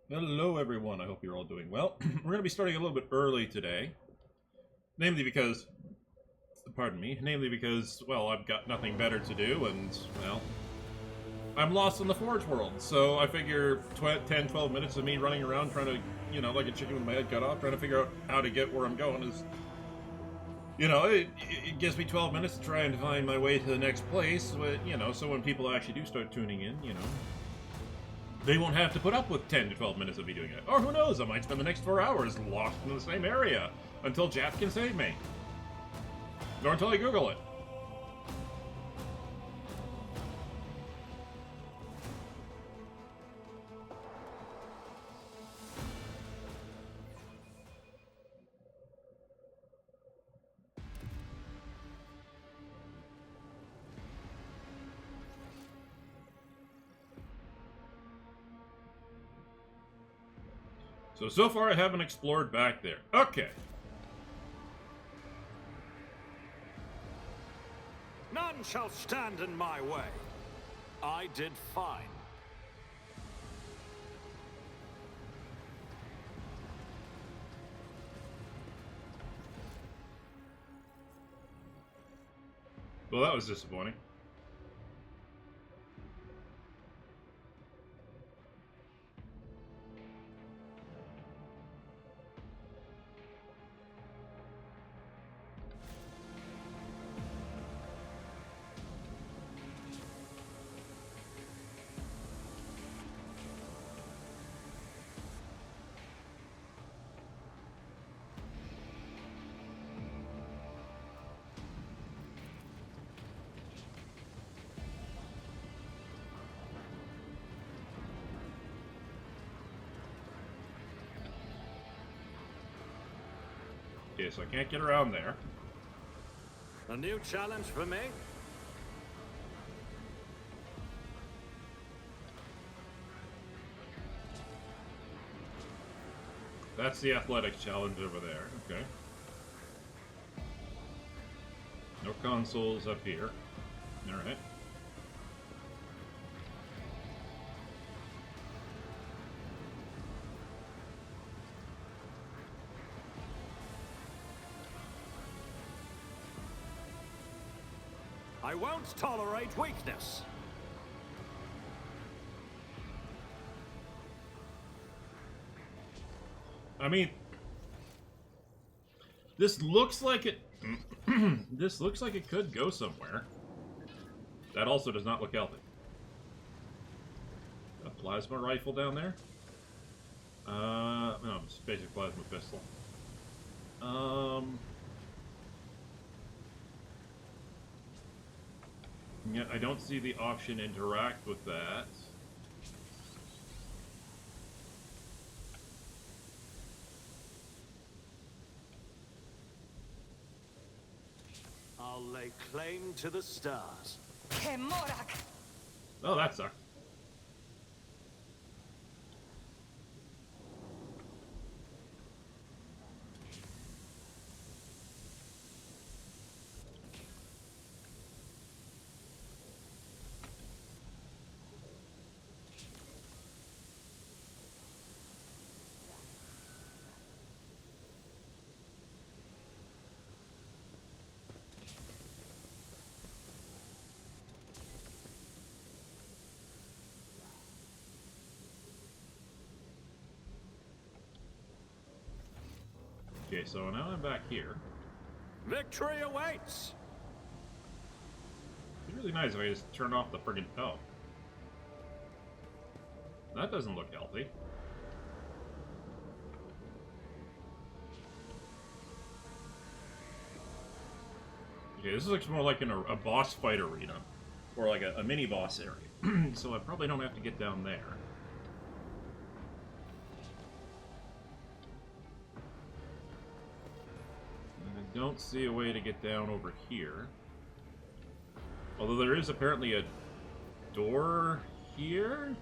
Hello everyone, I hope you're all doing well. We're going to be starting a little bit early today. Namely because, well, I've got nothing better to do and, well, I'm lost in the Forge world. So I figure 10, 12 minutes of me running around trying to, like a chicken with my head cut off, trying to figure out how to get where I'm going is, it gives me 12 minutes to try and find my way to the next place, but, so when people actually do start tuning in, they won't have to put up with 10 to 12 minutes of me doing it. Or who knows, I might spend the next 4 hours lost in the same area until Jap can save me. Or until I Google it. So far I haven't explored back there. Okay. None shall stand in my way. I did fine. Well, that was disappointing. Okay, so I can't get around there. A new challenge for me? That's the athletics challenge over there. Okay. No consoles up here. Alright. I won't tolerate weakness. I mean, this looks like it. This looks like it could go somewhere. That also does not look healthy. A plasma rifle down there? No, it's a basic plasma pistol. Yeah, I don't see the option interact with that. I'll lay claim to the stars. Oh, that sucked. Okay, so now I'm back here. Victory awaits! It'd be really nice if I just turned off the friggin' oh. That doesn't look healthy. Okay, this looks more like a boss fight arena. Or like a mini-boss area. So I probably don't have to get down there. I don't see a way to get down over here. Although there is apparently a door here?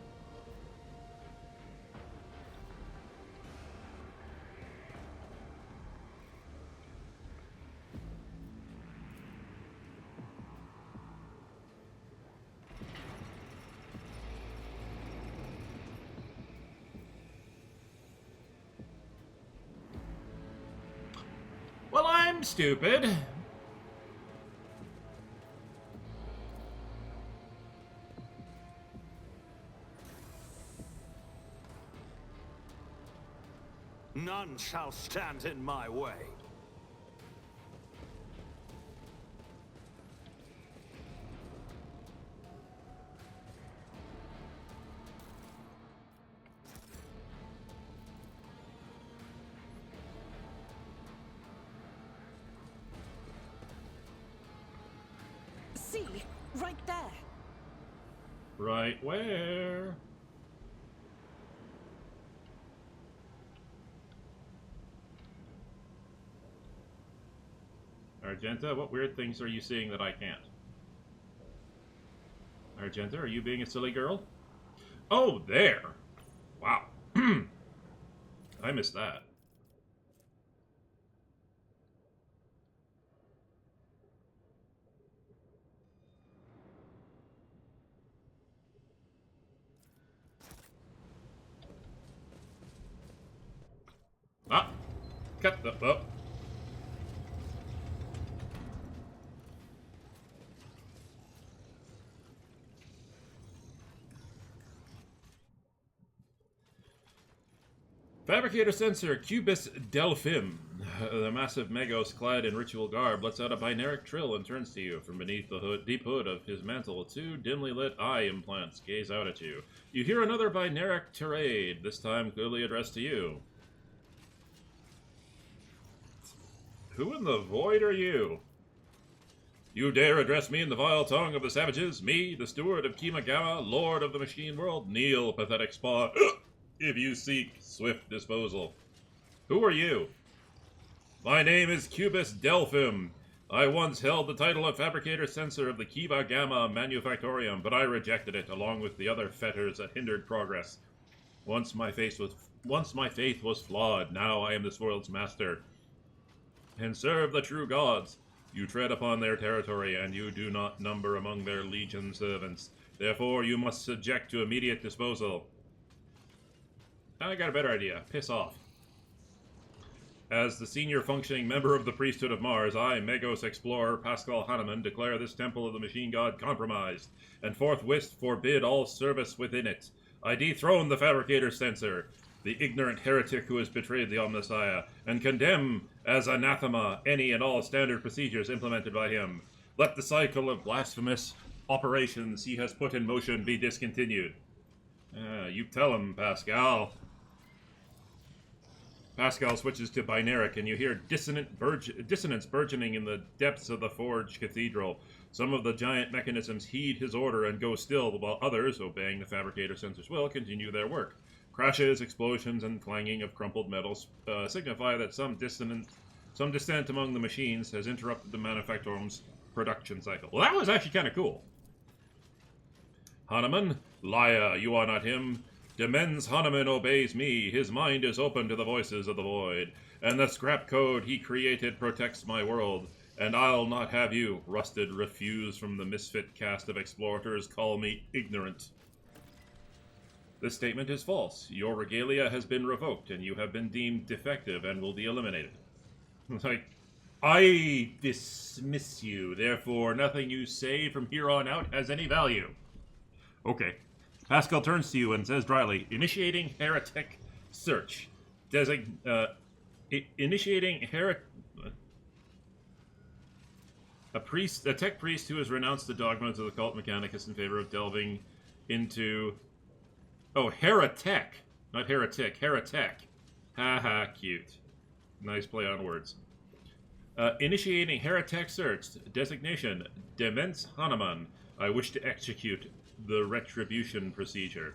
I'm stupid. None shall stand in my way. See, right there. Right where? Argenta, what weird things are you seeing that I can't? Argenta, are you being a silly girl? Oh, there! Wow. I missed that. Ah! Cut the... Oh. Fabricator sensor Cubus Delphim. The massive Megos clad in ritual garb lets out a binaric trill and turns to you. From beneath the deep hood of his mantle, two dimly lit eye implants gaze out at you. You hear another binaric tirade, this time clearly addressed to you. Who in the void are you? You dare address me in the vile tongue of the savages? Me, the steward of Kimagama, lord of the machine world? Kneel, pathetic spawn, if you seek swift disposal. Who are you? My name is Cubus Delphim. I once held the title of Fabricator Censor of the Kiva Gamma Manufactorium, but I rejected it, along with the other fetters that hindered progress. Once my faith was flawed, now I am this world's master. And serve the true gods. You tread upon their territory, and you do not number among their legion servants. Therefore, you must subject to immediate disposal. I got a better idea. Piss off. As the senior functioning member of the priesthood of Mars, I, Megos explorer Pascal Hahnemann, declare this temple of the machine god compromised, and forthwith forbid all service within it. I dethrone the fabricator censor, the ignorant heretic who has betrayed the Omnissiah, and condemn as anathema any and all standard procedures implemented by him. Let the cycle of blasphemous operations he has put in motion be discontinued. You tell him, Pascal. Pascal switches to binaric, and you hear dissonance burgeoning in the depths of the Forge Cathedral. Some of the giant mechanisms heed his order and go still, while others, obeying the fabricator sensor's will, continue their work. Crashes, explosions, and clanging of crumpled metals signify that some dissent among the machines has interrupted the manufactorum's production cycle. Well, that was actually kind of cool. Hahnemann, liar, you are not him. Demens Hahnemann obeys me. His mind is open to the voices of the void, and the scrap code he created protects my world. And I'll not have you, rusted refuse from the misfit caste of explorators, call me ignorant. This statement is false. Your regalia has been revoked, and you have been deemed defective and will be eliminated. Like, I dismiss you, therefore nothing you say from here on out has any value. Okay. Pascal turns to you and says dryly, initiating heretic search. Initiating heretic... A tech priest who has renounced the dogmas of the cult mechanicus in favor of delving into... Oh, heretic! Not heretic, heretic. Haha, cute. Nice play on words. Initiating heretic search. Designation, Demens Hahnemann. I wish to execute the retribution procedure.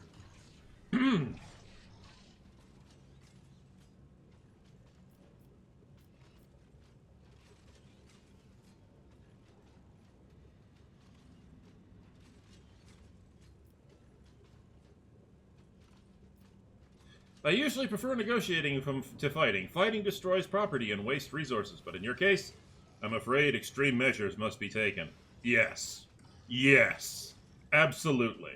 I usually prefer negotiating to fighting. Fighting destroys property and wastes resources, but in your case, I'm afraid extreme measures must be taken. Yes. Yes. Absolutely.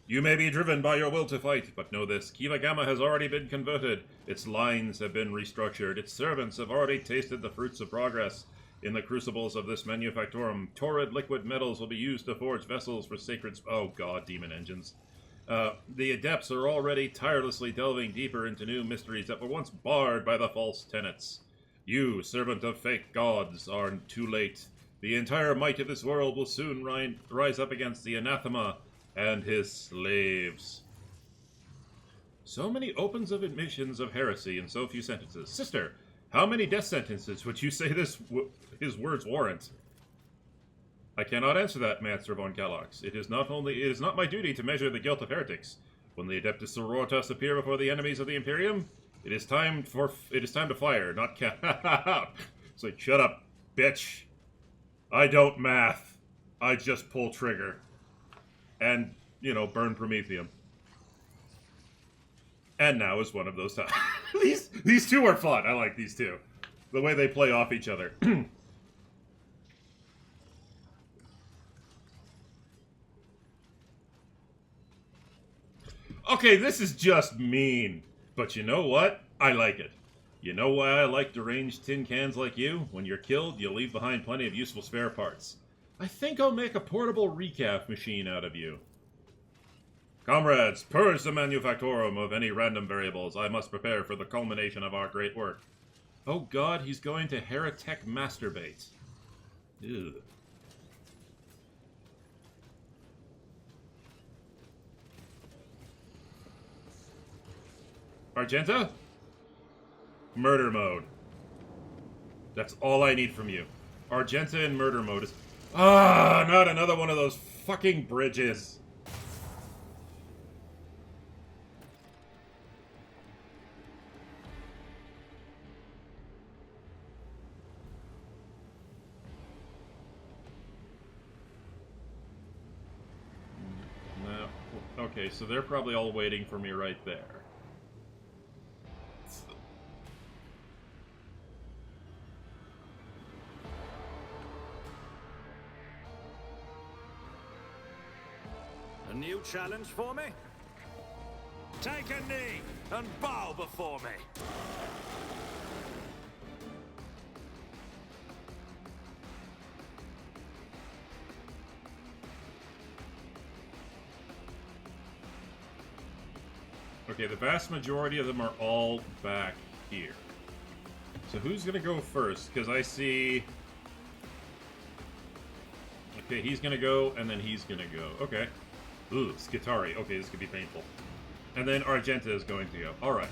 You may be driven by your will to fight, but know this. Kiva Gamma has already been converted. Its lines have been restructured. Its servants have already tasted the fruits of progress. In the crucibles of this manufactorum, torrid liquid metals will be used to forge vessels for sacred... Oh god, demon engines. The adepts are already tirelessly delving deeper into new mysteries that were once barred by the false tenets. You, servant of fake gods, are too late. The entire might of this world will soon rise up against the anathema and his slaves. So many opens of admissions of heresy in so few sentences. Sister, how many death sentences would you say his words warrant? I cannot answer that, Master von Kalox. It is not my duty to measure the guilt of heretics. When the Adeptus Sororitas appear before the enemies of the Imperium, it is time to fire, not It's like, shut up, bitch. I don't math. I just pull trigger. And, burn Prometheum. And now is one of those times. These two are fun. I like these two. The way they play off each other. Okay, this is just mean. But you know what? I like it. You know why I like deranged tin cans like you? When you're killed, you leave behind plenty of useful spare parts. I think I'll make a portable recaf machine out of you. Comrades, purge the manufactorum of any random variables. I must prepare for the culmination of our great work. Oh god, he's going to heretic masturbate. Ew. Argenta? Murder mode. That's all I need from you. Argenta in murder mode is... Ah, not another one of those fucking bridges. No. Okay, so they're probably all waiting for me right there. A new challenge for me? Take a knee and bow before me. Okay, the vast majority of them are all back here. So who's gonna go first? Because I see... Okay, he's gonna go, and then he's gonna go. Okay. Ooh, Skitari. Okay, this could be painful. And then Argenta is going to go. Alright.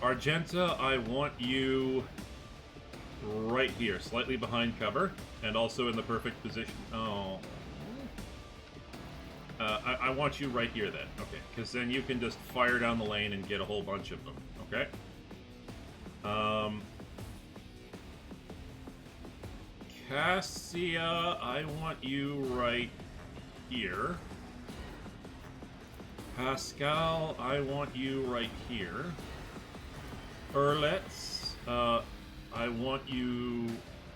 Argenta, I want you right here, slightly behind cover, and also in the perfect position. Oh. I want you right here then. Okay, because then you can just fire down the lane and get a whole bunch of them. Okay? Cassia, I want you right here. Pascal, I want you right here. Erletz, I want you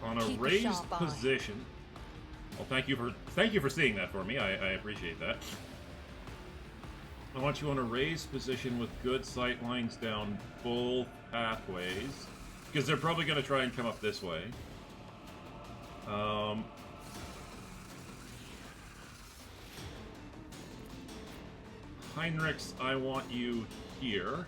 on a raised position. Well, thank you for seeing that for me. I appreciate that. I want you on a raised position with good sight lines down both pathways, because they're probably going to try and come up this way. Heinrichs, I want you here.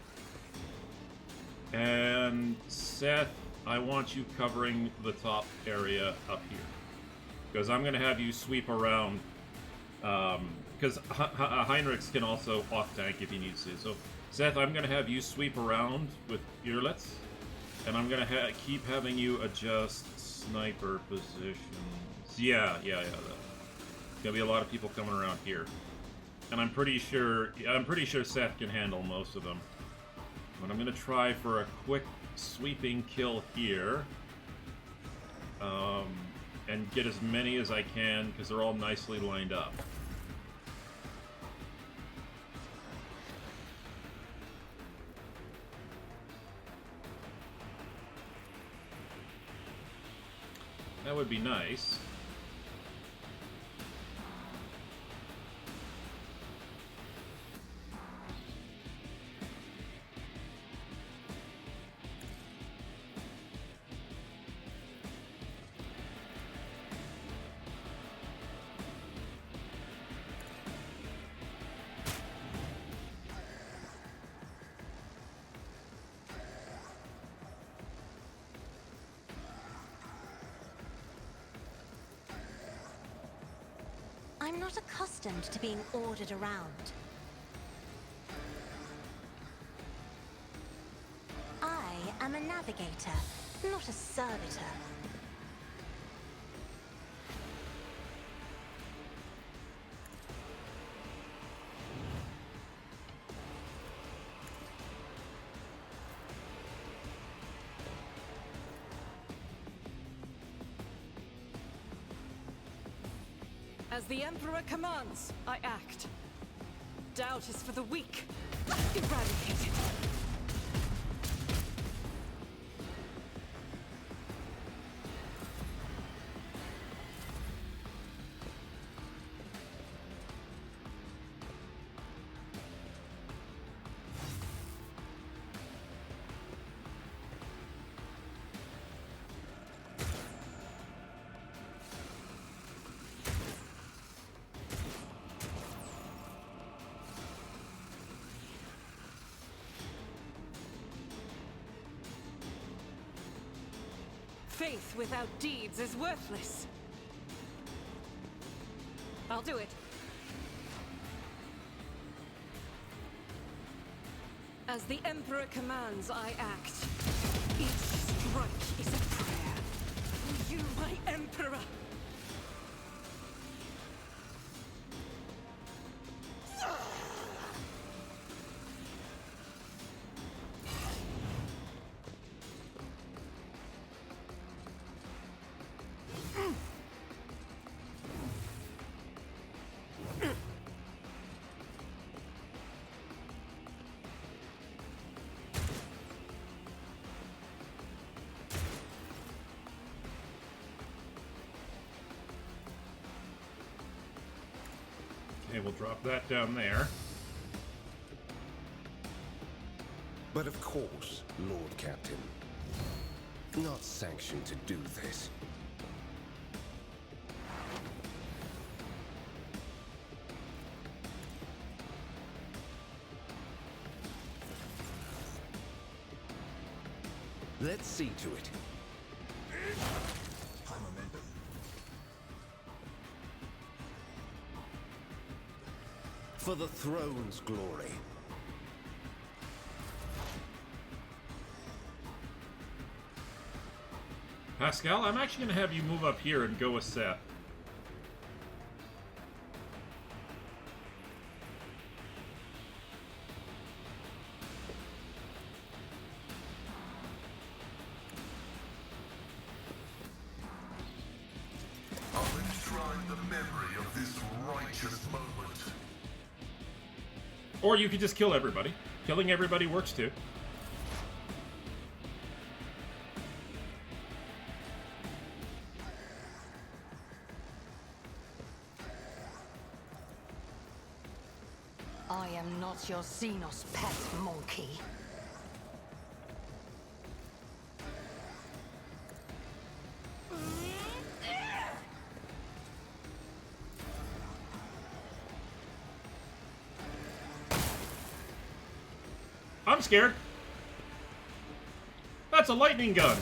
And Seth, I want you covering the top area up here. Because I'm going to have you sweep around. Because Heinrichs can also off-tank if he needs to. So, Seth, I'm going to have you sweep around with Earlets. And I'm going to keep having you adjust sniper positions. Yeah. There's gonna be a lot of people coming around here, and I'm pretty sure Seth can handle most of them. But I'm gonna try for a quick sweeping kill here, and get as many as I can because they're all nicely lined up. That would be nice. I'm not accustomed to being ordered around. I am a navigator, not a servitor. As the Emperor commands, I act. Doubt is for the weak. Eradicate it. Faith without deeds is worthless. I'll do it. As the Emperor commands, I act. Each strike is a prayer. For you, my Emperor! Okay, we'll drop that down there. But of course, Lord Captain. Not sanctioned to do this. Let's see to it. For the throne's glory. Pascal, I'm actually going to have you move up here and go a set. I'll enshrine the memory of this righteous moment. Or you could just kill everybody. Killing everybody works too. I am not your Xenos pet, monkey. I'm scared. That's a lightning gun.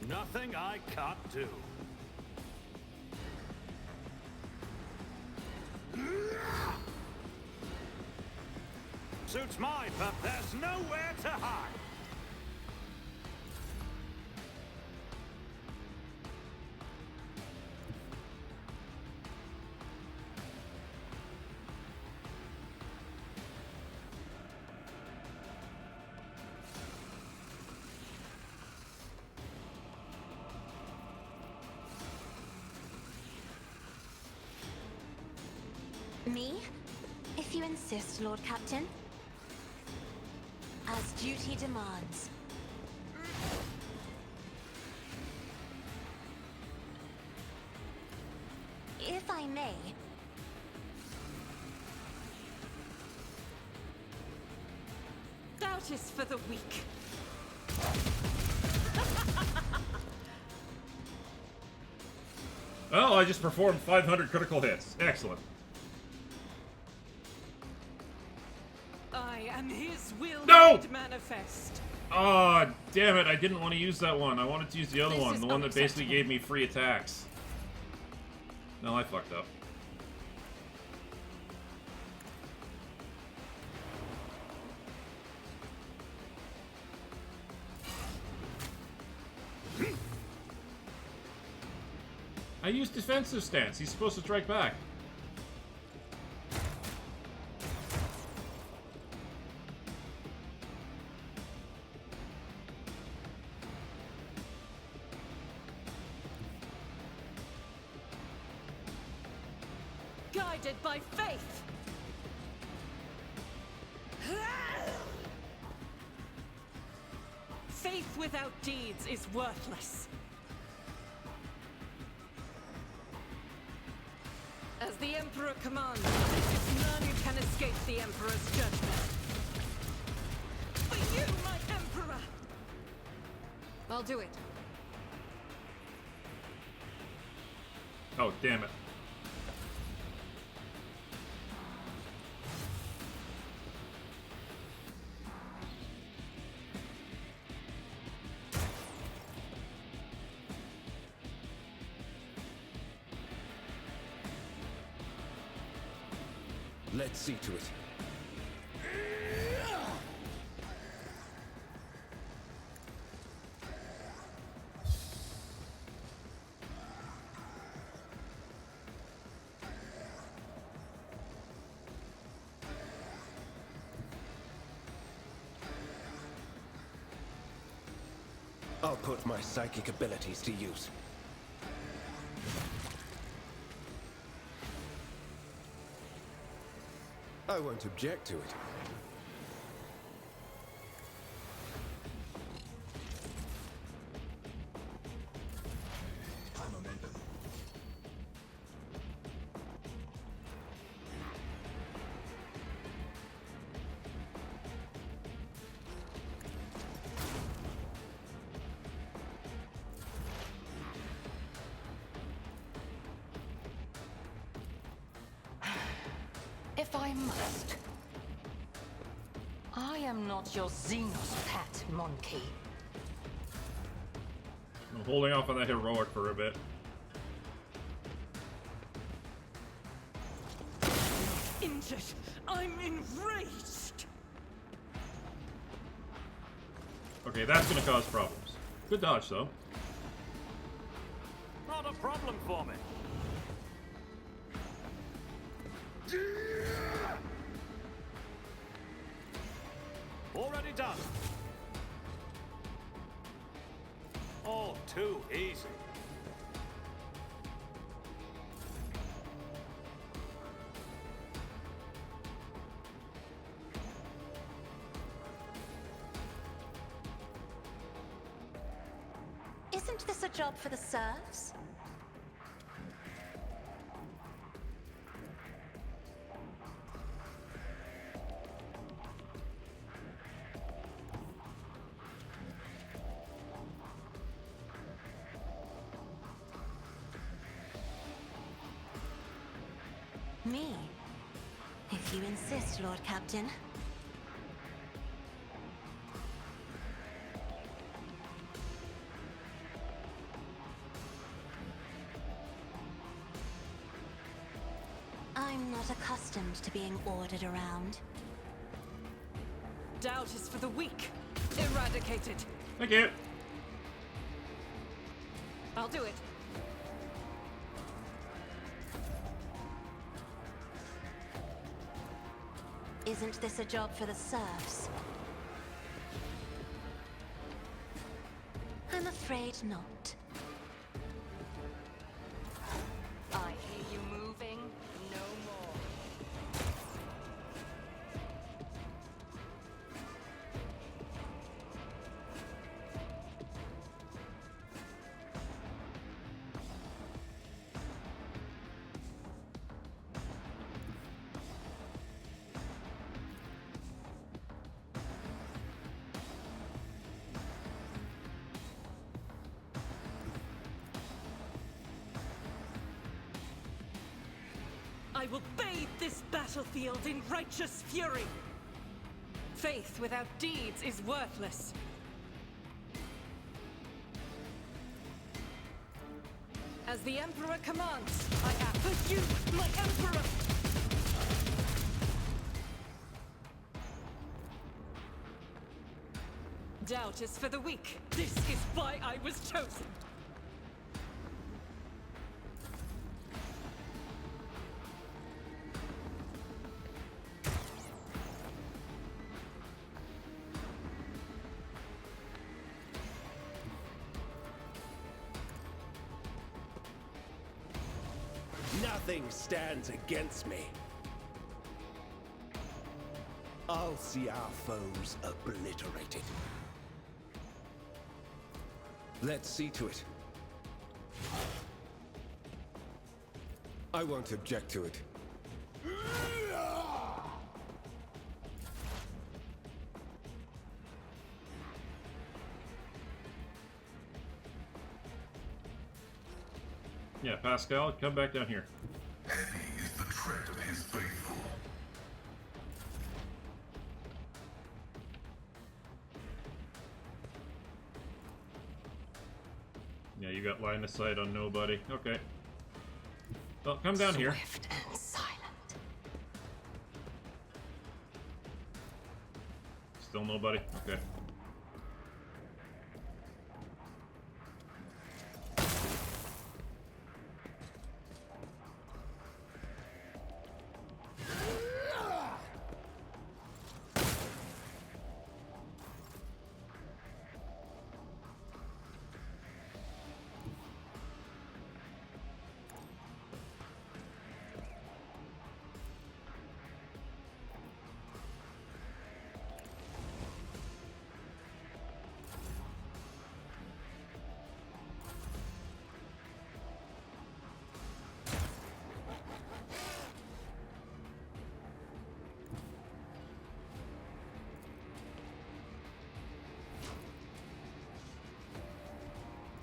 Nothing I can't do. Suits mine, but there's nowhere to hide. Me? If you insist, Lord Captain. As duty demands. If I may. Doubt is for the weak. Oh, I just performed 500 critical hits. Excellent. I am his will No! made manifest. Oh, damn it. I didn't want to use that one. I wanted to use the other This one. is The one that basically unacceptable. gave me free attacks. No, I fucked up. I used defensive stance. He's supposed to strike back. Guided by faith. Faith without deeds is worthless. As the Emperor commands, none can escape the Emperor's judgment. For you, my Emperor! I'll do it. Oh, damn it. Let's see to it. I'll put my psychic abilities to use. I won't object to it. If I must. I am not your Xenos pet, monkey. I'm holding off on that heroic for a bit. Injured. I'm enraged. Okay, that's gonna cause problems. Good dodge, though. Not a problem for me. Already done. All too easy. Isn't this a job for the serfs? Me? If you insist, Lord Captain. I'm not accustomed to being ordered around. Doubt is for the weak. Eradicated. Thank you. I'll do it. Isn't this a job for the serfs? I'm afraid not. I hear you moving. No more. I will bathe this battlefield in righteous fury. Faith without deeds is worthless. As the Emperor commands, I act for you, my Emperor! Doubt is for the weak. This is why I was chosen. Nothing stands against me. I'll see our foes obliterated. Let's see to it. I won't object to it. Yeah, Pascal, come back down here. Heavy is the tread of his faithful. Yeah, you got line of sight on nobody. Okay. Well, come down here. Swift and silent. Still nobody? Okay.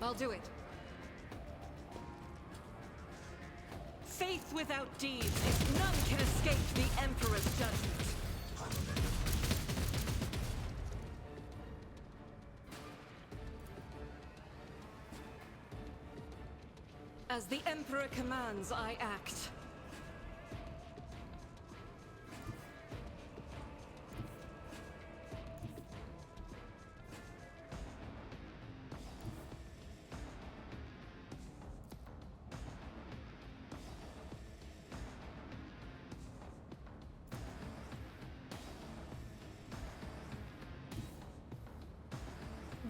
I'll do it. Faith without deeds is none can escape the Emperor's judgment. As the Emperor commands, I act.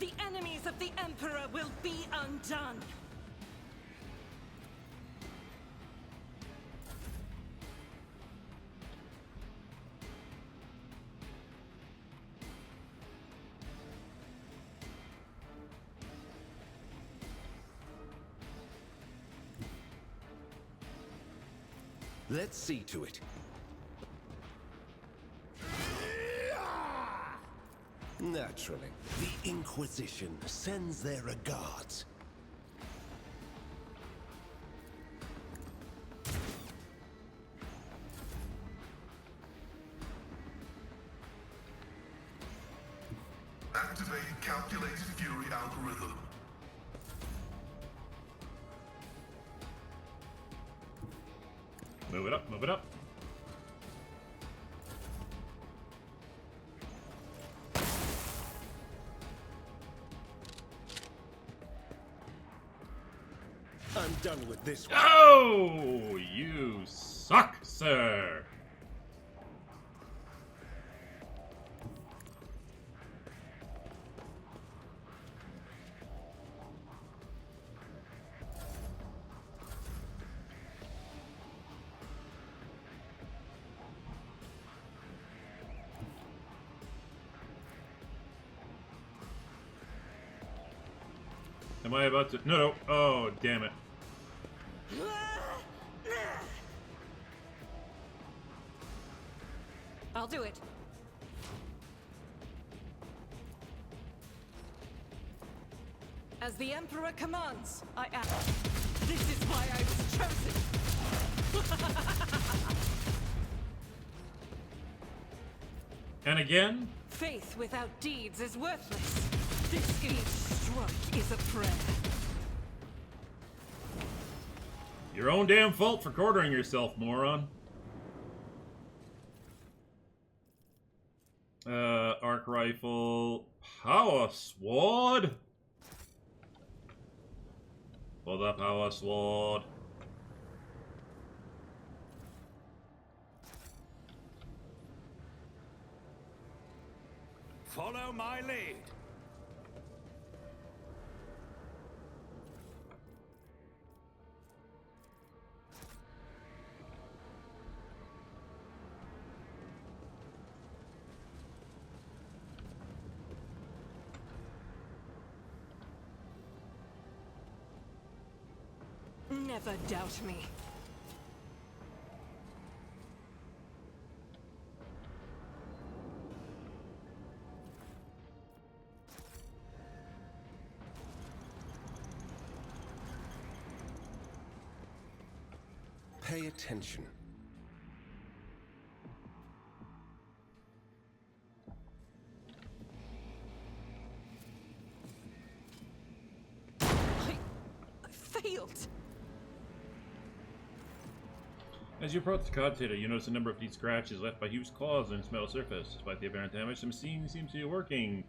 The enemies of the Emperor will be undone! Let's see to it. Naturally, the Inquisition sends their regards. Activate calculated fury algorithm. Move it up, move it up. I'm done with this one. Oh, you suck, sir. Am I about to? No, no. Oh, damn it. I'll do it. As the Emperor commands, I act. This is why I was chosen! And again? Faith without deeds is worthless. Each strike is a prayer. Your own damn fault for quartering yourself, moron. Arc rifle. Power sword? For the power sword. Follow my lead. Never doubt me. Pay attention. I failed. As you approach the cogitator, you notice a number of deep scratches left by Hugh's claws on its metal surface. Despite the apparent damage, the machine seems to be working.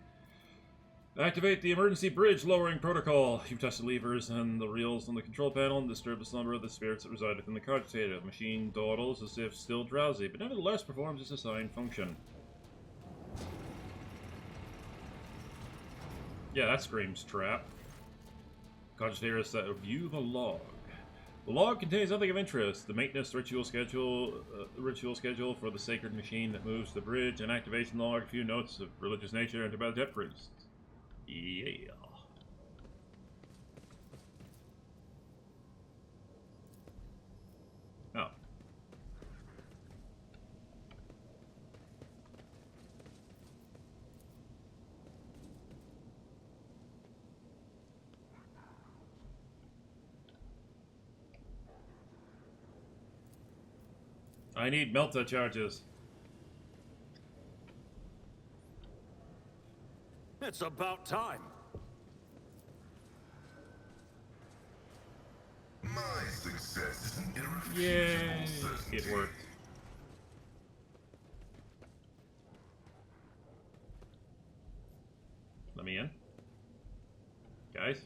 Activate the emergency bridge lowering protocol. You've touched the levers and the reels on the control panel and disturbed the slumber of the spirits that reside within the cogitator. The machine dawdles as if still drowsy, but nevertheless performs its assigned function. Yeah, that screams trap. Cogitator is set. View the log. The log contains nothing of interest. The maintenance ritual schedule for the sacred machine that moves the bridge, and activation log, a few notes of religious nature entered by the dead priest. Yeah. Oh. I need melta charges. It's about time. My success is an irrefutable Yay! certainty. It worked. Let me in. Guys?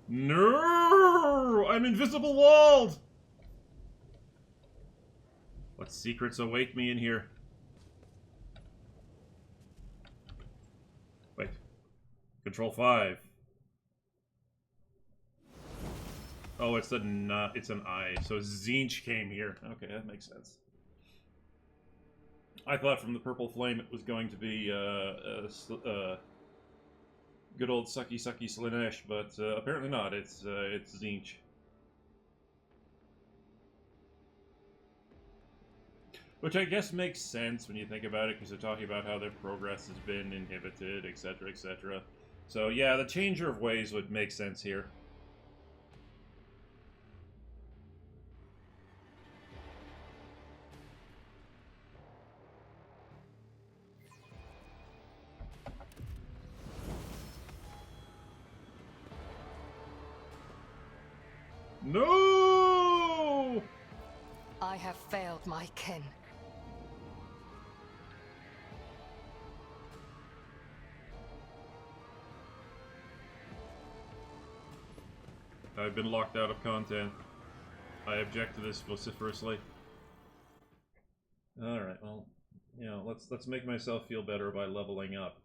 No! I'm invisible walled! What secrets await me in here? Wait. Control 5. Oh, it's an I. So Zinch came here. Okay, that makes sense. I thought from the purple flame it was going to be good old sucky Slanesh, but apparently not. It's Zinch. Which I guess makes sense when you think about it, because they're talking about how their progress has been inhibited, etc., etc. So yeah, the changer of ways would make sense here. No! I have failed my kin. I've been locked out of content. I object to this vociferously. Alright, well, you know, let's make myself feel better by leveling up.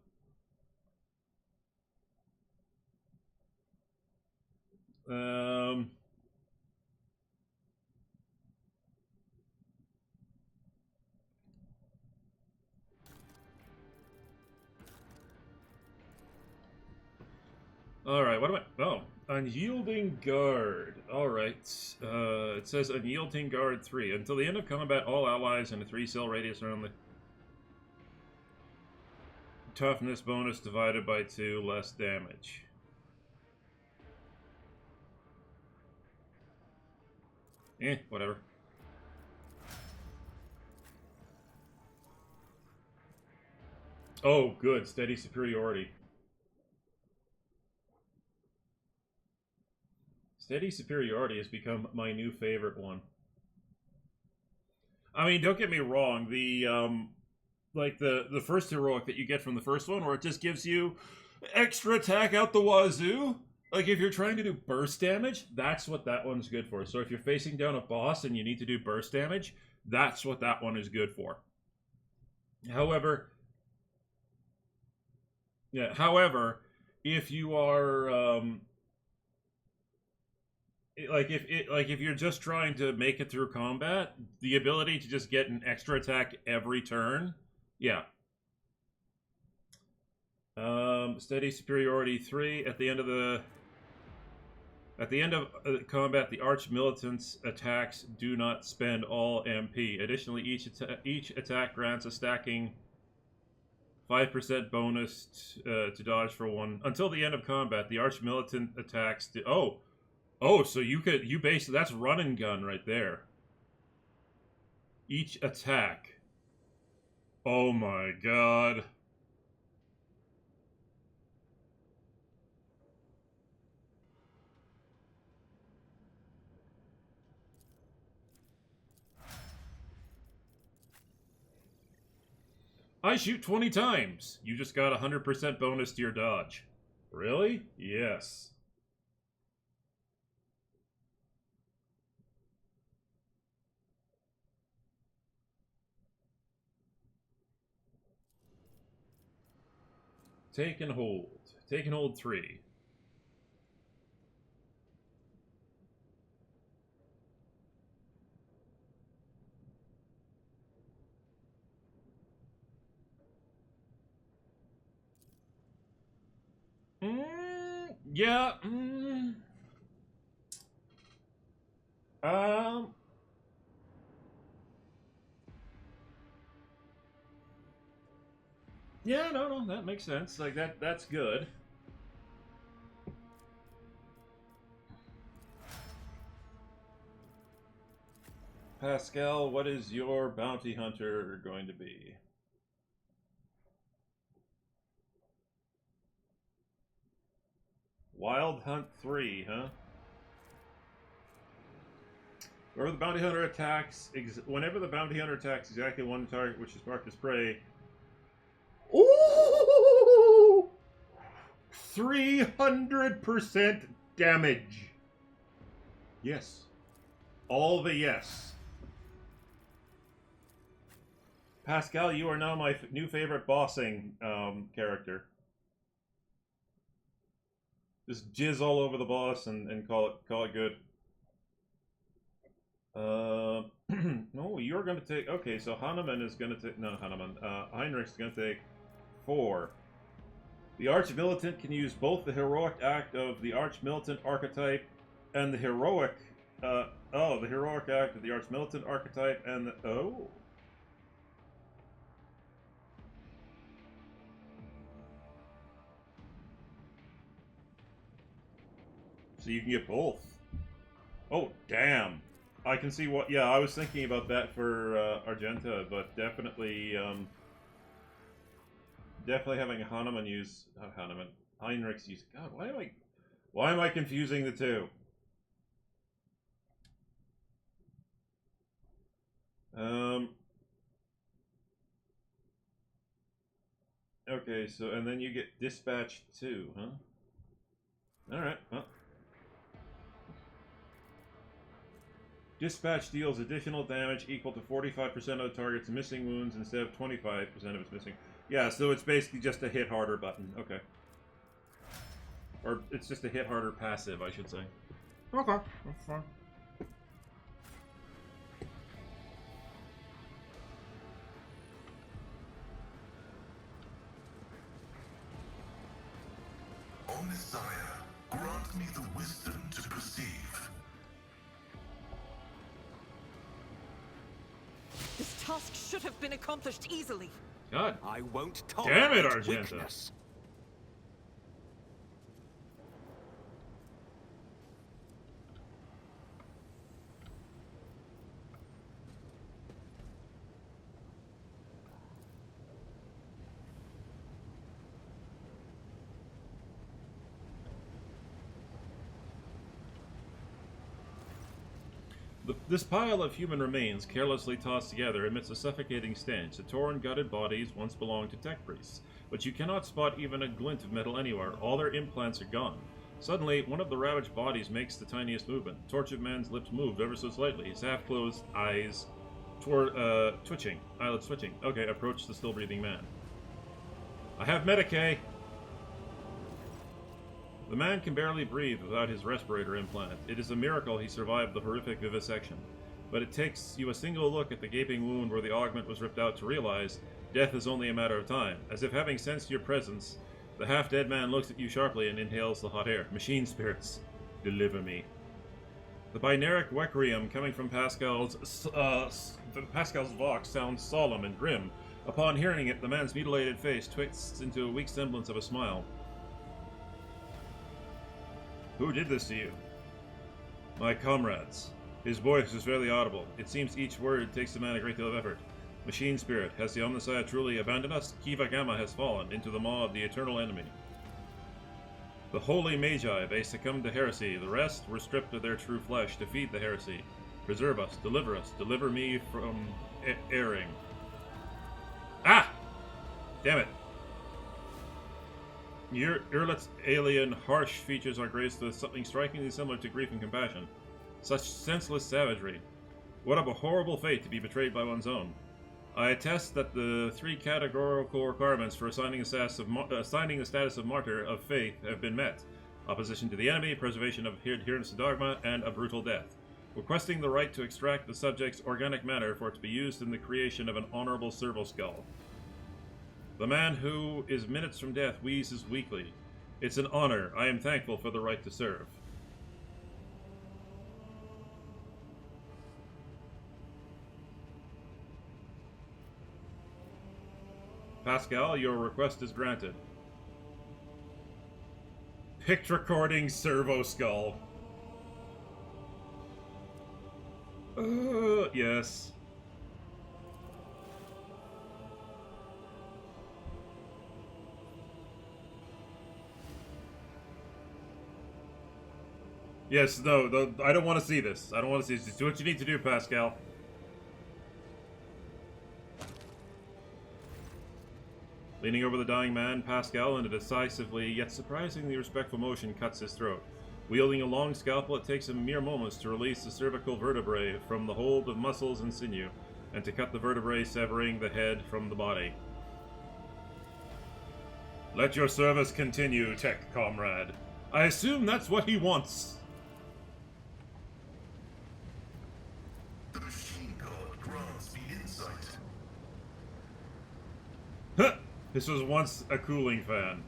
Alright, what am I... Oh, Unyielding Guard. Alright. It says Unyielding Guard 3. Until the end of combat, all allies in a 3-cell radius around the... Toughness bonus divided by 2, less damage. Whatever. Oh, good. Steady superiority. Steady superiority has become my new favorite one. I mean, don't get me wrong. Like the first heroic that you get from the first one, where it just gives you extra attack out the wazoo. Like, if you're trying to do burst damage, that's what that one's good for. So if you're facing down a boss and you need to do burst damage, that's what that one is good for. However, if you are if you're just trying to make it through combat, the ability to just get an extra attack every turn, yeah. Steady superiority 3 at the end of combat, the arch militant's attacks do not spend all MP. Additionally, each attack grants a stacking 5% bonus to dodge for 1 until the end of combat. The arch militant attacks. So you basically, that's run and gun right there. Each attack. Oh my god. I shoot 20 times. You just got 100% bonus to your dodge. Really? Yes. Take and hold. Take and hold 3. Yeah. Yeah, no, that makes sense. Like, that's good. Pascal, what is your bounty hunter going to be? Wild Hunt 3, huh? Whenever the bounty hunter attacks exactly one target which is marked as prey. Ooh! 300% damage. Yes. All the yes. Pascal, you are now my new favorite bossing character. Just jizz all over the boss and call it good. No, you're gonna take. Okay, so Hanuman is gonna take. No, Hanuman. Heinrich's gonna take 4. The Arch Militant can use both the heroic act of the Arch Militant archetype and the heroic. The heroic act of the Arch Militant archetype and the. Oh. So you can get both. Oh, damn. I can see what... Yeah, I was thinking about that for Argenta, but definitely... definitely having Hanuman use... Not Hanuman. Heinrich's use... God, why am I confusing the two? Okay, so... And then you get Dispatch 2, huh? Alright, well... Dispatch deals additional damage equal to 45% of the target's missing wounds instead of 25% of its missing. Yeah, so it's basically just a hit harder button. Okay. Or it's just a hit harder passive, I should say. Okay, that's fine. O Messiah, grant me the wisdom to perceive. This task should have been accomplished easily. God. I won't Damn it, tolerate Argenta. weakness. This pile of human remains, carelessly tossed together, emits a suffocating stench. The torn, gutted bodies once belonged to tech priests, but you cannot spot even a glint of metal anywhere. All their implants are gone. Suddenly, one of the ravaged bodies makes the tiniest movement. The tortured man's lips moved ever so slightly, his half-closed eyes twitching. Eyelids twitching. Okay, approach the still-breathing man. I have Medicaid! The man can barely breathe without his respirator implant. It is a miracle he survived the horrific vivisection. But it takes you a single look at the gaping wound where the augment was ripped out to realize death is only a matter of time. As if having sensed your presence, the half-dead man looks at you sharply and inhales the hot air. Machine spirits, deliver me. The binaric requiem coming from Pascal's vox sounds solemn and grim. Upon hearing it, the man's mutilated face twists into a weak semblance of a smile. Who did this to you? My comrades. His voice is fairly audible. It seems each word takes the man a great deal of effort. Machine spirit, has the Omnissiah truly abandoned us? Kiva Gamma has fallen into the maw of the eternal enemy. The holy Magi, they succumbed to heresy. The rest were stripped of their true flesh to feed the heresy. Preserve us, deliver me from erring. Ah! Damn it. Urlet's alien, harsh features are graced with something strikingly similar to grief and compassion. Such senseless savagery. What a horrible fate to be betrayed by one's own. I attest that the 3 categorical requirements for assigning the status of martyr of faith have been met. Opposition to the enemy, preservation of adherence to dogma, and a brutal death. Requesting the right to extract the subject's organic matter for it to be used in the creation of an honorable servo skull. The man who is minutes from death wheezes weakly. It's an honor. I am thankful for the right to serve. Pascal, your request is granted. Pict recording servo skull. Yes. Yes, no, I don't want to see this. I don't want to see this. Just do what you need to do, Pascal. Leaning over the dying man, Pascal, in a decisively yet surprisingly respectful motion, cuts his throat. Wielding a long scalpel, it takes him mere moments to release the cervical vertebrae from the hold of muscles and sinew, and to cut the vertebrae, severing the head from the body. Let your service continue, tech comrade. I assume that's what he wants. The machine god grants me insight. Huh! This was once a cooling fan.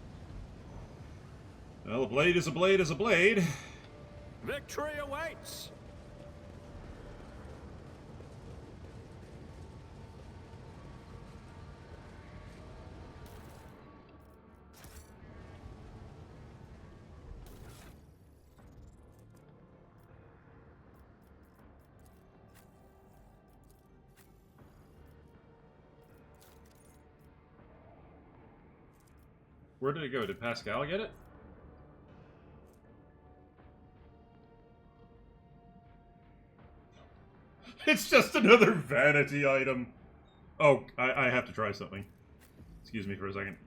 Well, a blade is a blade is a blade. Victory awaits! Where did it go? Did Pascal get it? It's just another vanity item. Oh, I have to try something. Excuse me for a second.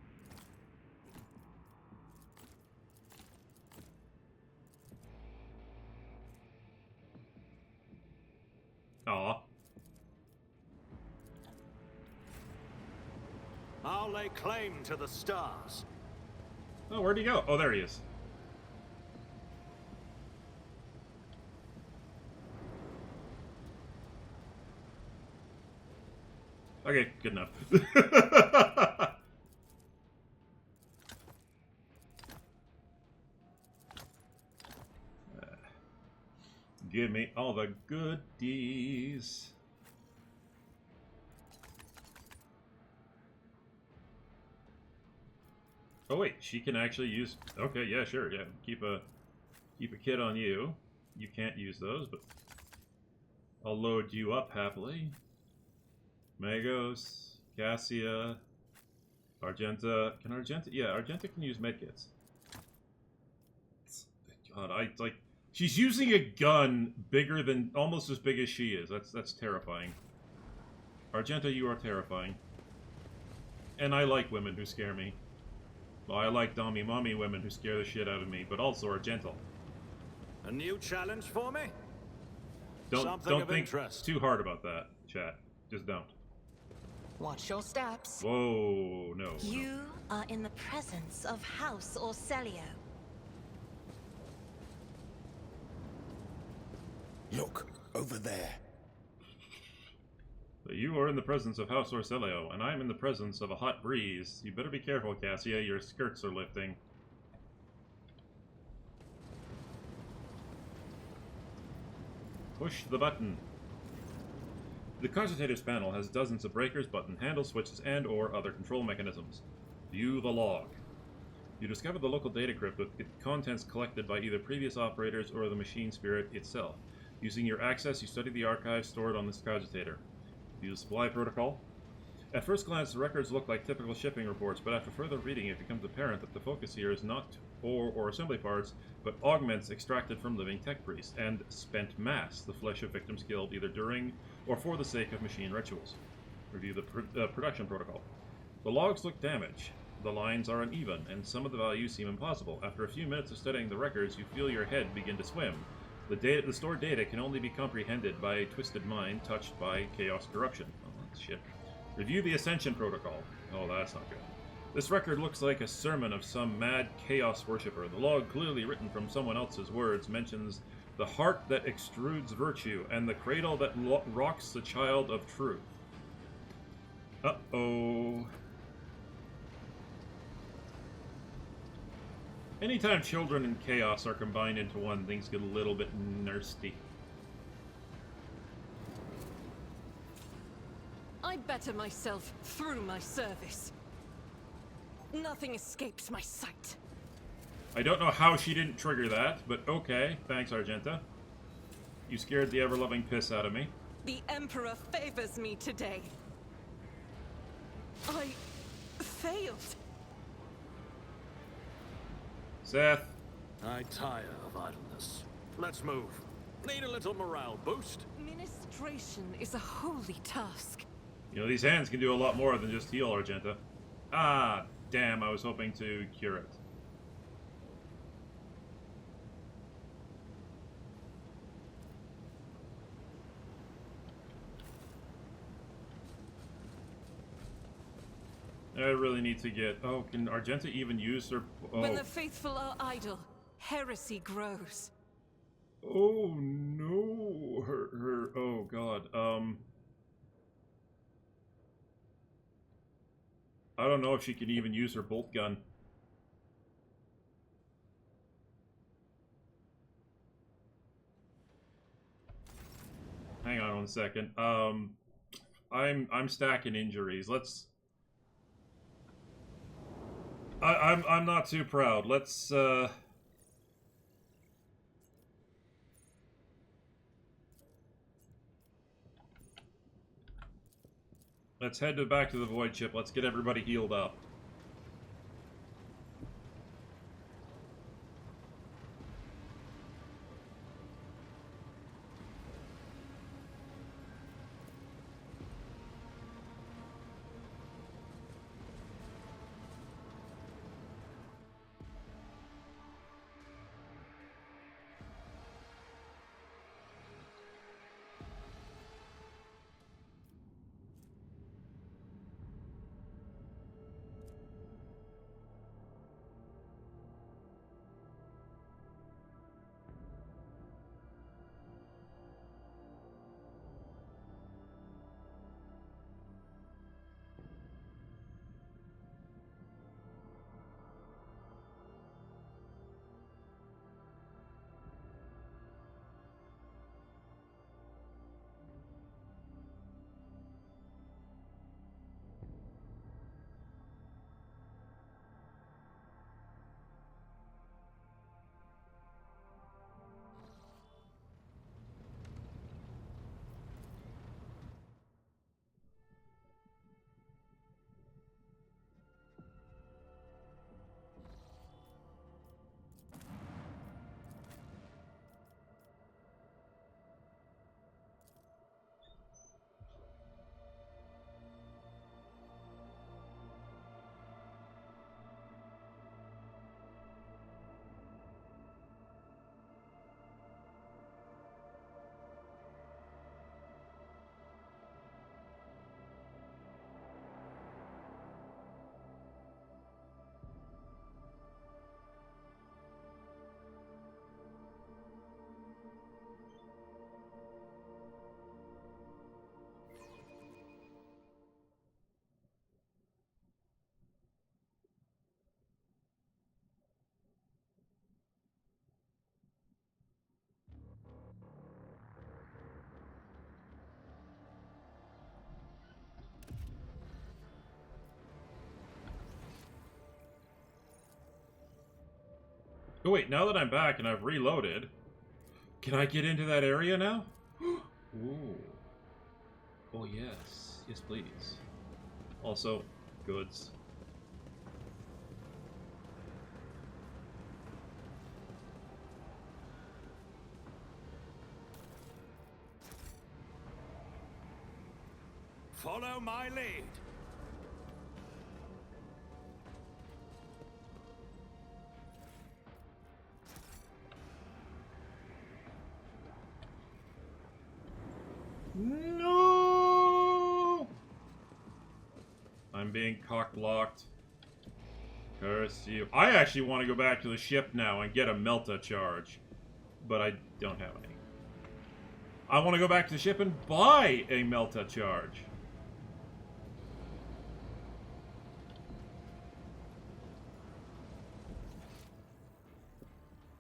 Aw. I'll lay claim to the stars. Oh, where'd he go? Oh, there he is. Okay, good enough. Give me all the goodies. Oh wait, she can actually use. Okay, yeah, sure, yeah. Keep a kit on you. You can't use those, but I'll load you up happily. Magos, Cassia, Argenta. Can Argenta? Yeah, Argenta can use medkits. God, She's using a gun bigger than, almost as big as she is. That's terrifying. Argenta, you are terrifying. And I like women who scare me. Well, I like dommy mommy women who scare the shit out of me, but also are gentle. A new challenge for me? Don't think interest. too hard about that, chat. Just don't. Watch your steps. Whoa, no. You are in the presence of House Orcelio. Look, over there. So you are in the presence of House Orcelio, and I'm in the presence of a hot breeze. You better be careful, Cassia. Your skirts are lifting. Push the button. The Cogitator's panel has dozens of breakers, button handle switches, and or other control mechanisms. View the log. You discover the local data crypt with contents collected by either previous operators or the machine spirit itself. Using your access, you study the archives stored on this Cogitator. View the supply protocol. At first glance, the records look like typical shipping reports, but after further reading, it becomes apparent that the focus here is not ore or assembly parts, but augments extracted from living tech priests, and spent mass, the flesh of victims killed either during or for the sake of machine rituals. Review the production protocol. The logs look damaged. The lines are uneven, and some of the values seem impossible. After a few minutes of studying the records, you feel your head begin to swim. The stored data can only be comprehended by a twisted mind touched by chaos corruption. Oh, that's shit. Review the Ascension Protocol. Oh, that's not good. This record looks like a sermon of some mad chaos worshipper. The log, clearly written from someone else's words, mentions the heart that extrudes virtue and the cradle that rocks the child of truth. Uh-oh. Anytime children and chaos are combined into one, things get a little bit nasty. I better myself through my service. Nothing escapes my sight. I don't know how she didn't trigger that, but okay. Thanks, Argenta. You scared the ever-loving piss out of me. The Emperor favors me today. I failed. Seth. I tire of idleness. Let's move. Need a little morale boost. Ministration is a holy task. You know, these hands can do a lot more than just heal, Argenta. Ah, damn, I was hoping to cure it. I really need to get... Oh, can Argenta even use her... Oh. When the faithful are idle, heresy grows. Oh, no. Her... Oh, God. I don't know if she can even use her bolt gun. Hang on 1 second. I'm stacking injuries. Let's... I'm not too proud. Let's head back to the void ship. Let's get everybody healed up. Oh wait, now that I'm back and I've reloaded, can I get into that area now? Ooh. Oh yes. Yes, please. Also, goods. Follow my lead. No! I'm being cock-blocked. Curse you. I actually want to go back to the ship now and get a Melta charge. But I don't have any. I want to go back to the ship and buy a Melta charge.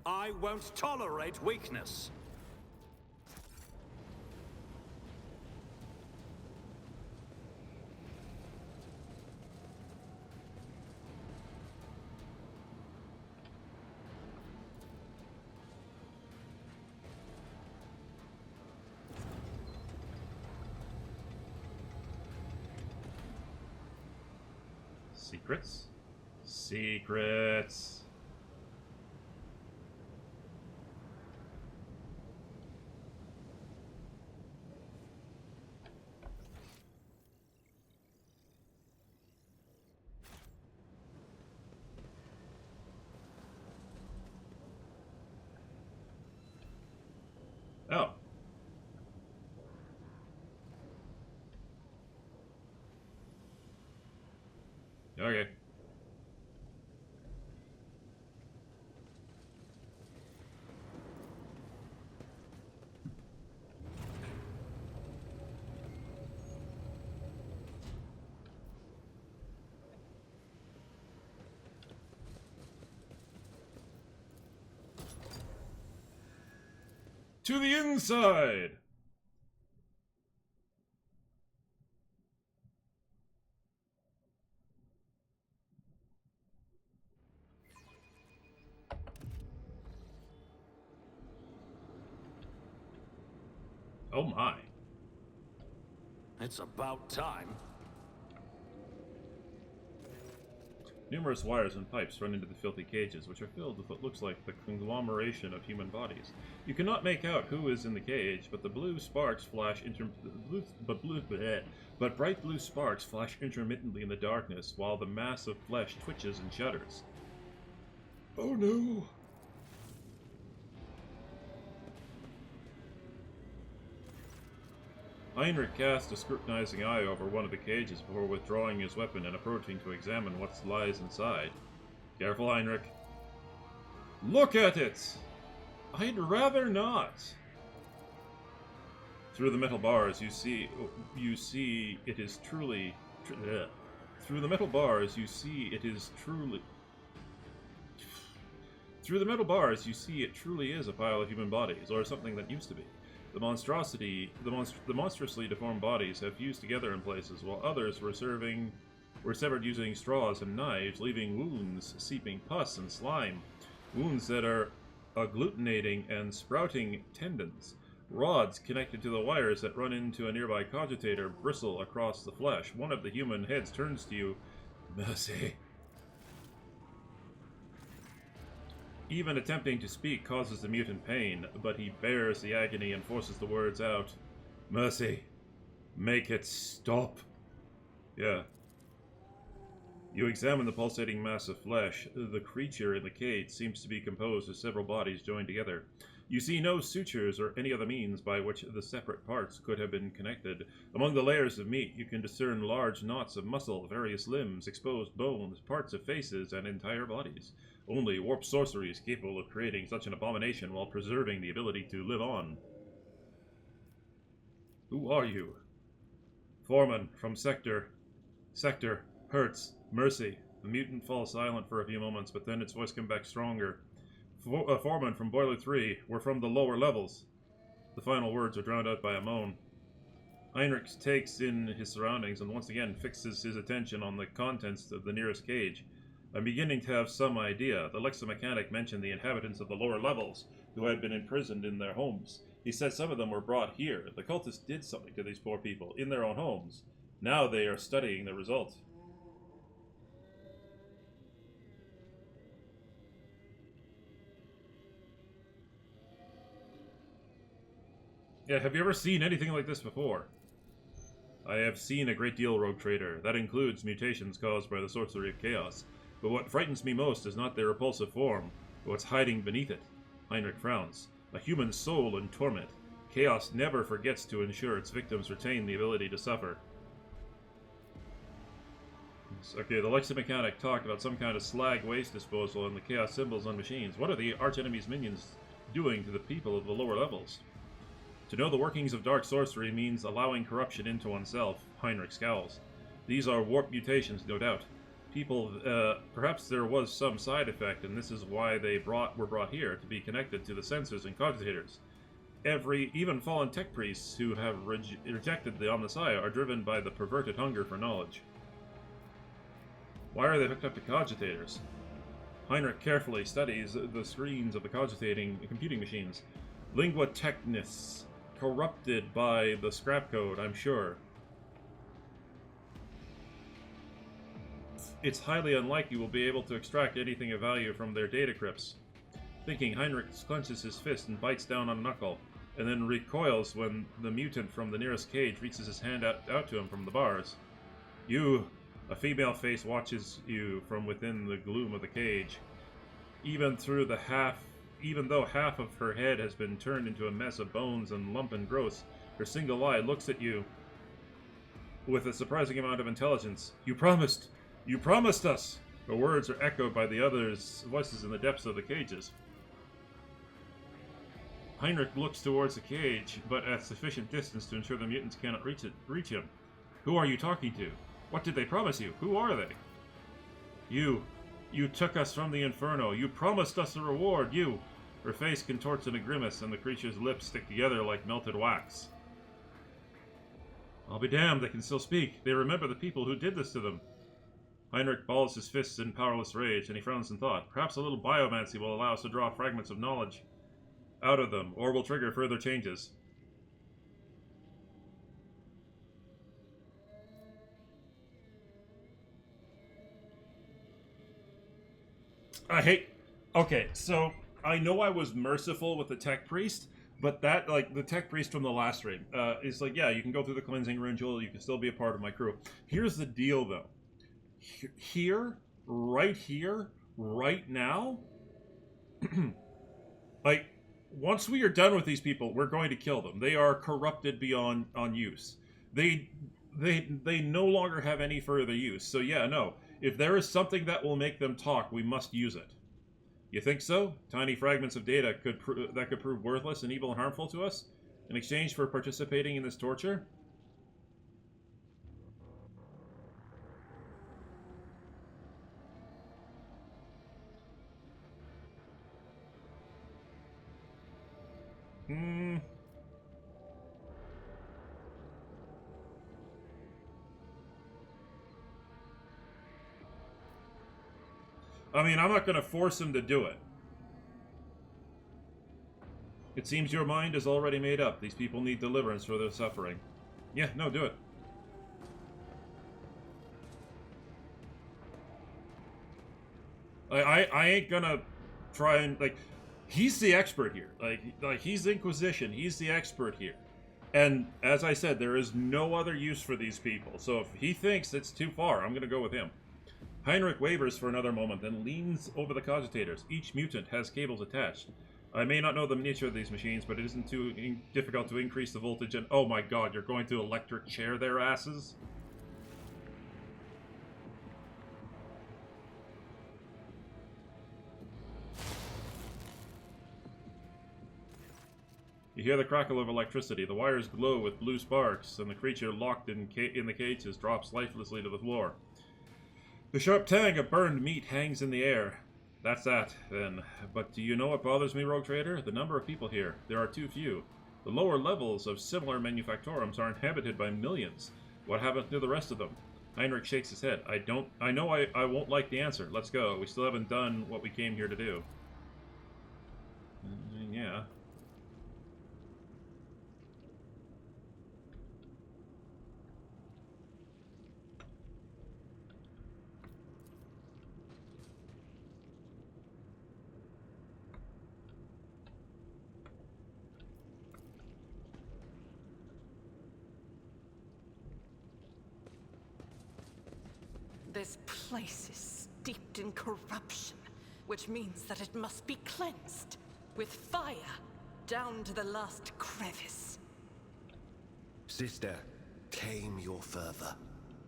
I won't tolerate weakness. Secrets? Secrets. Oh. Okay. To the inside! Oh my. It's about time. Numerous wires and pipes run into the filthy cages, which are filled with what looks like the conglomeration of human bodies. You cannot make out who is in the cage, but the blue sparks flash but bright blue sparks flash intermittently in the darkness, while the mass of flesh twitches and shudders. Oh no! Heinrich cast a scrutinizing eye over one of the cages before withdrawing his weapon and approaching to examine what lies inside. Careful, Heinrich. Look at it! I'd rather not. Through the metal bars, you see it is truly. Through the metal bars, you see it is truly. Through the metal bars, you see it truly is a pile of human bodies, or something that used to be. The monstrously deformed bodies have fused together in places, while others were severed using straws and knives, leaving wounds seeping pus and slime. Wounds that are agglutinating and sprouting tendons. Rods connected to the wires that run into a nearby cogitator bristle across the flesh. One of the human heads turns to you. Mercy. Even attempting to speak causes the mutant pain, but he bears the agony and forces the words out. Mercy. Make it stop. Yeah. You examine the pulsating mass of flesh. The creature in the cage seems to be composed of several bodies joined together. You see no sutures or any other means by which the separate parts could have been connected. Among the layers of meat, you can discern large knots of muscle, various limbs, exposed bones, parts of faces, and entire bodies. Only warp sorcery is capable of creating such an abomination while preserving the ability to live on. Who are you? Foreman from Sector. Hertz. Mercy. The mutant falls silent for a few moments, but then its voice comes back stronger. Foreman from Boiler 3. We're from the lower levels. The final words are drowned out by a moan. Heinrich takes in his surroundings and once again fixes his attention on the contents of the nearest cage. I'm beginning to have some idea. The lexomechanic mentioned the inhabitants of the lower levels, who had been imprisoned in their homes. He said some of them were brought here. The cultists did something to these poor people, in their own homes. Now they are studying the result. Yeah, have you ever seen anything like this before? I have seen a great deal, Rogue Trader. That includes mutations caused by the sorcery of chaos. But what frightens me most is not their repulsive form, but what's hiding beneath it. Heinrich frowns. A human soul in torment. Chaos never forgets to ensure its victims retain the ability to suffer. Okay, the lexomechanic talked about some kind of slag waste disposal and the chaos symbols on machines. What are the archenemy's minions doing to the people of the lower levels? To know the workings of dark sorcery means allowing corruption into oneself. Heinrich scowls. These are warp mutations, no doubt. People, perhaps there was some side effect, and this is why they were brought here, to be connected to the sensors and cogitators. Even fallen tech priests who have rejected the Omnissiah are driven by the perverted hunger for knowledge. Why are they hooked up to cogitators? Heinrich carefully studies the screens of the cogitating computing machines. Lingua technis. Corrupted by the scrap code, I'm sure. It's highly unlikely we'll be able to extract anything of value from their data crypts. Thinking, Heinrich clenches his fist and bites down on a knuckle, and then recoils when the mutant from the nearest cage reaches his hand out to him from the bars. You, a female face watches you from within the gloom of the cage. Even though half of her head has been turned into a mess of bones and lump and growths, her single eye looks at you with a surprising amount of intelligence. You promised! You promised us! Her words are echoed by the others' voices in the depths of the cages. Heinrich looks towards the cage, but at sufficient distance to ensure the mutants cannot reach him. Who are you talking to? What did they promise you? Who are they? You took us from the inferno. You promised us a reward. You. Her face contorts in a grimace, and the creature's lips stick together like melted wax. I'll be damned, they can still speak. They remember the people who did this to them. Heinrich balls his fists in powerless rage, and he frowns in thought. Perhaps a little biomancy will allow us to draw fragments of knowledge out of them, or will trigger further changes. Okay, so I know I was merciful with the tech priest, but that, like, the tech priest from the last raid, is like, yeah, you can go through the cleansing ritual, you can still be a part of my crew. Here's the deal, though. Here, right now, like, once we are done with these people, we're going to kill them. They are corrupted beyond use. They no longer have any further use. So yeah, no. If there is something that will make them talk, we must use it. You think so? Tiny fragments of data could prove worthless and evil and harmful to us in exchange for participating in this torture? I mean, I'm not going to force him to do it. It seems your mind is already made up. These people need deliverance for their suffering. Yeah, no, do it. I ain't gonna try and, like, he's the expert here. Like he's the Inquisition. He's the expert here. And as I said, there is no other use for these people. So if he thinks it's too far, I'm gonna go with him. Heinrich wavers for another moment, then leans over the cogitators. Each mutant has cables attached. I may not know the nature of these machines, but it isn't too difficult to increase the voltage and... Oh my god, you're going to electric chair their asses? You hear the crackle of electricity. The wires glow with blue sparks, and the creature locked in the cages drops lifelessly to the floor. The sharp tang of burned meat hangs in the air. That's that, then. But do you know what bothers me, Rogue Trader? The number of people here. There are too few. The lower levels of similar manufactorums are inhabited by millions. What happened to the rest of them? Heinrich shakes his head. I know I won't like the answer. Let's go. We still haven't done what we came here to do. Yeah. This place is steeped in corruption, which means that it must be cleansed with fire down to the last crevice. Sister, tame your fervor.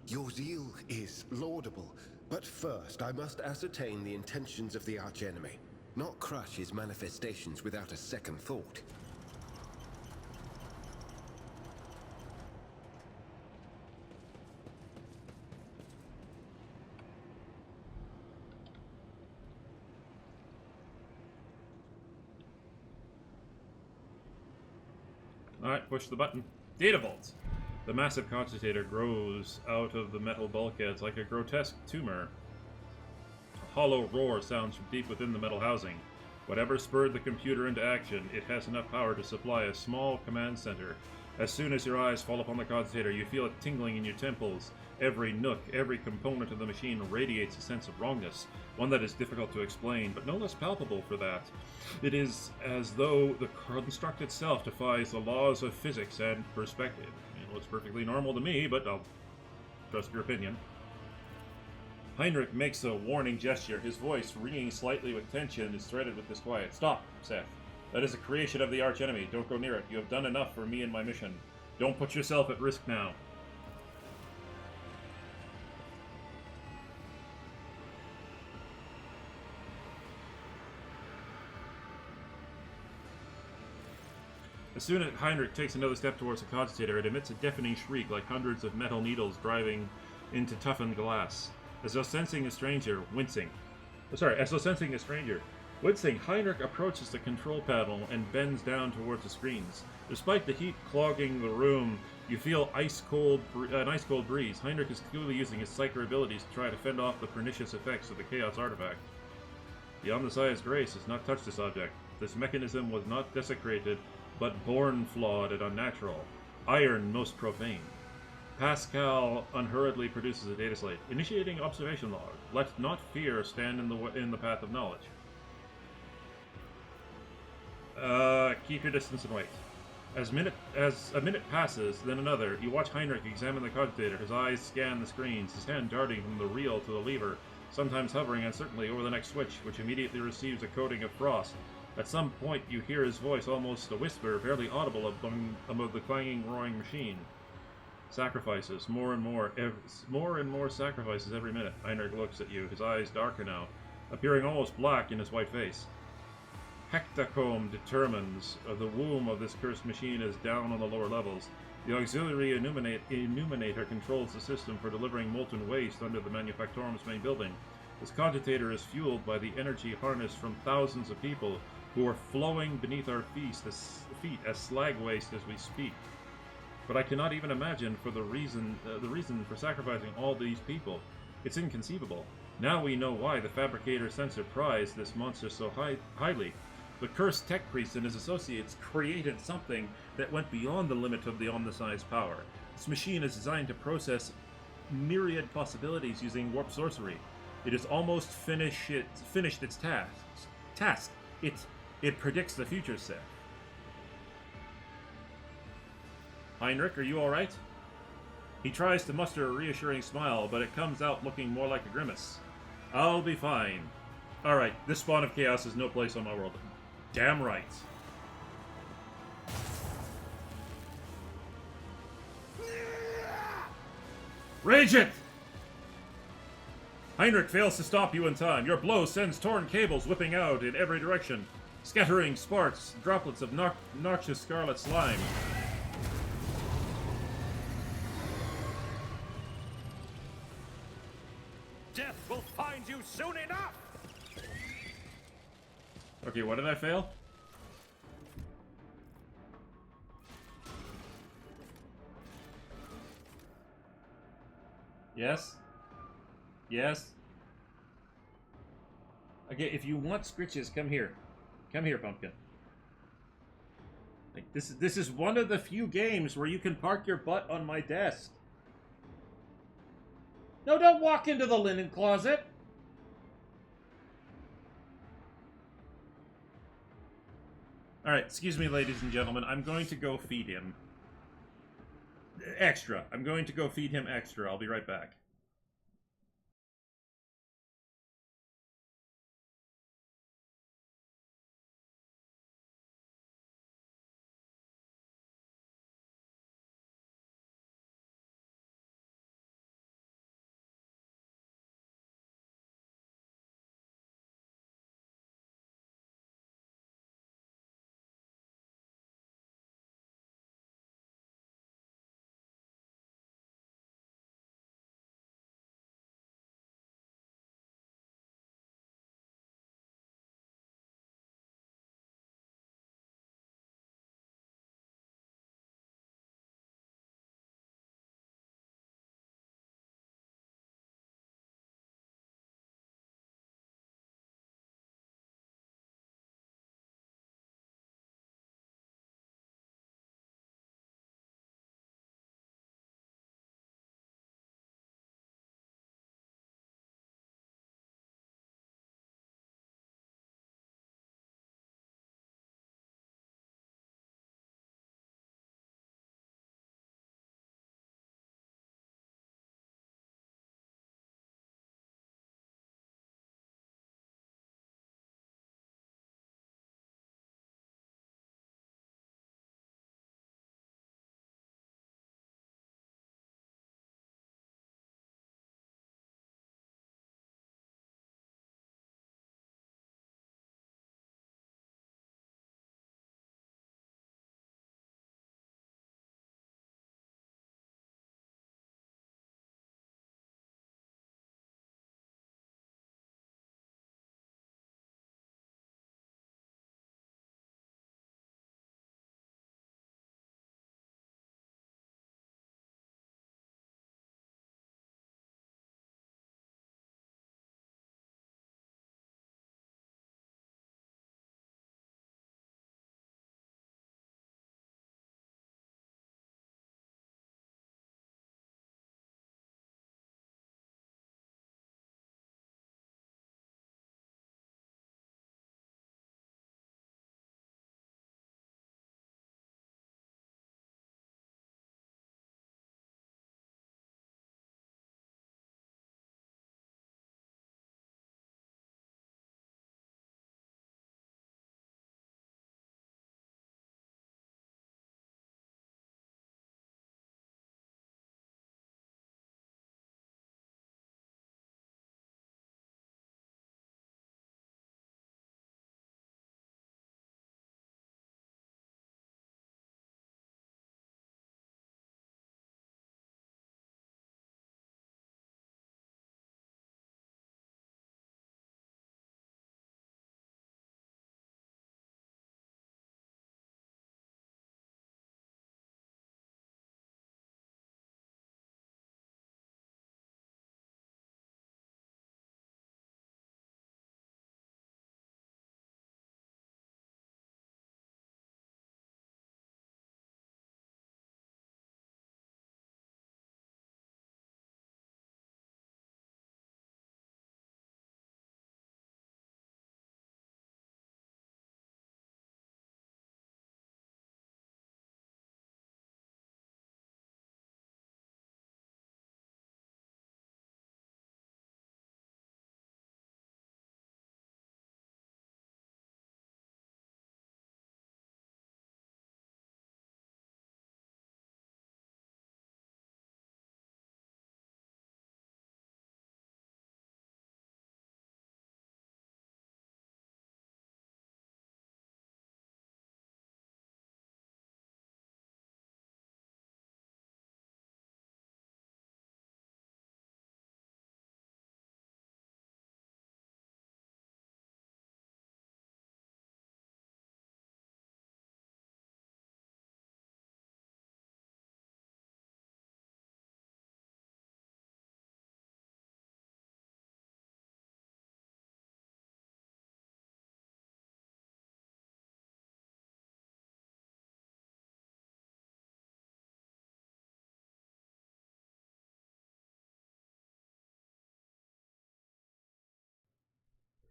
Your zeal is laudable, but first I must ascertain the intentions of the archenemy, not crush his manifestations without a second thought. Alright, push the button. Data vault! The massive cogitator grows out of the metal bulkheads like a grotesque tumor. A hollow roar sounds from deep within the metal housing. Whatever spurred the computer into action, it has enough power to supply a small command center. As soon as your eyes fall upon the cogitator, you feel it tingling in your temples. Every nook, every component of the machine radiates a sense of wrongness, one that is difficult to explain, but no less palpable for that. It is as though the construct itself defies the laws of physics and perspective. It looks perfectly normal to me, but I'll trust your opinion. Heinrich makes a warning gesture. His voice, ringing slightly with tension, is threaded with disquiet. Stop, Seth. That is a creation of the archenemy. Don't go near it. You have done enough for me and my mission. Don't put yourself at risk now. As soon as Heinrich takes another step towards the cogitator, it emits a deafening shriek like hundreds of metal needles driving into toughened glass. As though sensing a stranger, Wincing, Heinrich approaches the control panel and bends down towards the screens. Despite the heat clogging the room, you feel an ice-cold breeze. Heinrich is clearly using his psychic abilities to try to fend off the pernicious effects of the Chaos artifact. The Omnissiah's grace has not touched this object. This mechanism was not desecrated, but born flawed and unnatural. Iron most profane. Pascal unhurriedly produces a data slate. Initiating observation log. Let not fear stand in the path of knowledge. Keep your distance and wait. As a minute passes, then another, you watch Heinrich examine the cogitator. His eyes scan the screens, his hand darting from the reel to the lever, sometimes hovering uncertainly over the next switch, which immediately receives a coating of frost. At some point, you hear his voice, almost a whisper, barely audible above the clanging, roaring machine. Sacrifices, more and more sacrifices every minute. Heinrich looks at you, his eyes darker now, appearing almost black in his white face. Hectacomb determines the womb of this cursed machine is down on the lower levels. The auxiliary illuminator controls the system for delivering molten waste under the manufactorum's main building. This cogitator is fueled by the energy harnessed from thousands of people who are flowing beneath our feet as slag waste as we speak. But I cannot even imagine the reason for sacrificing all these people. It's inconceivable. Now we know why the fabricator sensor prized this monster so highly. The cursed tech priest and his associates created something that went beyond the limit of the Omnissiah's power. This machine is designed to process myriad possibilities using warp sorcery. It has almost finished its task. It predicts the future, Seth. Heinrich, are you alright? He tries to muster a reassuring smile, but it comes out looking more like a grimace. I'll be fine. Alright, this spawn of chaos is no place on my world. Damn right. Rage it! Heinrich fails to stop you in time. Your blow sends torn cables whipping out in every direction, scattering sparks, droplets of noxious scarlet slime. Death will find you soon enough! Okay, what did I fail? Yes? Yes? Okay, if you want scritches, come here. Come here, Pumpkin. Like, this is one of the few games where you can park your butt on my desk. No, don't walk into the linen closet! Alright, excuse me, ladies and gentlemen. I'm going to go feed him. Extra. I'm going to go feed him extra. I'll be right back.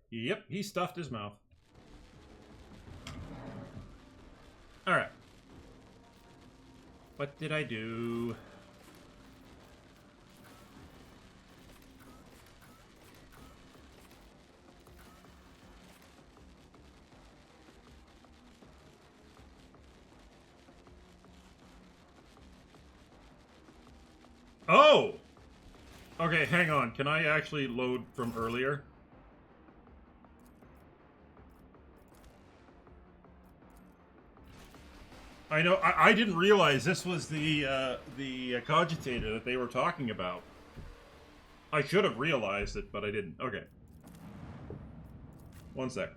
Yep, he stuffed his mouth. Alright. What did I do? Oh! Okay, hang on. Can I actually load from earlier? I know. I didn't realize this was the cogitator that they were talking about. I should have realized it, but I didn't. Okay. One sec.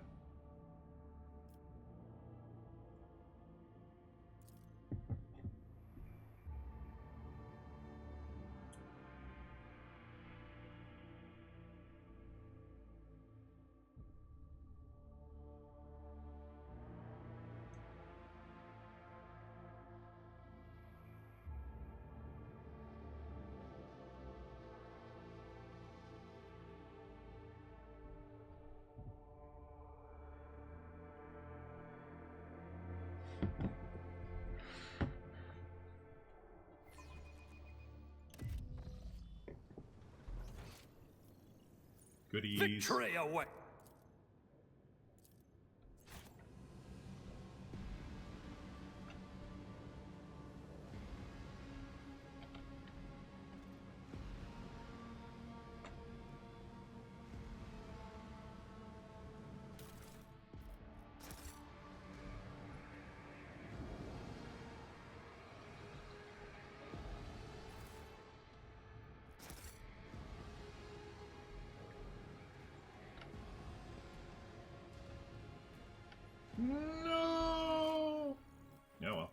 Goodies. Victory away! No! Oh well.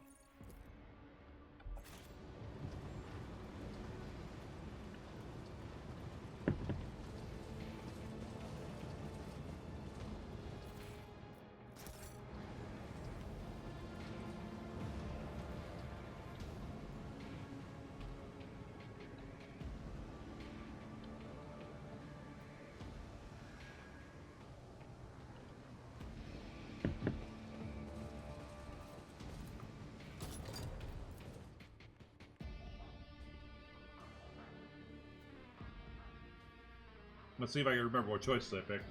Let's see if I can remember what choices I picked.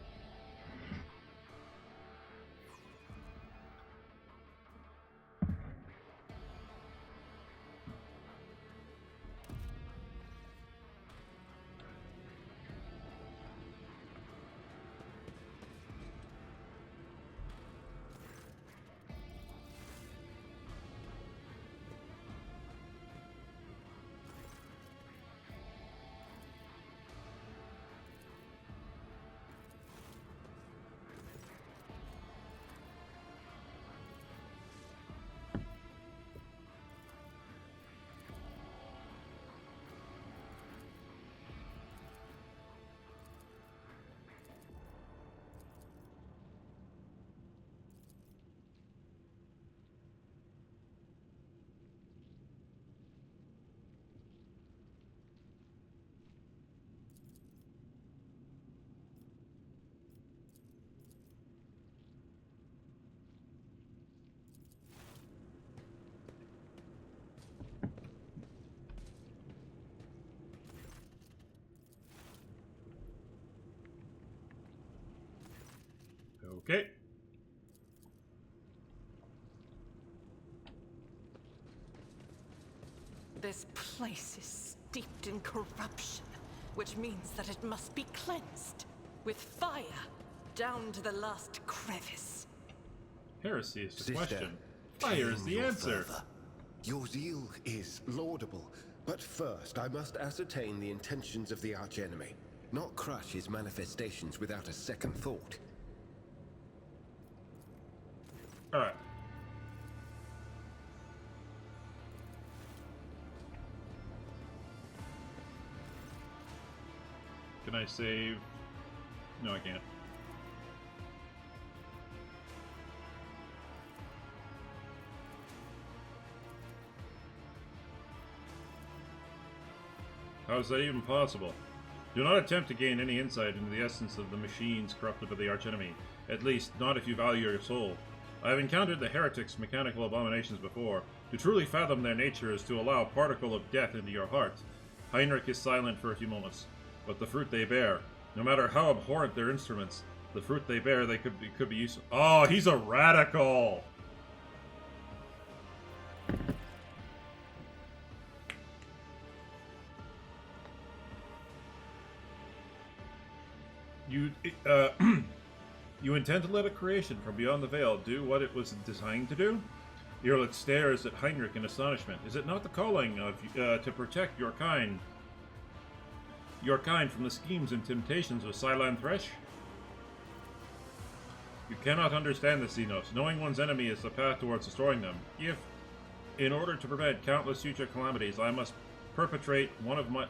Okay. This place is steeped in corruption, which means that it must be cleansed with fire down to the last crevice. Heresy is the Sister, question. Fire is tame the your answer. fervor. Your zeal is laudable, but first I must ascertain the intentions of the archenemy, not crush his manifestations without a second thought. Alright. Can I save? No, I can't. How is that even possible? Do not attempt to gain any insight into the essence of the machines corrupted by the archenemy. At least, not if you value your soul. I have encountered the heretics' mechanical abominations before. To truly fathom their nature is to allow a particle of death into your heart. Heinrich is silent for a few moments. But the fruit they bear, no matter how abhorrent their instruments, the fruit they bear, they could be useful. Oh, he's a radical! You, you intend to let a creation from beyond the veil do what it was designed to do? Irlet stares at Heinrich in astonishment. Is it not the calling of to protect your kind from the schemes and temptations of Silan Thresh? You cannot understand the Xenos. Knowing one's enemy is the path towards destroying them. If, in order to prevent countless future calamities, I must perpetrate one of my...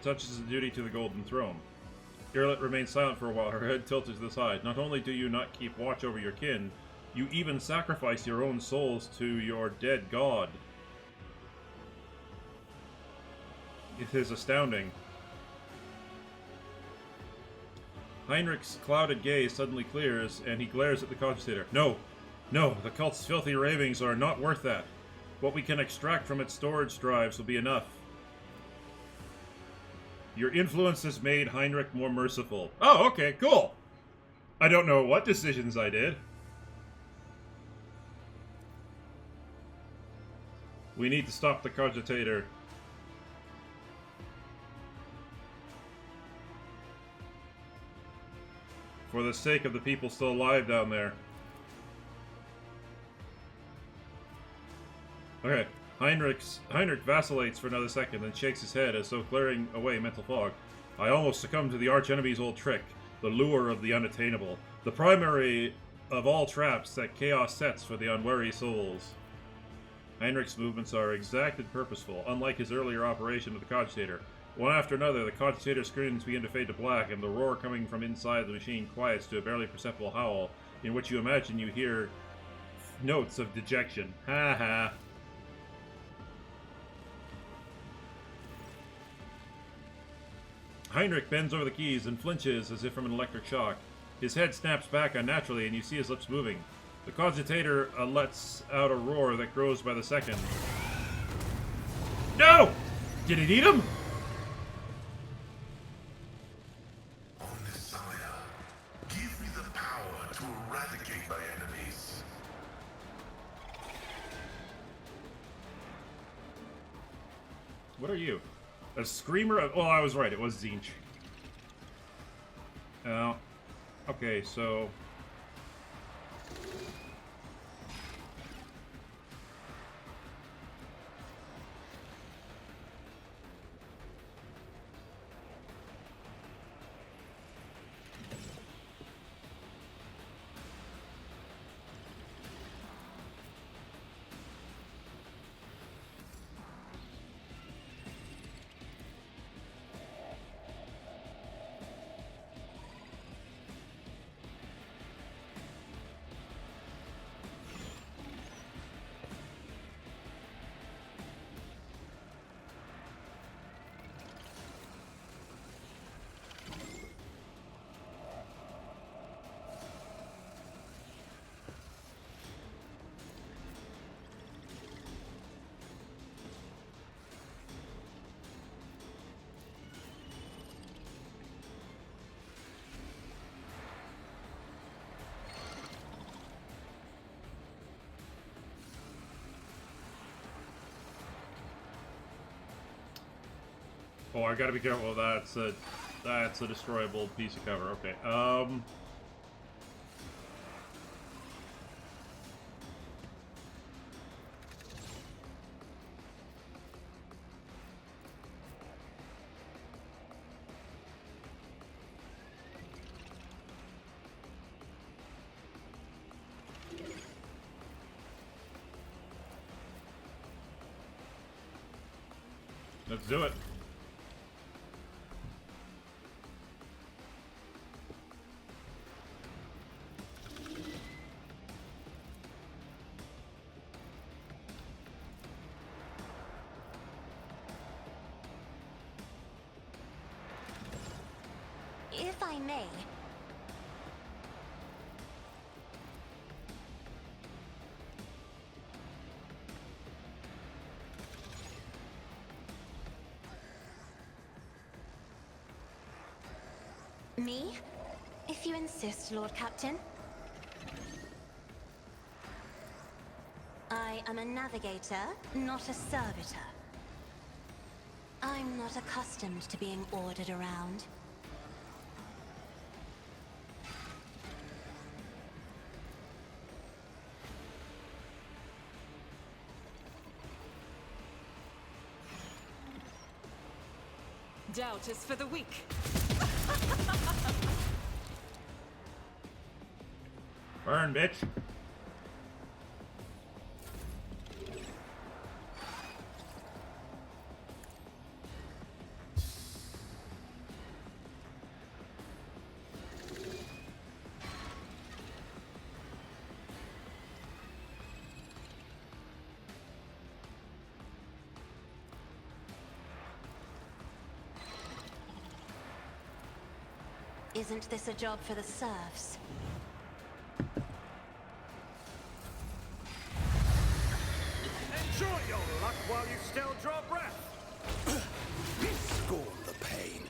touches the duty to the Golden Throne. Irlet remains silent for a while, her head tilted to the side. Not only do you not keep watch over your kin, you even sacrifice your own souls to your dead god. It is astounding. Heinrich's clouded gaze suddenly clears, and he glares at the cogitator. No, the cult's filthy ravings are not worth that. What we can extract from its storage drives will be enough. Your influence has made Heinrich more merciful. Oh, okay, cool. I don't know what decisions I did. We need to stop the cogitator. For the sake of the people still alive down there. Okay. Heinrich vacillates for another second, then shakes his head as though clearing away mental fog. I almost succumbed to the archenemy's old trick, the lure of the unattainable, the primary of all traps that chaos sets for the unwary souls. Heinrich's movements are exact and purposeful, unlike his earlier operation with the cogitator. One after another, the cogitator's screens begin to fade to black, and the roar coming from inside the machine quiets to a barely perceptible howl, in which you imagine you hear notes of dejection. Ha ha. Heinrich bends over the keys and flinches as if from an electric shock. His head snaps back unnaturally, and you see his lips moving. The cogitator lets out a roar that grows by the second. No! Did it eat him? O Messiah, give me the power to eradicate my enemies. What are you? A screamer? Well, I was right. It was Zinch. Okay, so... Oh, I gotta be careful. That's a destroyable piece of cover. Okay. Let's do it. If I may, me? If you insist, Lord Captain. I am a navigator, not a servitor. I'm not accustomed to being ordered around. Doubt is for the weak. Burn, bitch. Isn't this a job for the serfs? Enjoy your luck while you still draw breath. Scorn the pain.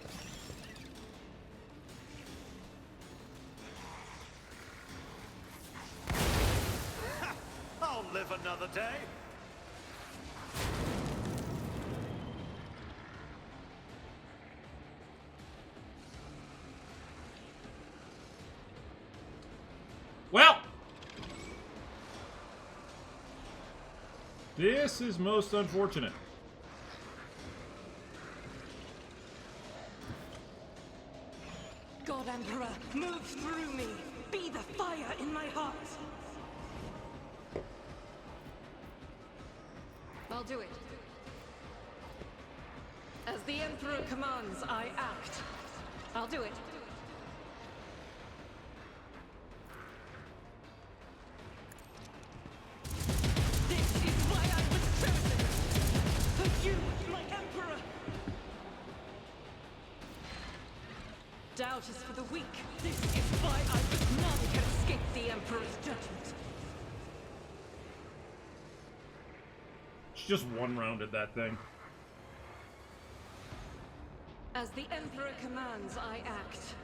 I'll live another day. Well, this is most unfortunate. God Emperor, move through me. Be the fire in my heart. I'll do it. As the Emperor commands, I act. I'll do it. This is why I was chosen! For you, my Emperor! Doubt is for the weak. This is why I was none can escape the Emperor's judgment. She just one-rounded that thing. As the Emperor commands, I act.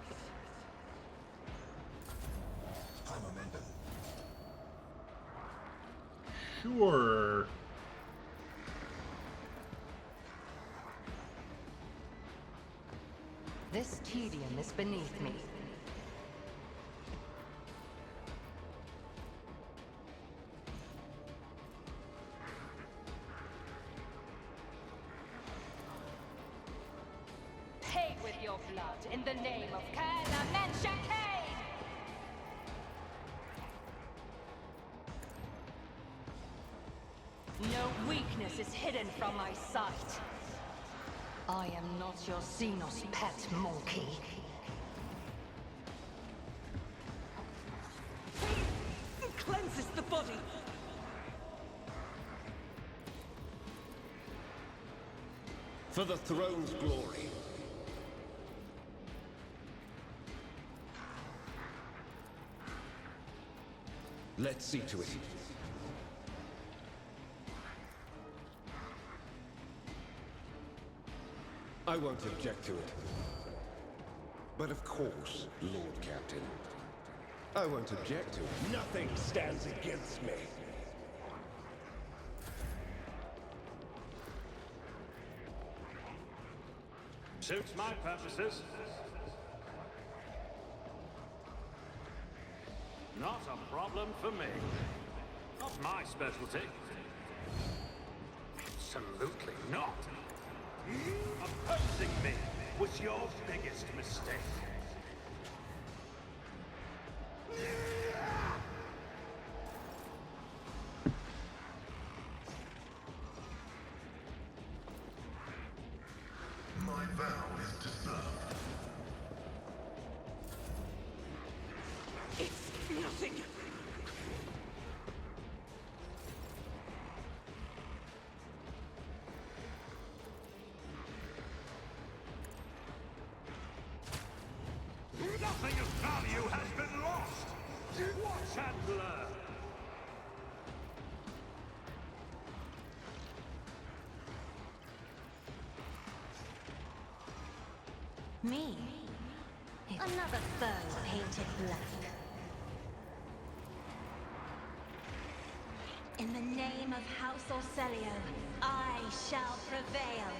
Sure. This tedium is beneath me. Pay with your blood in the name of Kana Menshake! No weakness is hidden from my sight. I am not your Xenos pet monkey. It cleanses the body. For the throne's glory. Let's see to it. I won't object to it. But of course, Lord Captain. I won't object to it. Nothing stands against me. Suits my purposes. Not a problem for me. Not my specialty. Absolutely not. Opposing me was your biggest mistake. My vow is to serve. It's nothing. Chandler! Me? Another foe painted black. In the name of House Orcelio, I shall prevail.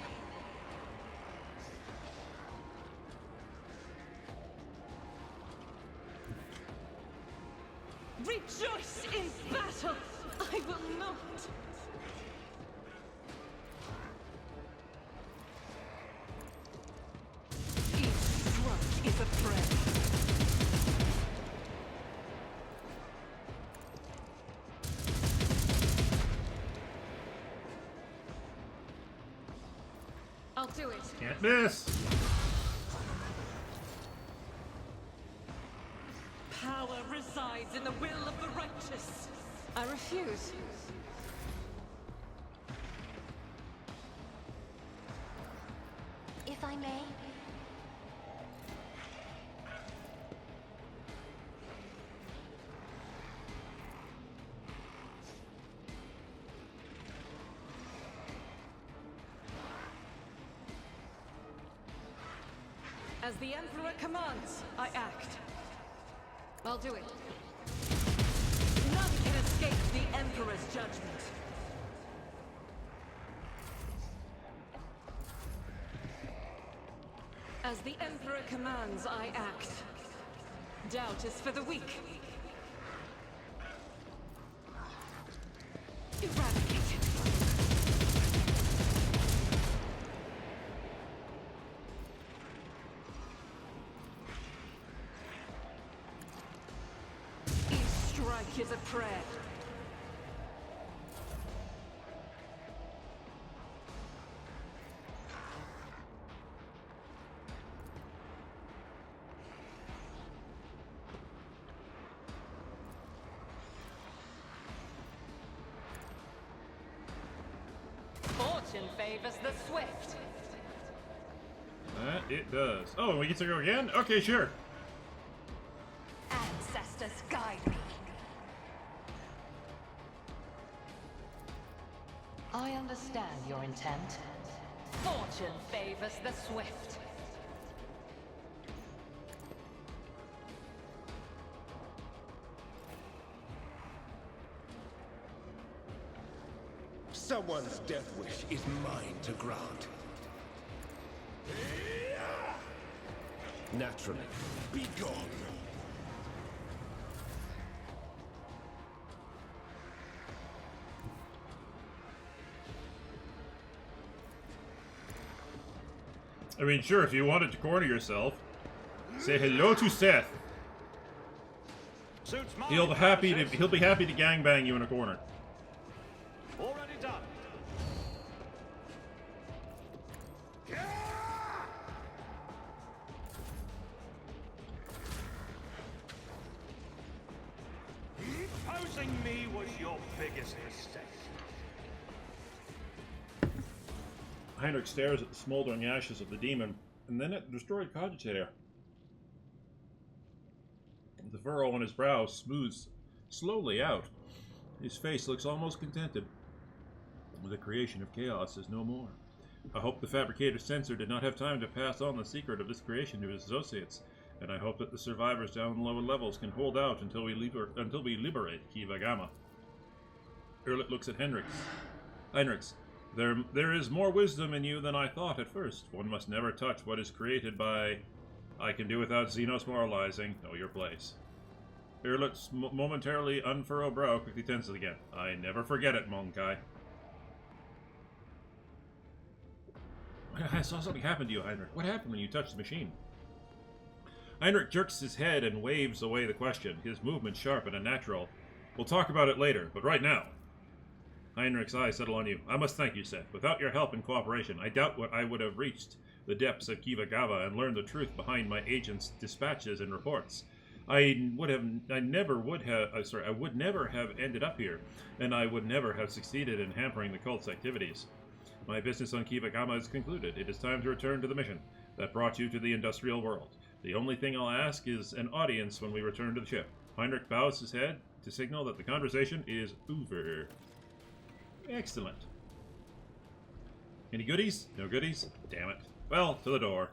Rejoice in battle! I will not! Each stroke is a prayer. I'll do it. Can't miss. Power resides in the will of the righteous. I refuse. If I may. As the Emperor commands, I act. I'll do it. None can escape the Emperor's judgment. As the Emperor commands, I act. Doubt is for the weak. Eradicate it. Strike is a prayer. Fortune favors the swift. That it does. Oh, and we get to go again? Okay, sure. Ancestors guide me. I understand your intent. Fortune favors the swift. Someone's death wish is mine to grant. Naturally. Be gone. I mean, sure, if you wanted to corner yourself, say hello to Seth. Suits my He'll be happy to gangbang you in a corner. Already done. Opposing me was your biggest mistake. Heinrich stares at the smoldering ashes of the demon, and then at the destroyed cogitator. The furrow on his brow smooths slowly out. His face looks almost contented. The creation of chaos is no more. I hope the fabricator's censor did not have time to pass on the secret of this creation to his associates, and I hope that the survivors down lower levels can hold out until we liberate Kiva Gamma. Erlich looks at Heinrichs. There is more wisdom in you than I thought at first. One must never touch what is created by... I can do without Xenos moralizing. Know your place. Erlich's momentarily unfurrowed brow quickly tenses again. I never forget it, Monkai. I saw something happen to you, Heinrich. What happened when you touched the machine? Heinrich jerks his head and waves away the question, his movement sharp and unnatural. We'll talk about it later, but right now. Heinrich's eyes settle on you. I must thank you, Seth. Without your help and cooperation, I doubt what I would have reached the depths of Kiva Gava and learned the truth behind my agent's dispatches and reports. I would never have ended up here, and I would never have succeeded in hampering the cult's activities. My business on Kiva Gamma is concluded. It is time to return to the mission that brought you to the industrial world. The only thing I'll ask is an audience when we return to the ship. Heinrich bows his head to signal that the conversation is over. Excellent. Any goodies? No goodies? Damn it. Well, to the door.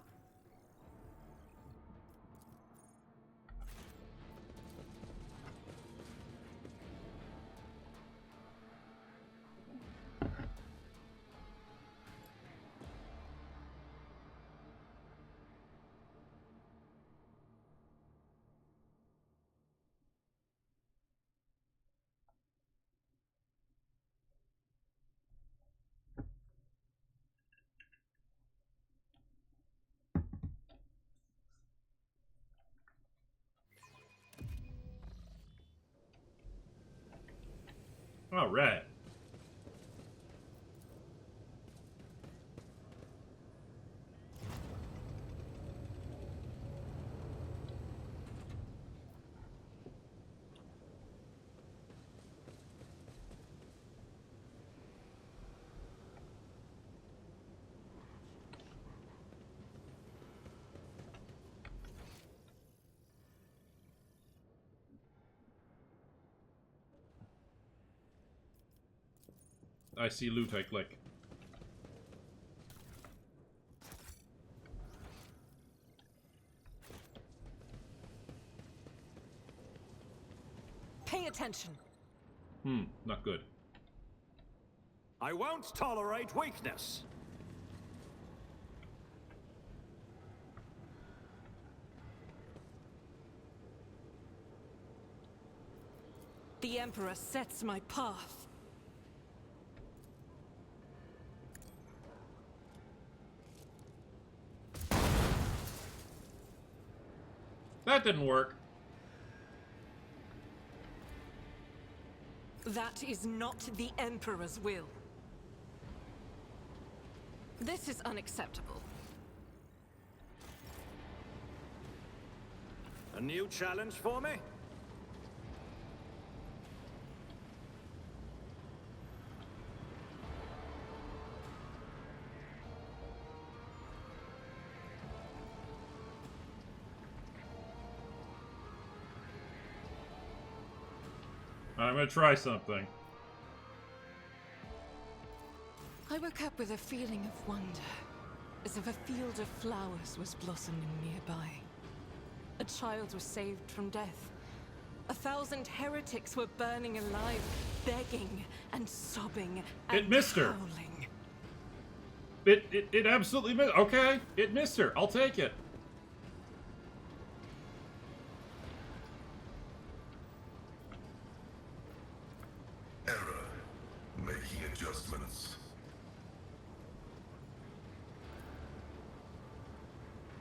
All right. I see loot, I click. Pay attention. Not good. I won't tolerate weakness. The Emperor sets my path. That didn't work. That is not the Emperor's will. This is unacceptable. A new challenge for me? I'm gonna try something. I woke up with a feeling of wonder, as if a field of flowers was blossoming nearby. A child was saved from death. 1,000 heretics were burning alive, begging and sobbing and It missed her. howling. It absolutely missed. Okay, it missed her. I'll take it. Error. Making adjustments.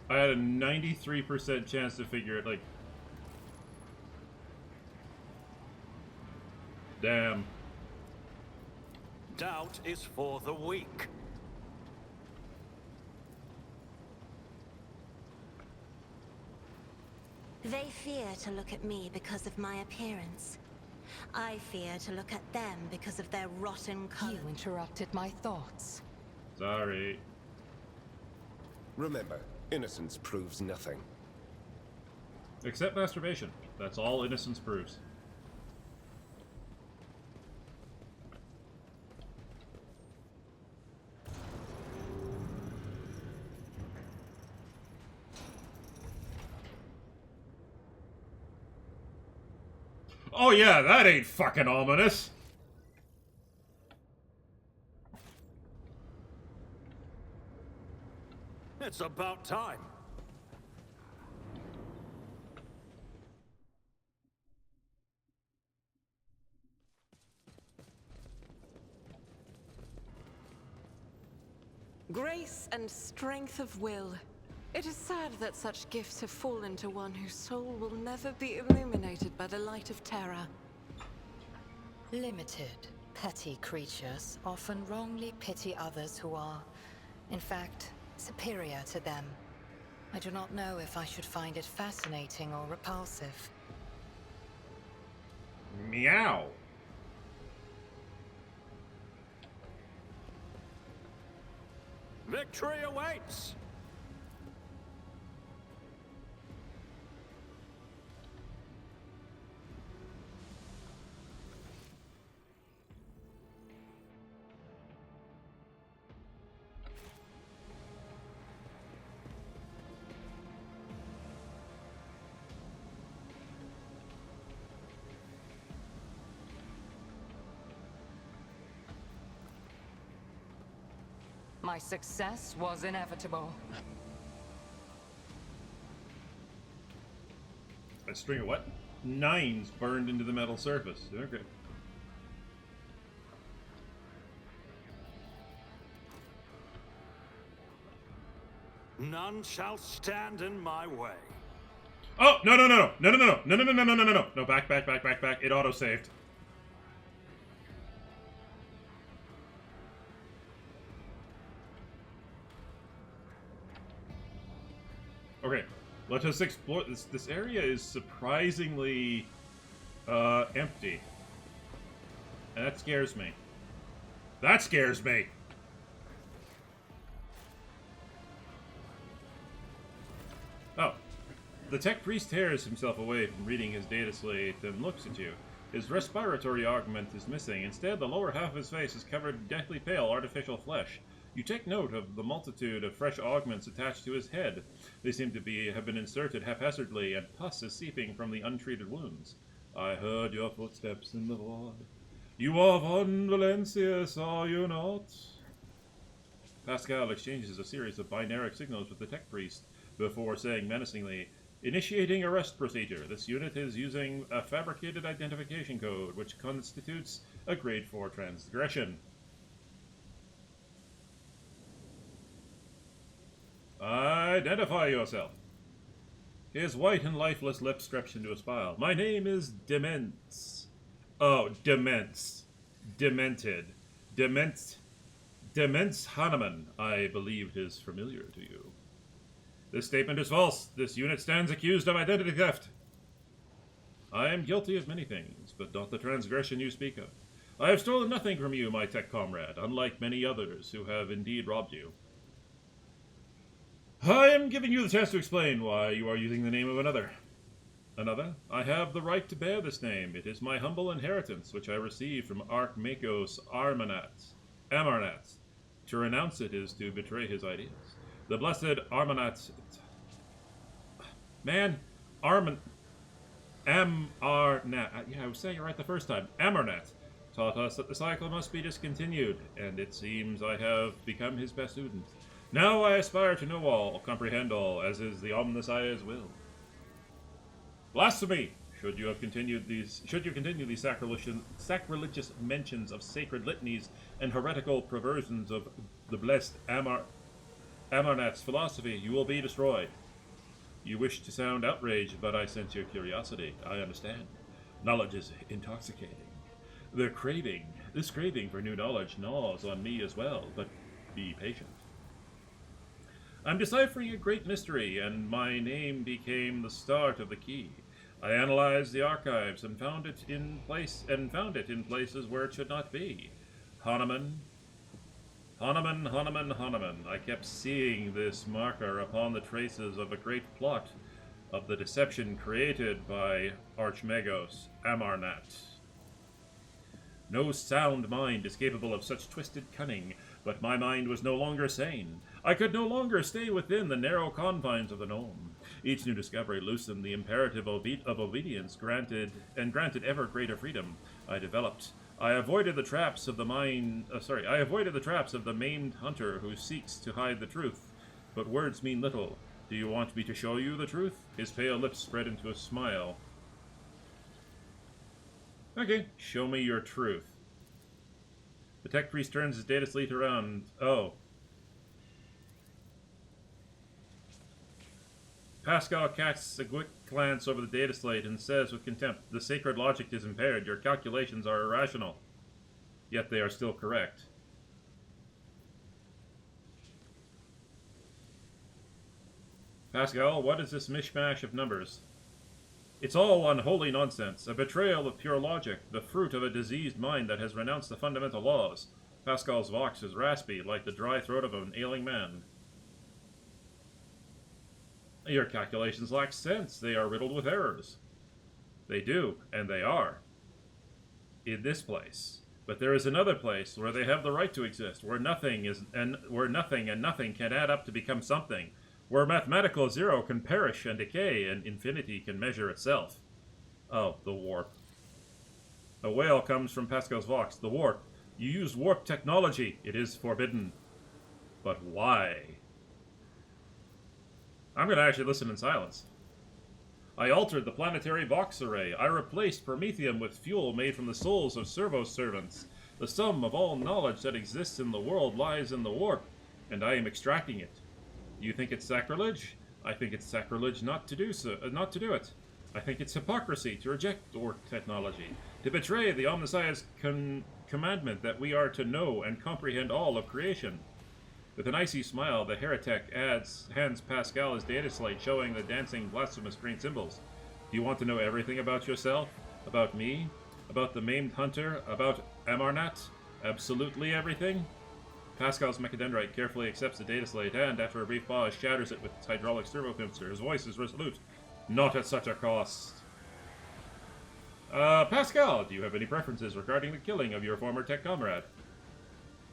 I had a 93% chance to figure it, like... Damn. Doubt is for the weak. They fear to look at me because of my appearance. I fear to look at them because of their rotten color. You interrupted my thoughts. Sorry. Remember, innocence proves nothing. Except masturbation. That's all innocence proves. Oh yeah, that ain't fucking ominous. It's about time. Grace and strength of will. It is sad that such gifts have fallen to one whose soul will never be illuminated by the light of terror. Limited, petty creatures often wrongly pity others who are, in fact, superior to them. I do not know if I should find it fascinating or repulsive. Meow. Victory awaits! My success was inevitable. A string of what? 9s burned into the metal surface. Okay. None shall stand in my way. Oh, no, no, no, no, no, no, no, no, no, no, no, no, no, no, no, back, back, back, back, back. It auto-saved. Okay, let us explore this. This area is surprisingly empty. And that scares me. That scares me! Oh. The tech priest tears himself away from reading his data slate and looks at you. His respiratory augment is missing. Instead, the lower half of his face is covered in deathly pale artificial flesh. You take note of the multitude of fresh augments attached to his head. They seem to have been inserted haphazardly, and pus is seeping from the untreated wounds. I heard your footsteps in the void. You are von Valencia, are you not? Pascal exchanges a series of binary signals with the tech priest before saying menacingly, "Initiating arrest procedure. This unit is using a fabricated identification code, which constitutes a grade 4 transgression." Identify yourself. His white and lifeless lips stretched into a smile. My name is Demence. Oh, Demence. Demented. Demence Hahnemann. I believe it is familiar to you. This statement is false. This unit stands accused of identity theft. I am guilty of many things, but not the transgression you speak of. I have stolen nothing from you, my tech comrade, unlike many others who have indeed robbed you. I am giving you the chance to explain why you are using the name of another. Another? I have the right to bear this name. It is my humble inheritance, which I received from Archmagos Amarnat. To renounce it is to betray his ideas. The blessed Amarnat... Man, Amarnat... Yeah, I was saying it right the first time. Amarnat taught us that the cycle must be discontinued, and it seems I have become his best student. Now I aspire to know all, comprehend all, as is the Omnissiah's will. Blasphemy! Should you continue these sacrilegious mentions of sacred litanies and heretical perversions of the blessed Amarnat's philosophy, you will be destroyed. You wish to sound outraged, but I sense your curiosity. I understand. Knowledge is intoxicating. This craving for new knowledge gnaws on me as well, but be patient. I'm deciphering a great mystery, and my name became the start of the key. I analyzed the archives and found it in places where it should not be. Hahnemann. I kept seeing this marker upon the traces of a great plot of the deception created by Archmagos Amarnat. No sound mind is capable of such twisted cunning, but my mind was no longer sane. I could no longer stay within the narrow confines of the gnome. Each new discovery loosened the imperative of obedience, granted ever greater freedom. I avoided the traps of the maimed hunter who seeks to hide the truth. But words mean little. Do you want me to show you the truth? His pale lips spread into a smile. Okay, show me your truth. The tech priest turns his data slate around. Oh. Pascal casts a quick glance over the data slate and says with contempt, "The sacred logic is impaired. Your calculations are irrational. Yet they are still correct." Pascal, what is this mishmash of numbers? It's all unholy nonsense, a betrayal of pure logic, the fruit of a diseased mind that has renounced the fundamental laws. Pascal's vox is raspy, like the dry throat of an ailing man. Your calculations lack sense. They are riddled with errors. They do, and they are. In this place. But there is another place where they have the right to exist, where nothing and nothing can add up to become something, where mathematical zero can perish and decay, and infinity can measure itself. Oh, the warp. A wail comes from Pascal's vox. The warp. You use warp technology. It is forbidden. But why? I'm gonna actually listen in silence. I altered the planetary Vox array. I replaced Promethium with fuel made from the souls of servo servants. The sum of all knowledge that exists in the world lies in the warp, and I am extracting it. Do you think it's sacrilege? I think it's sacrilege not to do so, not to do it. I think it's hypocrisy to reject Orc technology, to betray the Omnissiah's commandment that we are to know and comprehend all of creation. With an icy smile, the heretic hands Pascal his data slate showing the dancing blasphemous green symbols. Do you want to know everything about yourself? About me? About the maimed hunter? About Amarnat? Absolutely everything? Pascal's mechadendrite carefully accepts the data slate and, after a brief pause, shatters it with its hydraulic servo pincer. His voice is resolute. Not at such a cost. Pascal, do you have any preferences regarding the killing of your former tech comrade?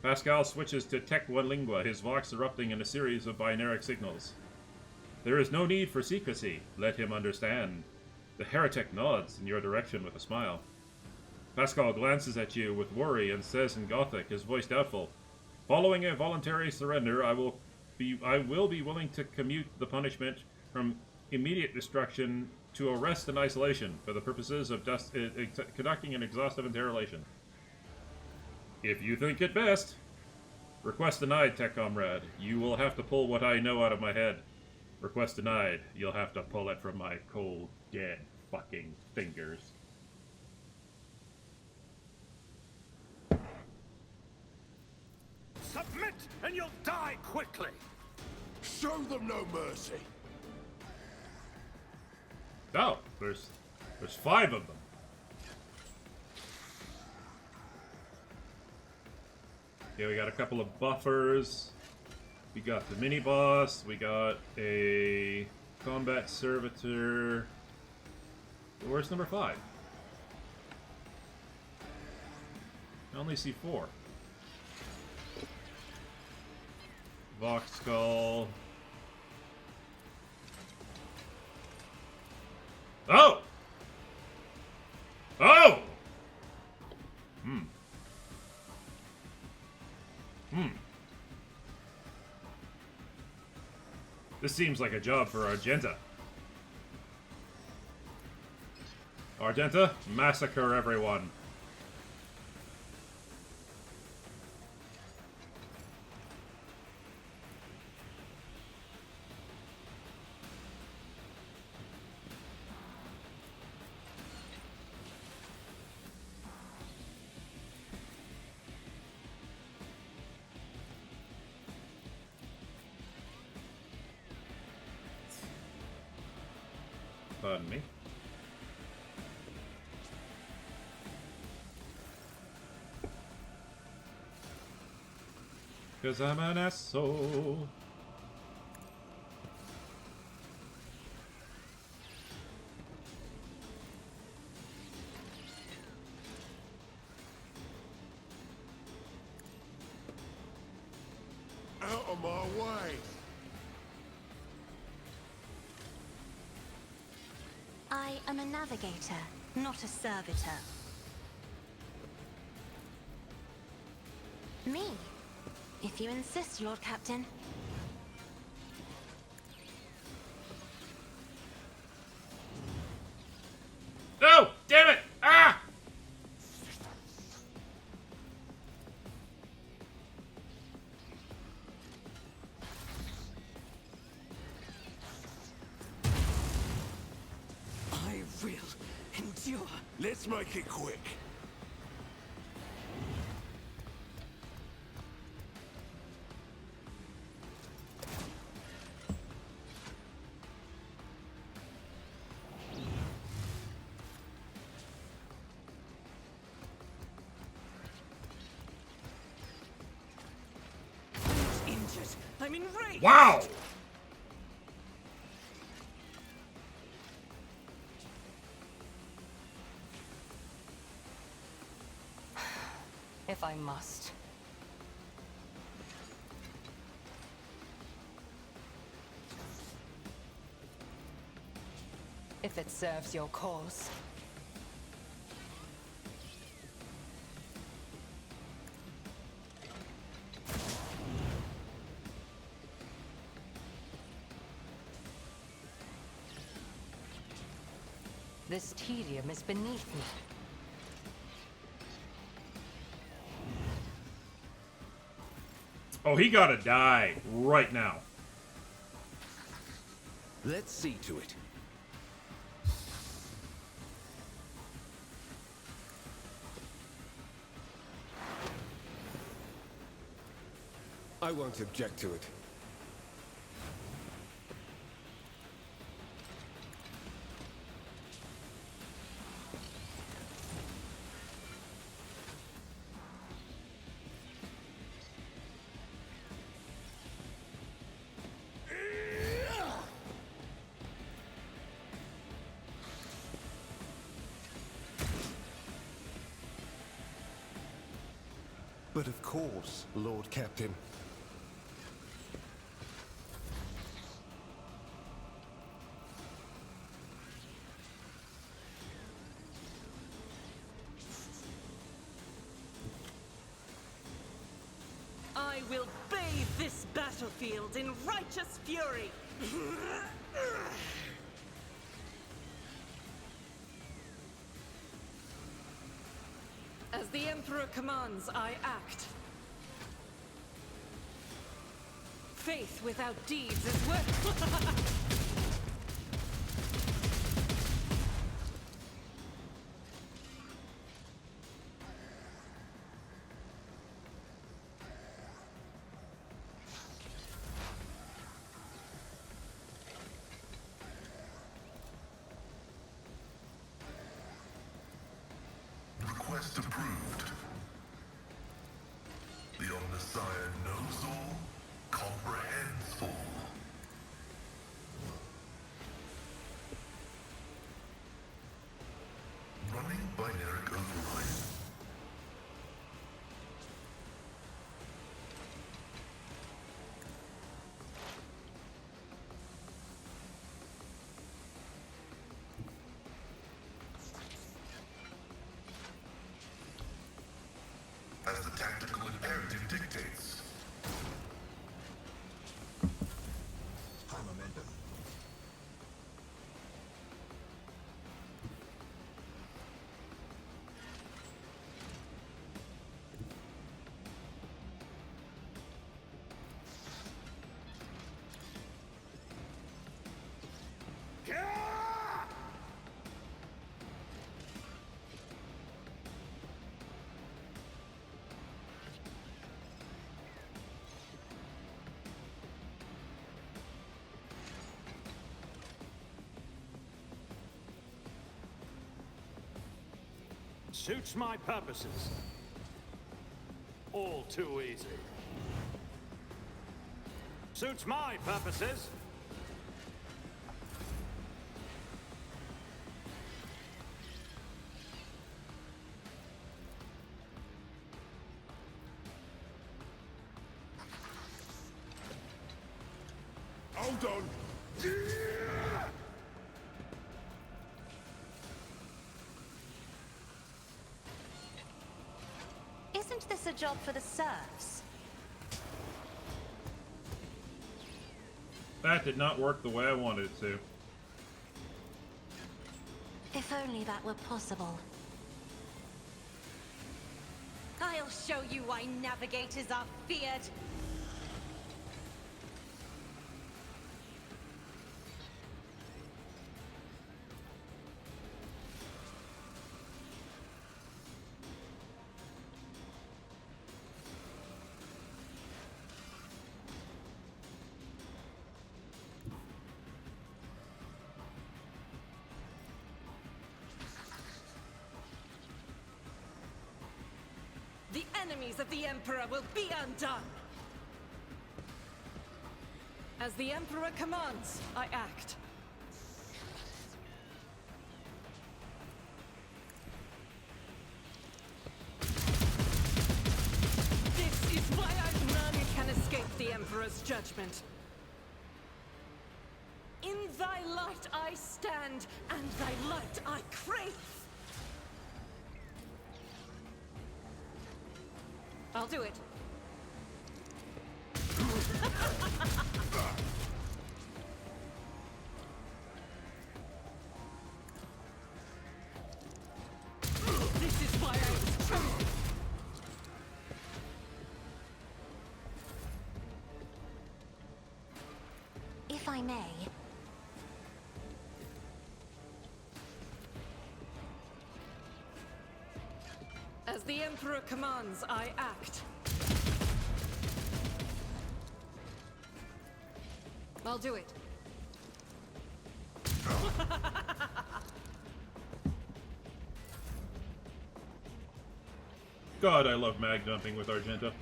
Pascal switches to Tech One Lingua, his vox erupting in a series of binaric signals. There is no need for secrecy. Let him understand. The heretic nods in your direction with a smile. Pascal glances at you with worry and says in Gothic, his voice doubtful, "Following a voluntary surrender, I will be willing to commute the punishment from immediate destruction to arrest and isolation for the purposes of conducting an exhaustive interrogation. If you think it best." Request denied, Tech Comrade. You will have to pull what I know out of my head. Request denied. You'll have to pull it from my cold, dead fucking fingers. Submit, and you'll die quickly! Show them no mercy. Oh, there's 5 of them. Okay, we got a couple of buffers. We got the mini-boss. We got a combat servitor. Where's number 5? I only see 4. Vox Skull. Oh! Oh! This seems like a job for Argenta. Argenta, massacre everyone. Pardon me. Cause I'm an asshole. Out of my way. I am a navigator, not a servitor. Me, if you insist, Lord Captain. No! Damn it! Ah! I will endure. Let's make it quick. Injured. I'm enraged. Wow! If I must. If it serves your cause. This tedium is beneath me. Oh, he gotta die right now. Let's see to it. I won't object to it. But of course, Lord Captain. I will bathe this battlefield in righteous fury! As the Emperor commands, I act. Faith without deeds is worth... Request approved. The Omnissiah knows all, comprehends all. Running binaric override. As the tactical imperative dictates. High momentum. Suits my purposes. All too easy. Suits my purposes. Hold on. Isn't this a job for the serfs? That did not work the way I wanted it to. If only that were possible. I'll show you why navigators are feared. The enemies of the Emperor will be undone! As the Emperor commands, I act. This is why none can escape the Emperor's judgment. In thy light I stand, and thy light I crave! I'll do it. may. As the Emperor commands, I act. I'll do it. God, I love mag dumping with Argenta.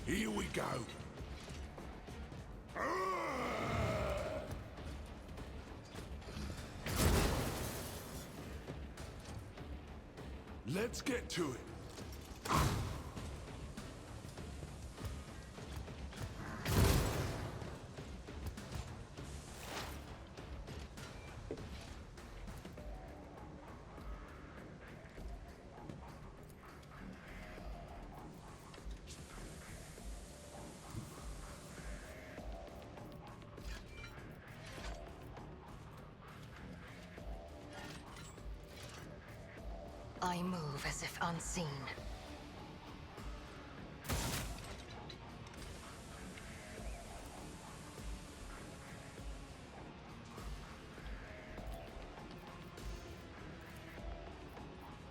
Here we go. Let's get to it. I move as if unseen.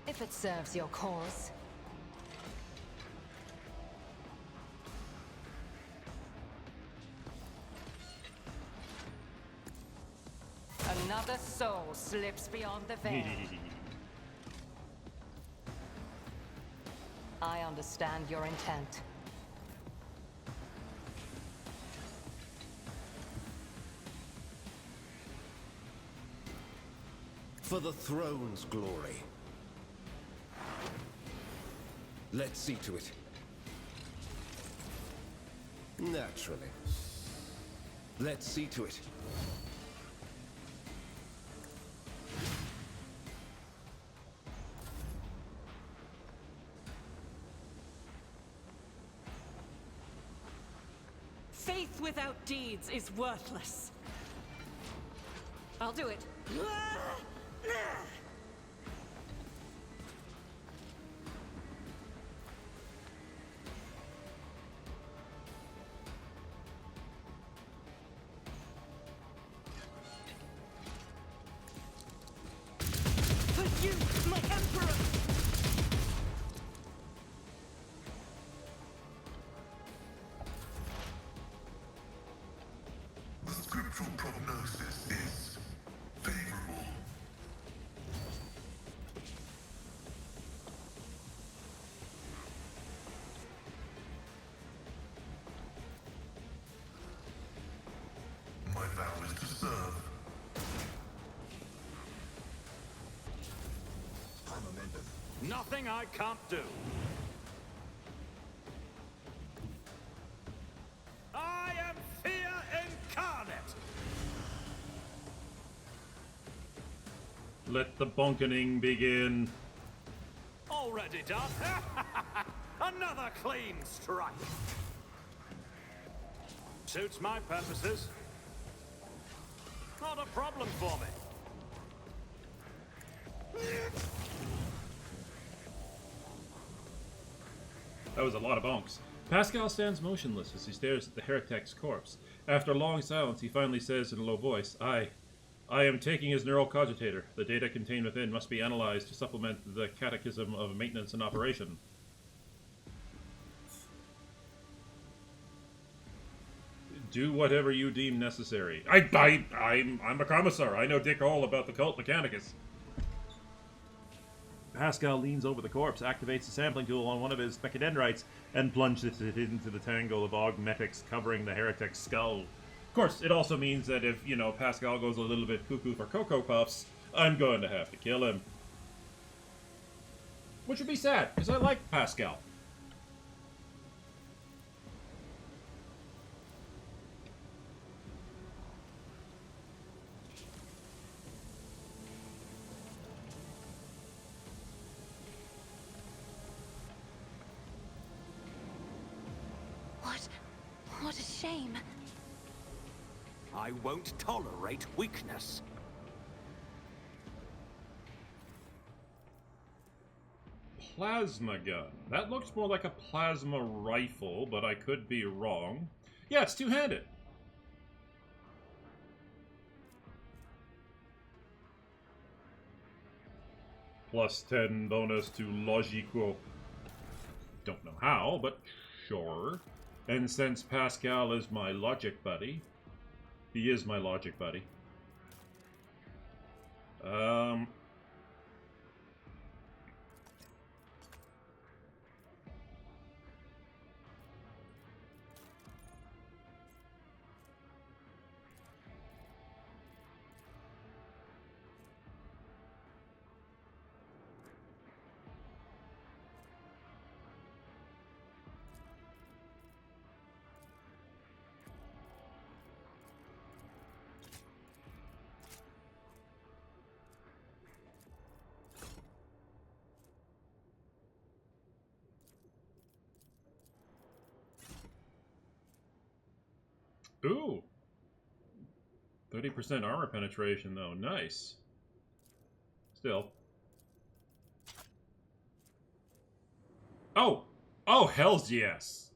If it serves your cause. Another soul slips beyond the veil. I understand your intent. For the throne's glory. Let's see to it. Naturally. Let's see to it. Faith without deeds is worthless. I'll do it. For you, my Emperor! The scriptural prognosis is favorable. My vow is to serve. I'm a member. Nothing I can't do. I am fear incarnate. Let the bonkening begin. Already done. Another clean strike. Suits my purposes. Not a problem for me. That was a lot of bonks. Pascal stands motionless as he stares at the heretic's corpse. After a long silence, he finally says in a low voice, I am taking his neural cogitator. The data contained within must be analyzed to supplement the catechism of maintenance and operation. Do whatever you deem necessary. I'm a commissar. I know dick all about the cult mechanicus. Pascal leans over the corpse, activates the sampling tool on one of his mechadendrites, and plunges it into the tangle of augmetics covering the heretic's skull. Of course, it also means that if, Pascal goes a little bit cuckoo for Cocoa Puffs, I'm going to have to kill him. Which would be sad, because I like Pascal. What a shame. I won't tolerate weakness. plasma gun. That looks more like a plasma rifle, but I could be wrong. Yeah, it's two-handed. Plus 10 bonus to Logico. Don't know how, but sure. And since Pascal is my logic buddy, he is my logic buddy. Ooh. 30% armor penetration, though. Nice. Still. Oh! Oh, hells yes!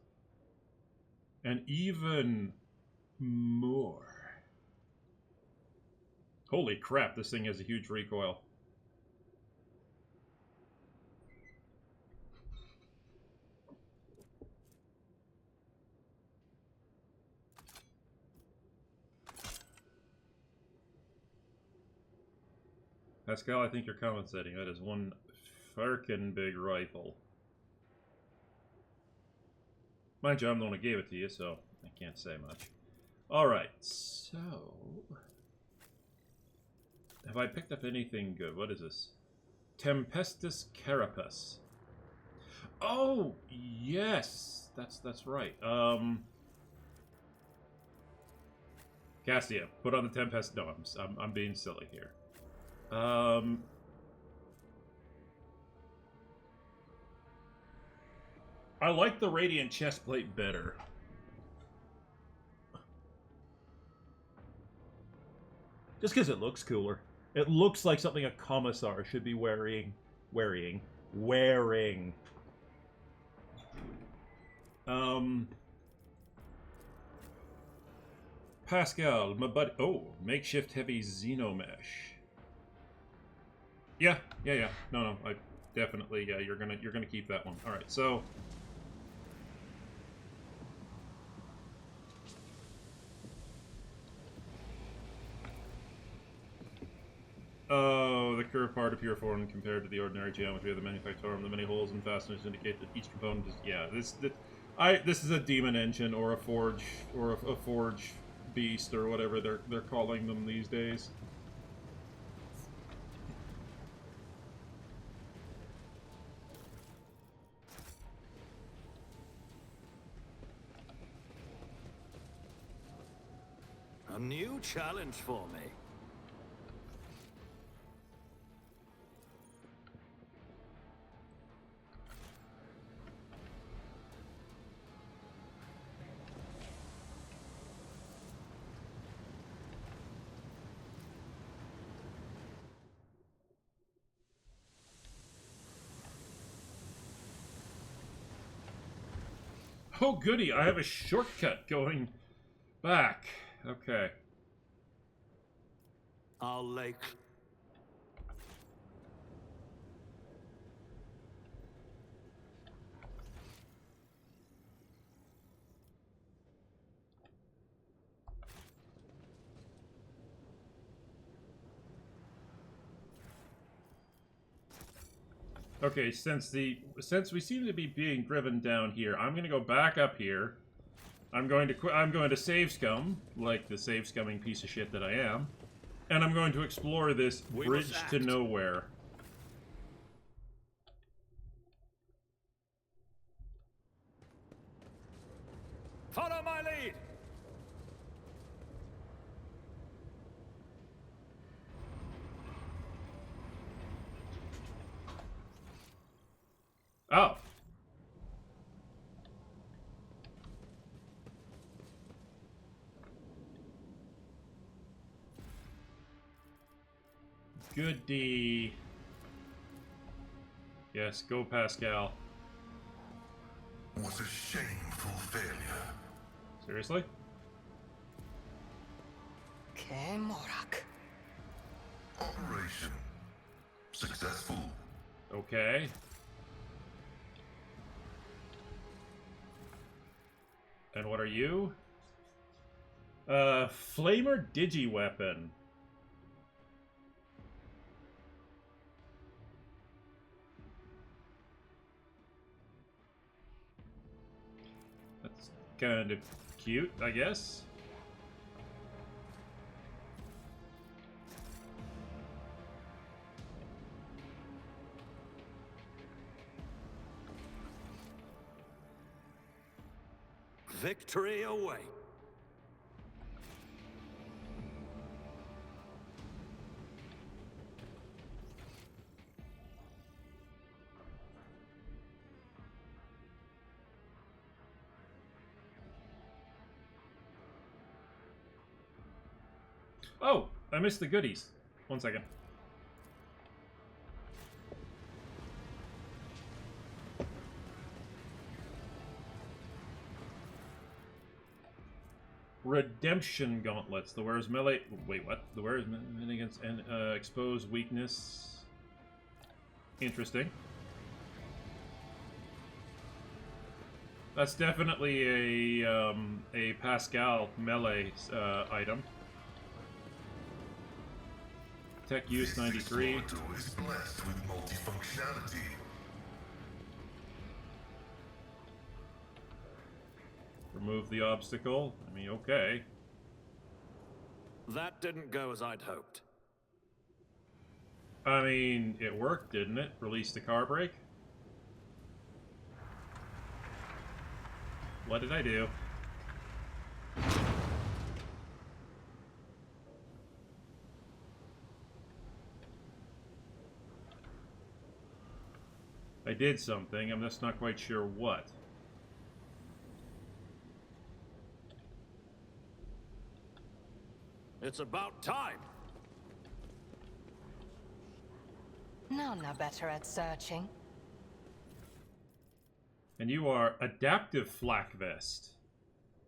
And even more. Holy crap, this thing has a huge recoil. Pascal, I think you're compensating. That is one farkin' big rifle. Mind you, I'm the one who gave it to you, so I can't say much. Alright, so... have I picked up anything good? What is this? Tempestus Carapace. Oh, yes! That's right. Cassia, put on the Tempest... no, I'm being silly here. I like the Radiant chestplate better. Just because it looks cooler. It looks like something a commissar should be wearing. Pascal, my buddy. Oh, makeshift heavy xenomesh. Yeah. No, I definitely. Yeah, you're gonna keep that one. All right, so. Oh, the curved part of pure form compared to the ordinary geometry of the Manufactorum. The many holes and fasteners indicate that each component is. Yeah, this is a demon engine or a forge beast or whatever they're calling them these days. A new challenge for me. Oh, goody, I have a shortcut going back. Okay. I'll lay... Okay, since we seem to be being driven down here, I'm gonna go back up here. I'm going to save scum, like the save scumming piece of shit that I am, and I'm going to explore this bridge to nowhere. Follow my lead! Oh. Goody. Yes, go Pascal. Was a shameful failure. Seriously? Okay, Morak. Operation successful. Okay. And what are you? Flamer Digi-Weapon. That's kind of cute, I guess. Victory away. Oh, I missed the goodies. 1 second. Redemption gauntlets. The wearer's melee. Wait, what? The wearer's melee against exposed weakness. Interesting. That's definitely a Pascal melee item. Tech use 93. This Exploratory is blessed with multifunctionality. Remove the obstacle. I mean, okay. That didn't go as I'd hoped. I mean, it worked, didn't it? Release the car brake. What did I do? I did something. I'm just not quite sure what. It's about time. None are better at searching. And you are adaptive flak vest.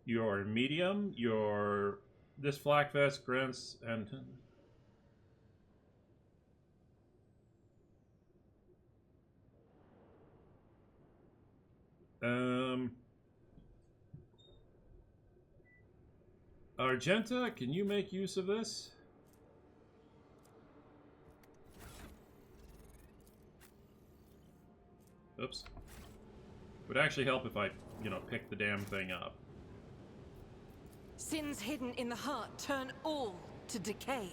You're medium. This flak vest grants and. Argenta, can you make use of this? Oops. Would actually help if I, pick the damn thing up. Sins hidden in the heart turn all to decay.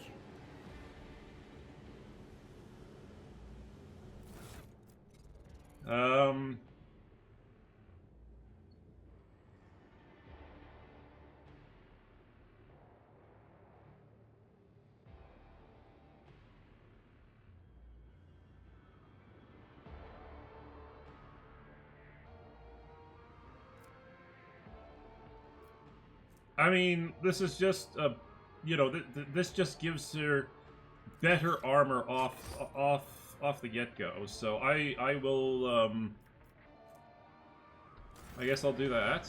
I mean, this is just this just gives her better armor off the get-go. So I will I guess I'll do that.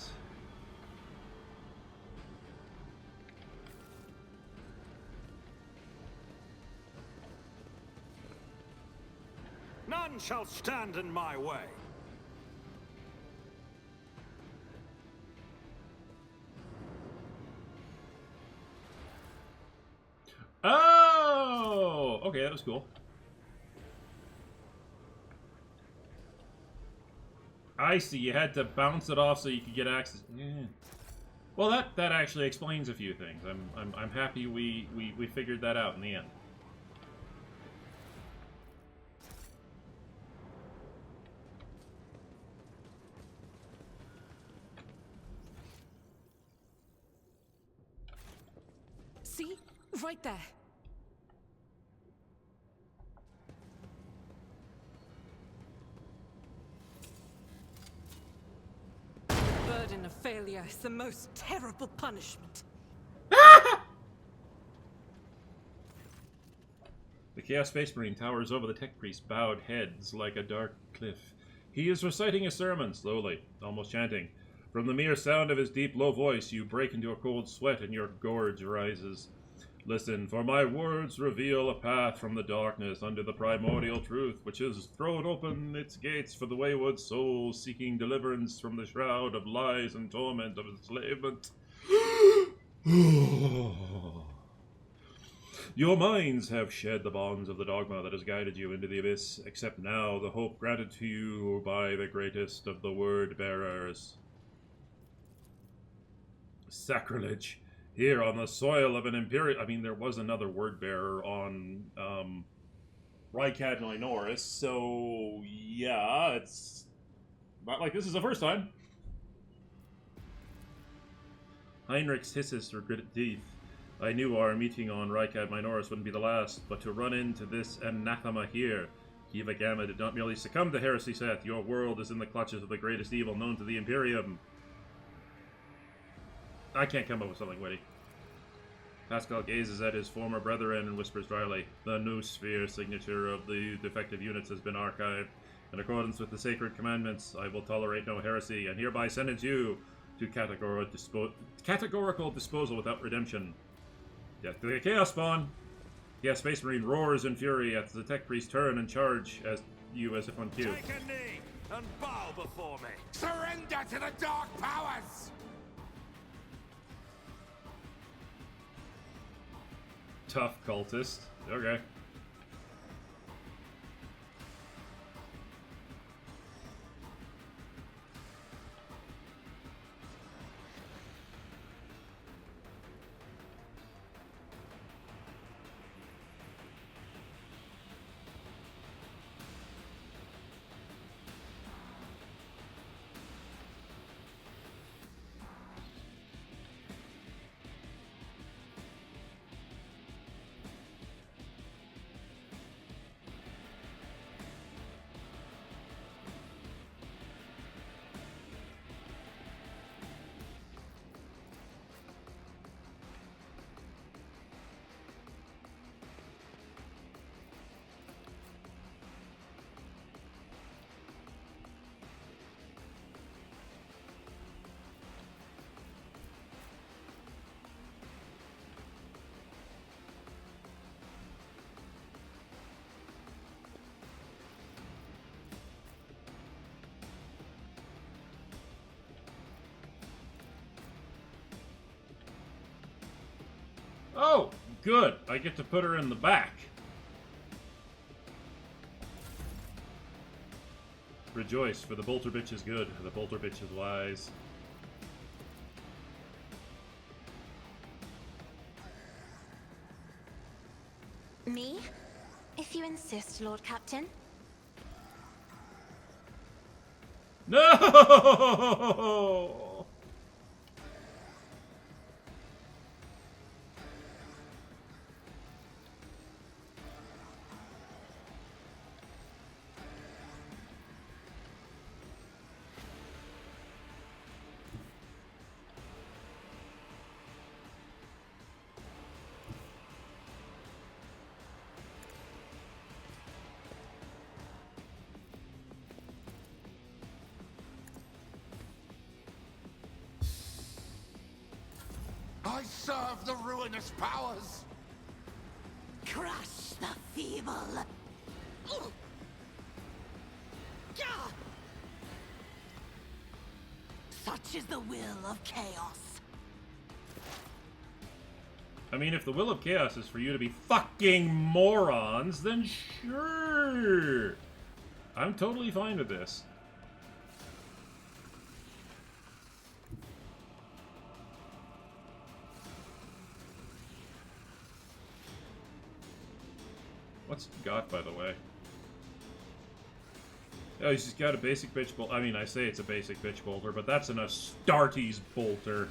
None shall stand in my way. Oh, okay, that was cool. I see. You had to bounce it off so you could get access. Yeah. Well, that actually explains a few things. I'm happy we figured that out in the end. See? Right there. The burden of failure is the most terrible punishment. The Chaos Space Marine towers over the Tech Priest's bowed heads like a dark cliff. He is reciting a sermon, slowly, almost chanting. From the mere sound of his deep, low voice, you break into a cold sweat and your gorge rises. Listen, for my words reveal a path from the darkness under the primordial truth, which has thrown open its gates for the wayward souls seeking deliverance from the shroud of lies and torment of enslavement. Your minds have shed the bonds of the dogma that has guided you into the abyss, except now the hope granted to you by the greatest of the word-bearers. Sacrilege. Here on the soil of an imperial... I mean, there was another word-bearer on Rykad Minoris, so yeah, it's not like this is the first time. Heinrich's hisses through gritted teeth. I knew our meeting on Rykad Minoris wouldn't be the last, but to run into this anathema here. Kiva Gamma did not merely succumb to heresy, Seth. Your world is in the clutches of the greatest evil known to the Imperium. I can't come up with something witty. Pascal gazes at his former brethren and whispers dryly, the new sphere signature of the defective units has been archived. In accordance with the sacred commandments, I will tolerate no heresy, and hereby sentence you to categorical disposal without redemption. Death to the Chaos Spawn! Chaos Space Marine roars in fury as the Tech Priest turn and charge as if on cue. Take a knee and bow before me. Surrender to the dark powers! Tough cultist. Okay. Oh, good. I get to put her in the back. Rejoice, for the bolter bitch is good. The bolter bitch is wise. Me? If you insist, Lord Captain. No! I serve the ruinous powers! Crush the feeble. Such is the will of chaos. I mean, if the will of chaos is for you to be fucking morons, then sure. I'm totally fine with this. What's he got, by the way? Oh, he's just got a basic bitch bolt. I mean, I say it's a basic bitch bolter, but that's an Astartes bolter.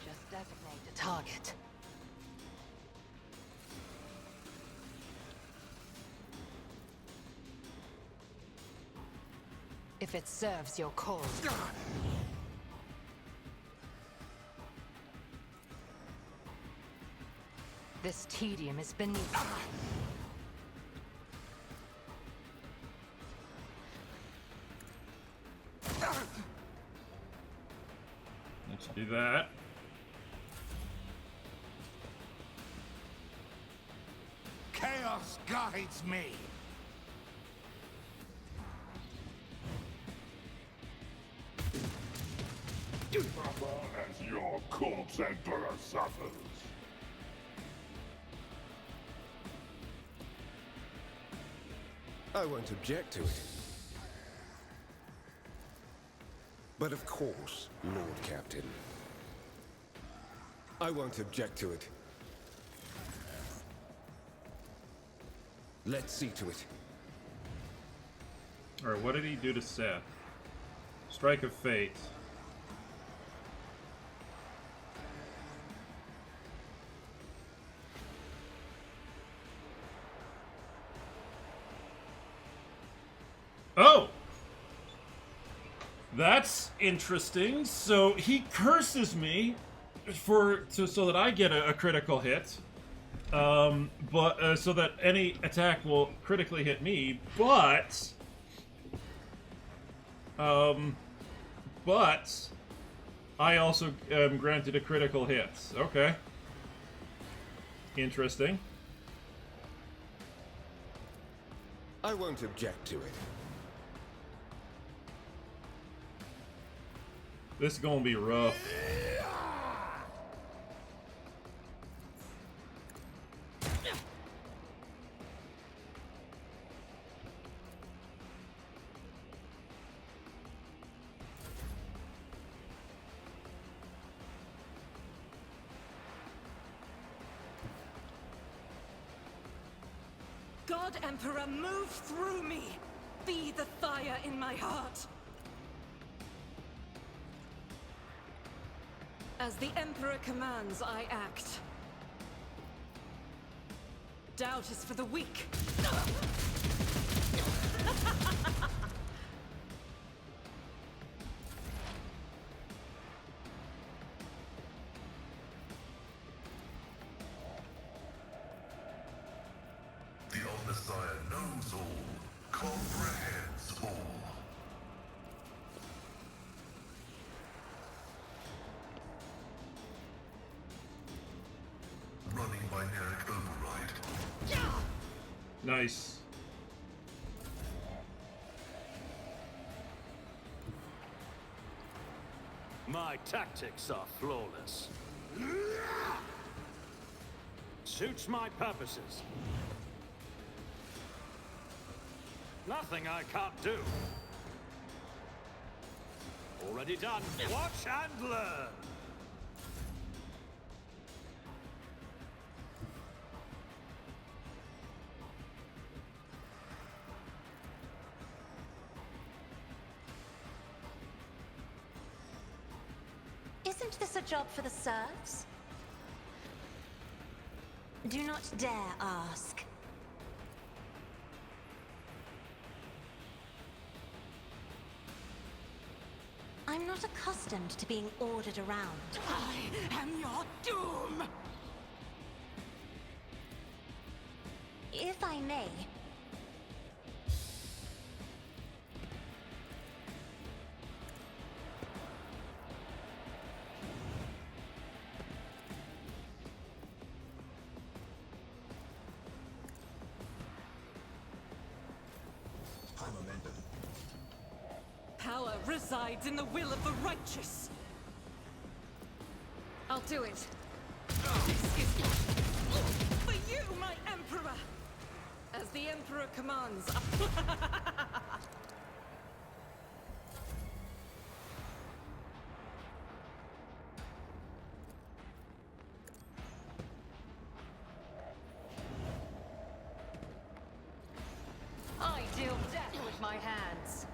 Just designate a target. if it serves your cause. This tedium is beneath me. Let's do that. Chaos guides me. As your corpse emperor suffers. I won't object to it. But of course, Lord Captain. I won't object to it. Let's see to it. Alright, what did he do to Seth? Strike of Fate. Oh! That's interesting. So he curses me so that I get a critical hit. But so that any attack will critically hit me, but I also am granted a critical hit. Okay. Interesting. I won't object to it. This is gonna be rough. God Emperor, move through me! Be the fire in my heart! As the Emperor commands, I act. Doubt is for the weak. The old Messiah knows all, comprehends all. Running binaric override. Nice. My tactics are flawless. Suits my purposes. Nothing I can't do. Already done. Watch and learn. Isn't this a job for the serfs? Do not dare ask. I'm not accustomed to being ordered around. I am your doom! If I may, Power resides in the will of the righteous. I'll do it. This is for you, my Emperor! As the Emperor commands. I deal death with my hands.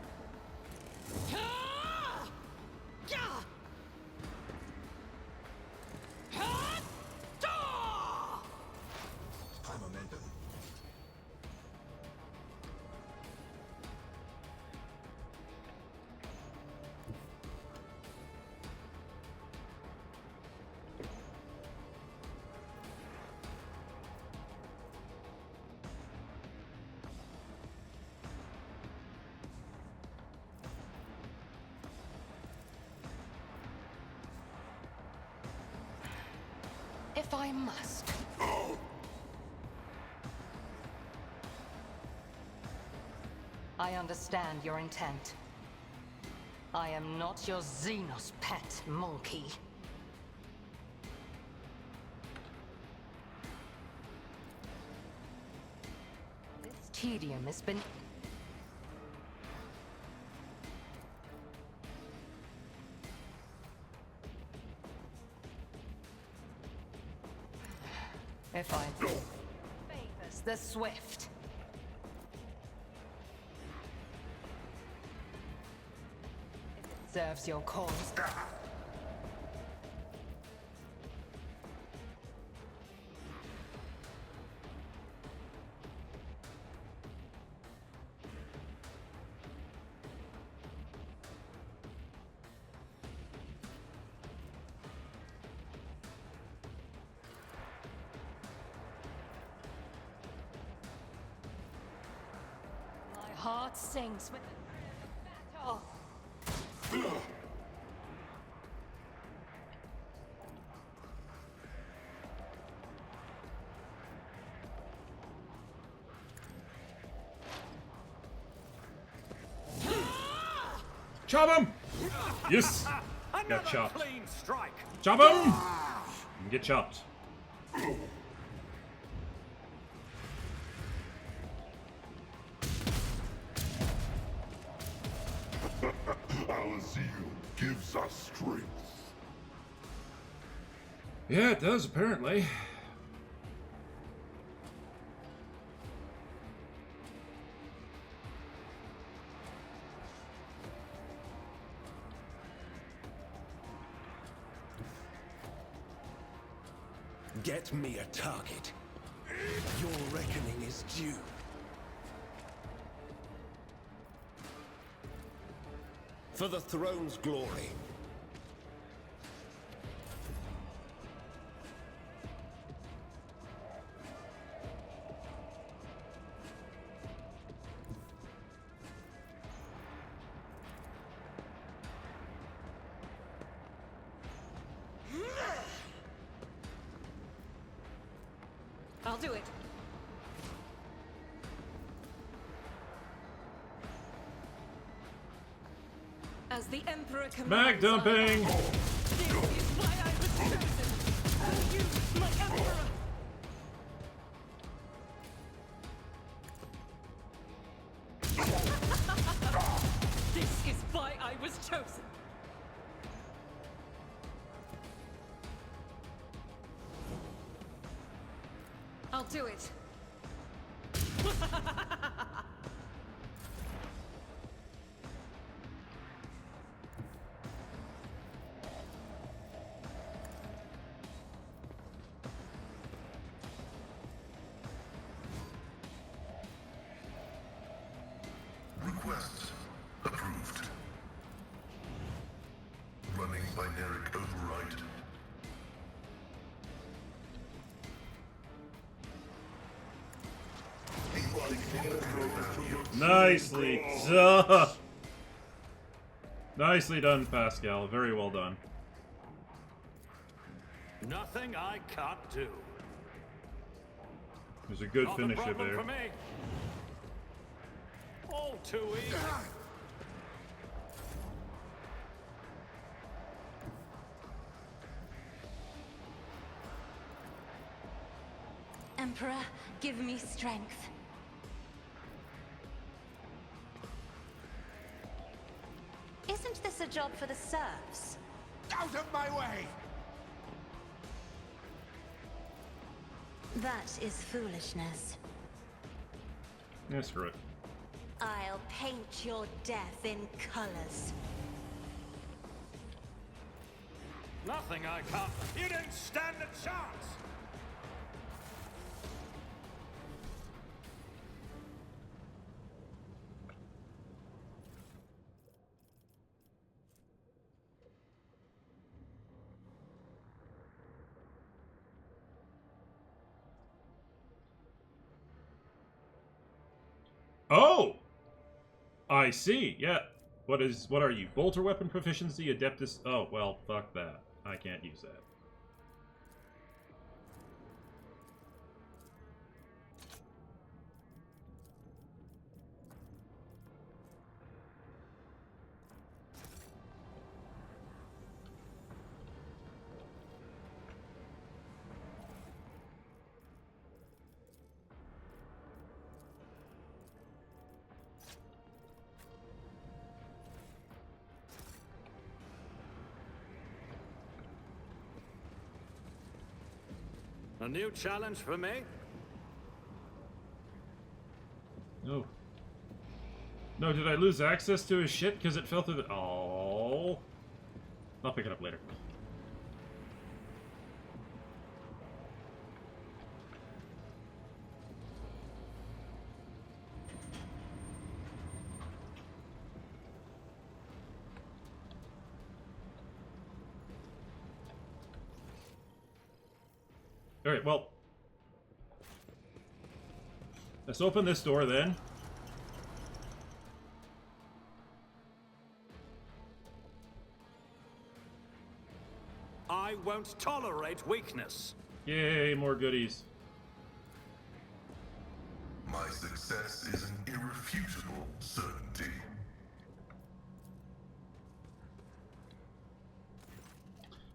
if I must. I understand your intent. I am not your Xenos pet, monkey. This tedium has been... If I... favors the swift. If it serves your cause. My heart sings with the battle. Chop him! Yes! Another Got chopped. clean strike. Chop him! Get chopped. Our zeal gives us strength. Yeah, it does, apparently. Get me a target. Your reckoning is due. For the throne's glory. I'll do it. As the Emperor commands, Mag dumping! This is why I was chosen. For you, my Emperor. This is why I was chosen. I'll do it. Request approved. Running binaric override. Nicely done! Nicely done, Pascal. Very well done. Nothing I can't do. There's a good Not a finisher problem there. for me. All too easy. Emperor, give me strength. Isn't this a job for the serfs? Out of my way! That is foolishness. Yeah, screw it. I'll paint your death in colors. Nothing I can't. You didn't stand a chance. Oh! I see, yeah. What are you? Bolter weapon proficiency, Adeptus... Oh, well, fuck that. I can't use that. A new challenge for me? No. No, did I lose access to his shit because it fell through the... Oh. I'll pick it up later. Alright, well... Let's open this door then. I won't tolerate weakness. Yay, more goodies. My success is an irrefutable certainty.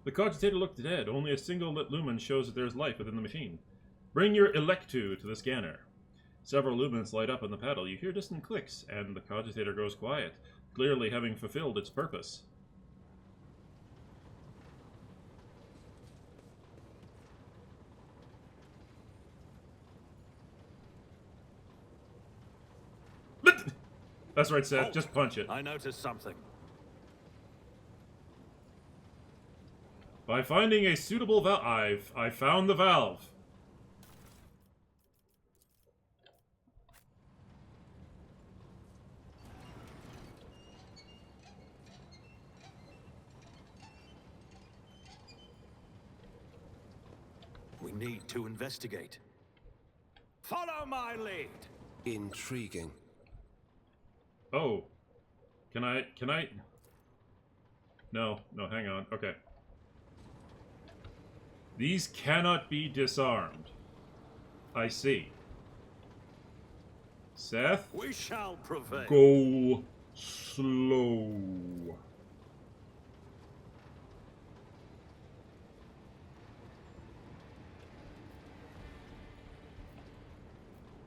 The cogitator looked dead. Only a single lit lumen shows that there's life within the machine. Bring your electu to the scanner. Several lumens light up on the paddle. You hear distant clicks, and the cogitator goes quiet, clearly having fulfilled its purpose. That's right, Seth. Just punch it. I noticed something. By finding a suitable valve, I found the valve. We need to investigate. Follow my lead. Intriguing. Oh. Can I... No, hang on. Okay. These cannot be disarmed. I see. Seth? We shall prevail. Go slow.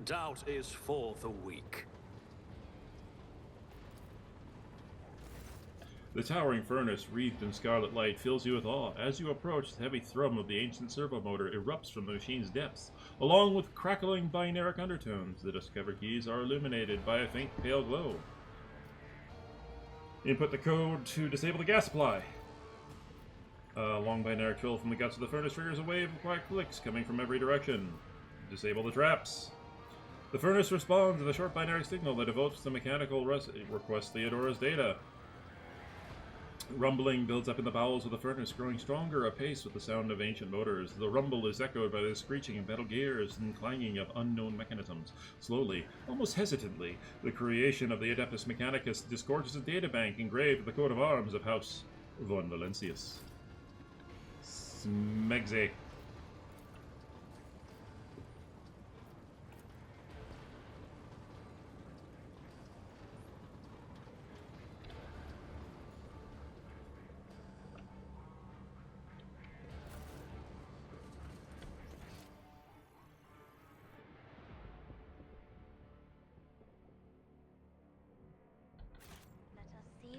Doubt is for the weak. The towering furnace, wreathed in scarlet light, fills you with awe. As you approach, the heavy thrum of the ancient servo motor erupts from the machine's depths, along with crackling binaric undertones. The discover keys are illuminated by a faint pale glow. Input the code to disable the gas supply. A long binaric trill from the guts of the furnace triggers a wave of quiet clicks coming from every direction. Disable the traps. The furnace responds with a short binary signal that evokes the mechanical request Theodora's data. Rumbling builds up in the bowels of the furnace, growing stronger apace with the sound of ancient motors. The rumble is echoed by the screeching of metal gears and clanging of unknown mechanisms. Slowly, almost hesitantly, the creation of the Adeptus Mechanicus disgorges a databank engraved with the coat of arms of House von Valencius. Smegze.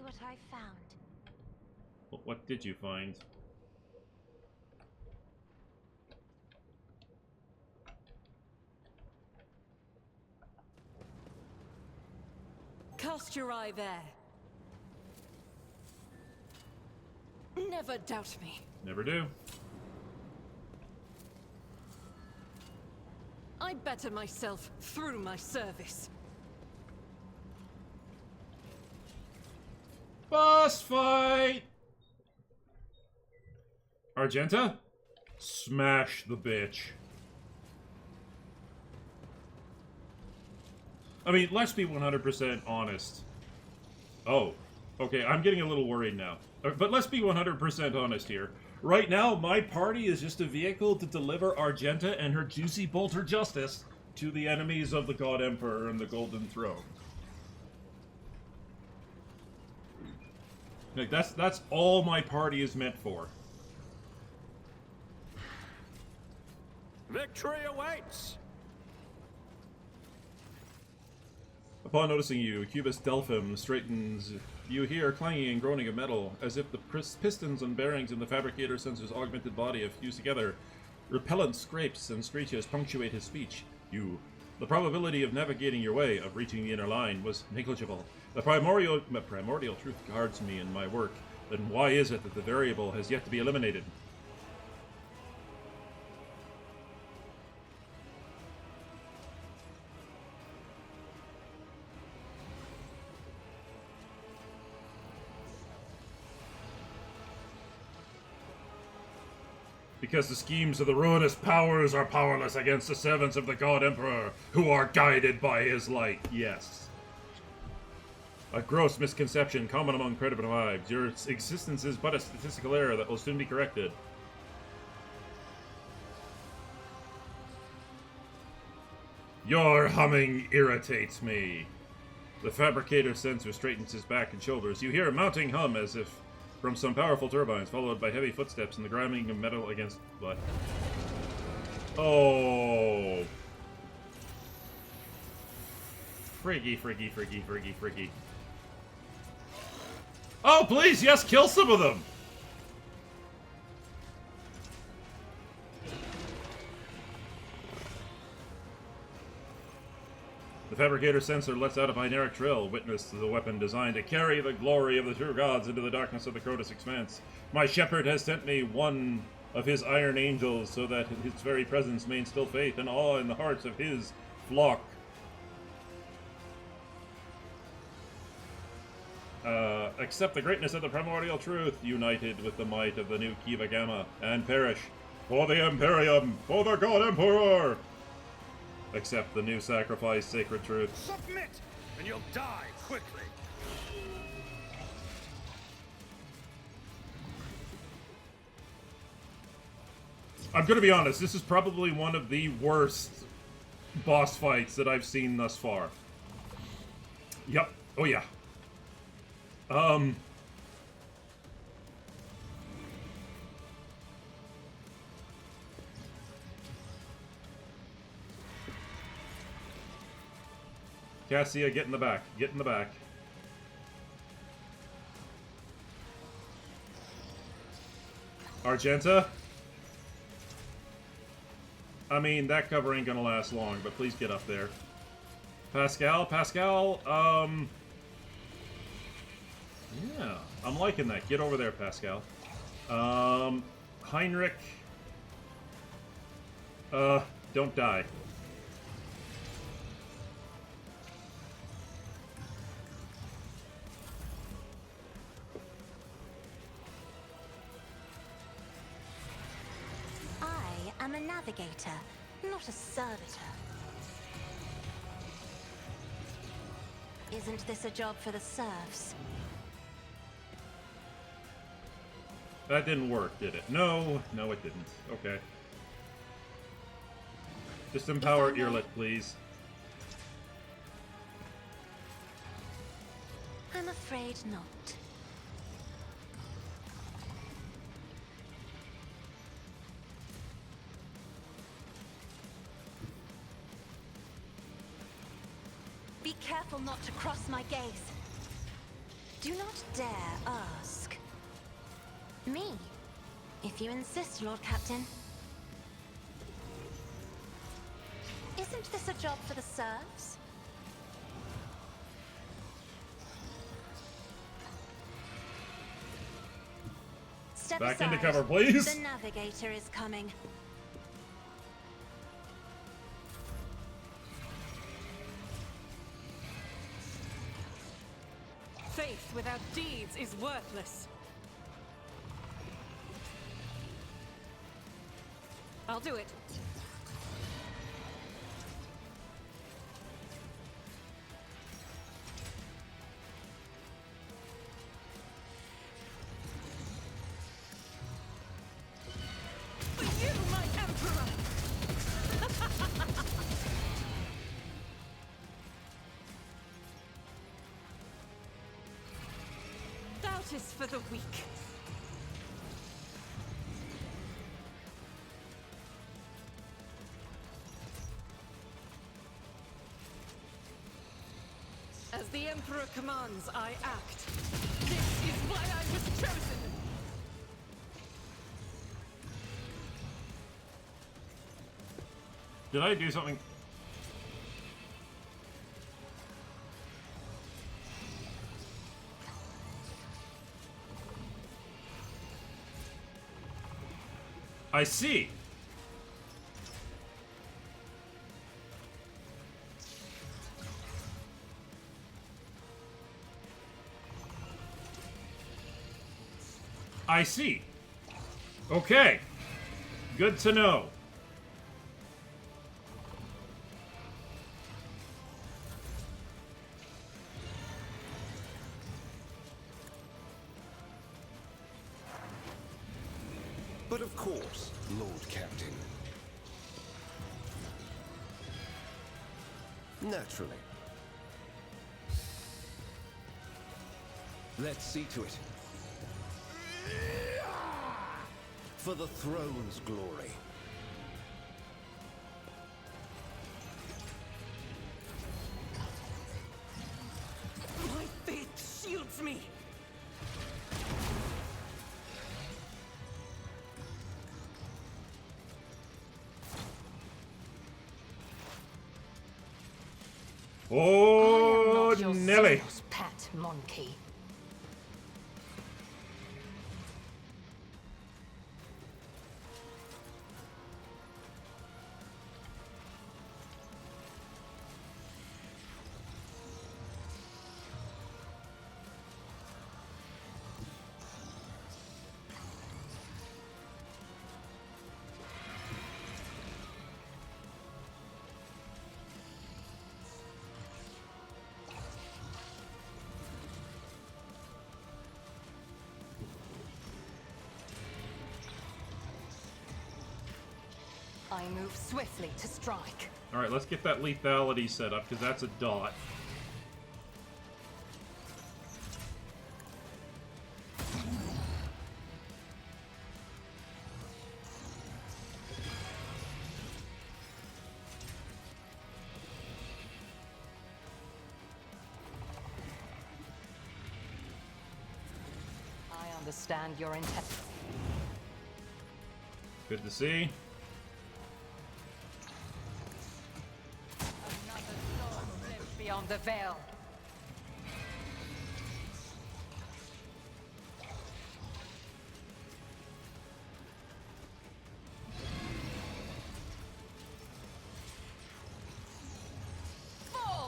What I found. Well, what did you find? Cast your eye there. Never doubt me. Never do. I better myself through my service. Boss fight! Argenta? Smash the bitch. I mean, let's be 100% honest. Oh, okay, I'm getting a little worried now. But let's be 100% honest here. Right now, my party is just a vehicle to deliver Argenta and her juicy bolter justice to the enemies of the God Emperor and the Golden Throne. Like, that's all my party is meant for. Victory awaits! Upon noticing you, Cubus Delphim straightens. You hear clanging and groaning of metal, as if the pistons and bearings in the fabricator sensor's augmented body have fused together. Repellent scrapes and screeches punctuate his speech. The probability of navigating your way, of reaching the inner line, was negligible. The primordial truth guards me in my work. Then why is it that the variable has yet to be eliminated? Because the schemes of the ruinous powers are powerless against the servants of the God Emperor, who are guided by his light. Yes. A gross misconception common among primitive tribes. Your existence is but a statistical error that will soon be corrected. Your humming irritates me. The fabricator sensor straightens his back and shoulders. You hear a mounting hum as if from some powerful turbines, followed by heavy footsteps and the grinding of metal against what? Oh. Friggy. Oh, please, yes, kill some of them! The fabricator sensor lets out a binaric trill, witness to the weapon designed to carry the glory of the true gods into the darkness of the Crotus expanse. My shepherd has sent me one of his iron angels, so that his very presence may instill faith and awe in the hearts of his flock. Accept the greatness of the primordial truth, united with the might of the new Kiva Gamma, and perish. For the Imperium! For the God Emperor! Accept the new sacrifice, sacred truth. Submit, and you'll die quickly. I'm gonna be honest, this is probably one of the worst boss fights that I've seen thus far. Yep. Oh yeah. Cassia, get in the back. Get in the back. Argenta? I mean, that cover ain't gonna last long, but please get up there. Pascal? Yeah, I'm liking that. Get over there, Pascal. Heinrich. Don't die. I'm a navigator, not a servitor. Isn't this a job for the serfs? That didn't work, did it? No, it didn't. Okay. Just empower Earlet, please. I'm afraid not. Be careful not to cross my gaze. Do not dare ask. Me, if you insist, Lord Captain. Isn't this a job for the serfs? Step Back aside. into cover, please. The navigator is coming. Faith without deeds is worthless. I'll do it. For you, my Emperor! Doubt is for the weak. As the Emperor commands, I act. This is why I was chosen! Did I do something? I see. I see. Okay. Good to know. But of course, Lord Captain. Naturally. Let's see to it. For the throne's glory. My faith shields me. Oh, Your Nelly. Xenos pet monkey. I move swiftly to strike. Alright, let's get that lethality set up, because that's a dot. I understand your intent. Good to see. Another soul lives beyond the veil.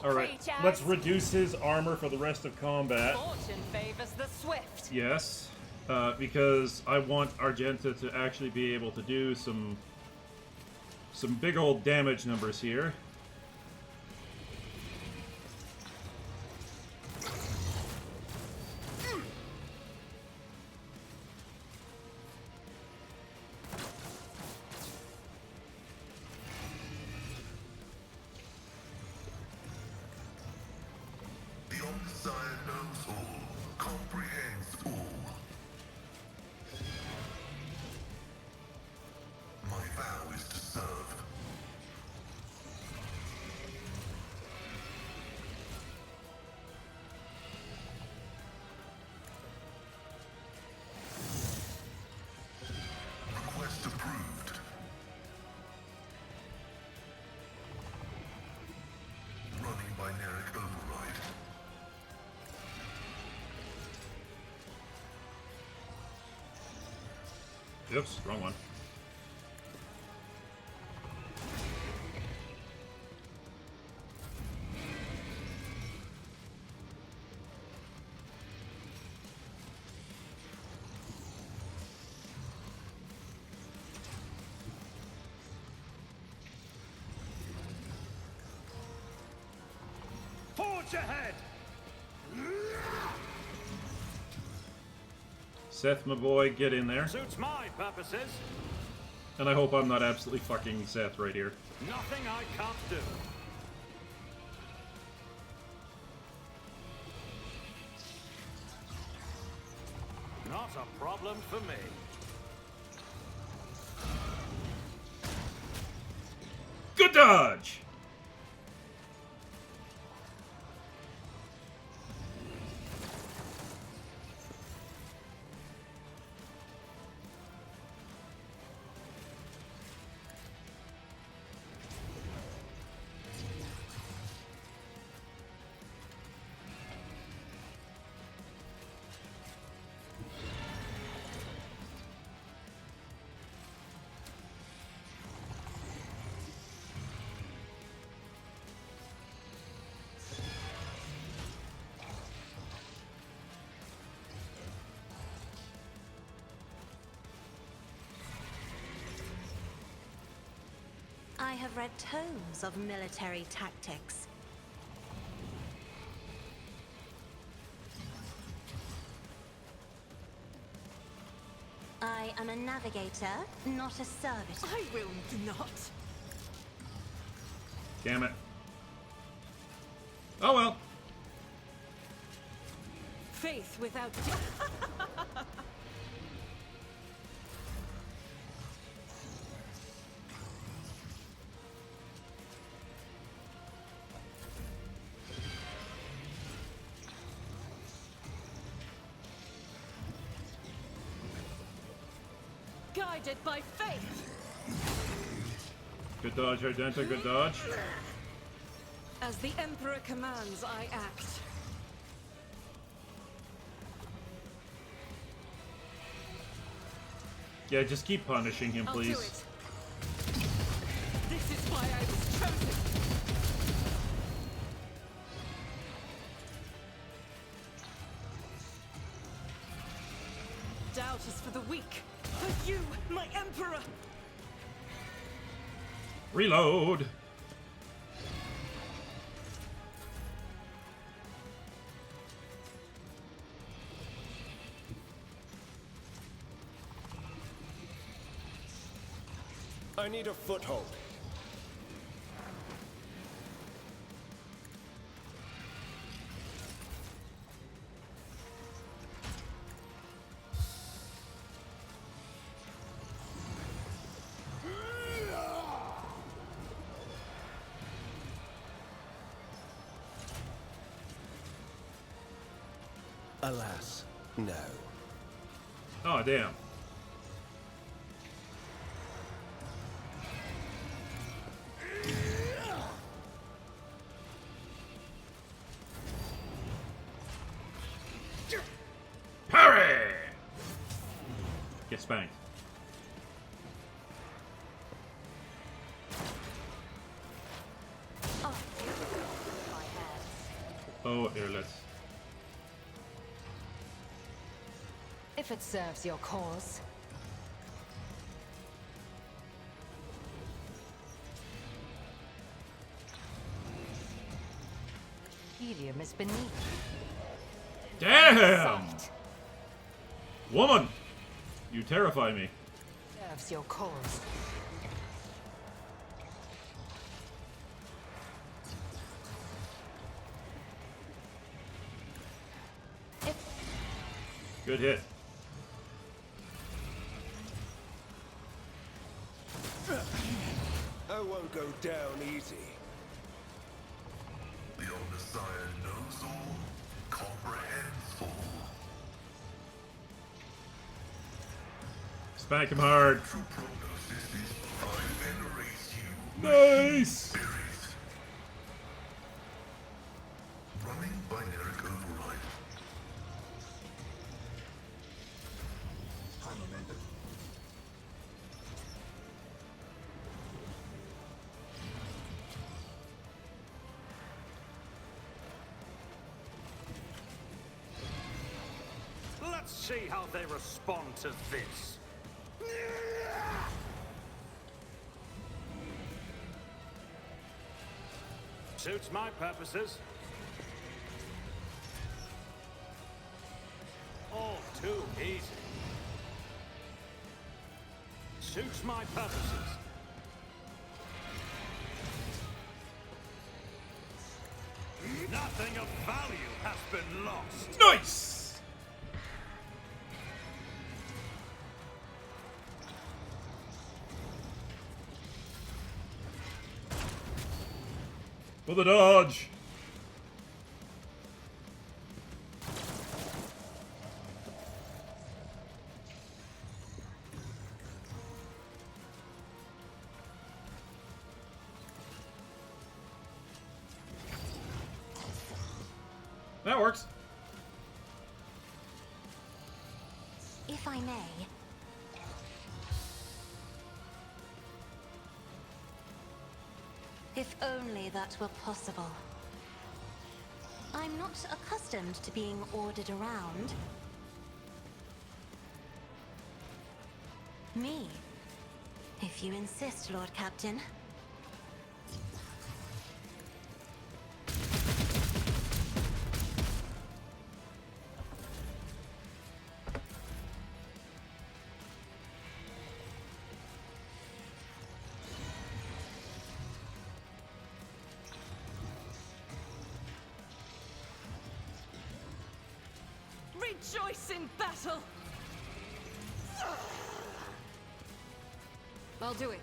Alright, let's reduce his armor for the rest of combat. Fortune favors the swift. Yes, because I want Argenta to actually be able to do some big old damage numbers here. The Omnissiah knows all, comprehends all. My vow is to serve. Request approved. Running binaric override. Oops, wrong one. Forge ahead! Seth, my boy, get in there. Suits my purposes. And I hope I'm not absolutely fucking Seth right here. Nothing I can't do. Not a problem for me. Good dodge! have read tomes of military tactics. I am a navigator, not a servitor. I will not. Damn it. Oh well. Faith without... Guided by faith. Good dodge, Ardenta, good dodge. As the Emperor commands, I act. Yeah, just keep punishing him, I'll do please. it. This is why I was chosen. Doubt is for the weak. For you, my Emperor. Reload! I need a foothold. Alas, no. Oh, damn. Parry! Get spanked. Oh, airless. If it serves your cause. Helium is beneath. Damn! Sight. Woman! You terrify me. Serves your cause. Good hit. I won't go down easy. The old Messiah knows all, comprehends all. Spank him hard. True prognosis is I venerate you. Nice! Spirit. Running binaric override. Let's see how they respond to this. Suits my purposes. All too easy. Suits my purposes. Nothing of value has been lost. Nice! For the dodge! That works. If I may. If only that were possible. I'm not accustomed to being ordered around. Me. If you insist, Lord Captain. rejoice in battle! I'll do it.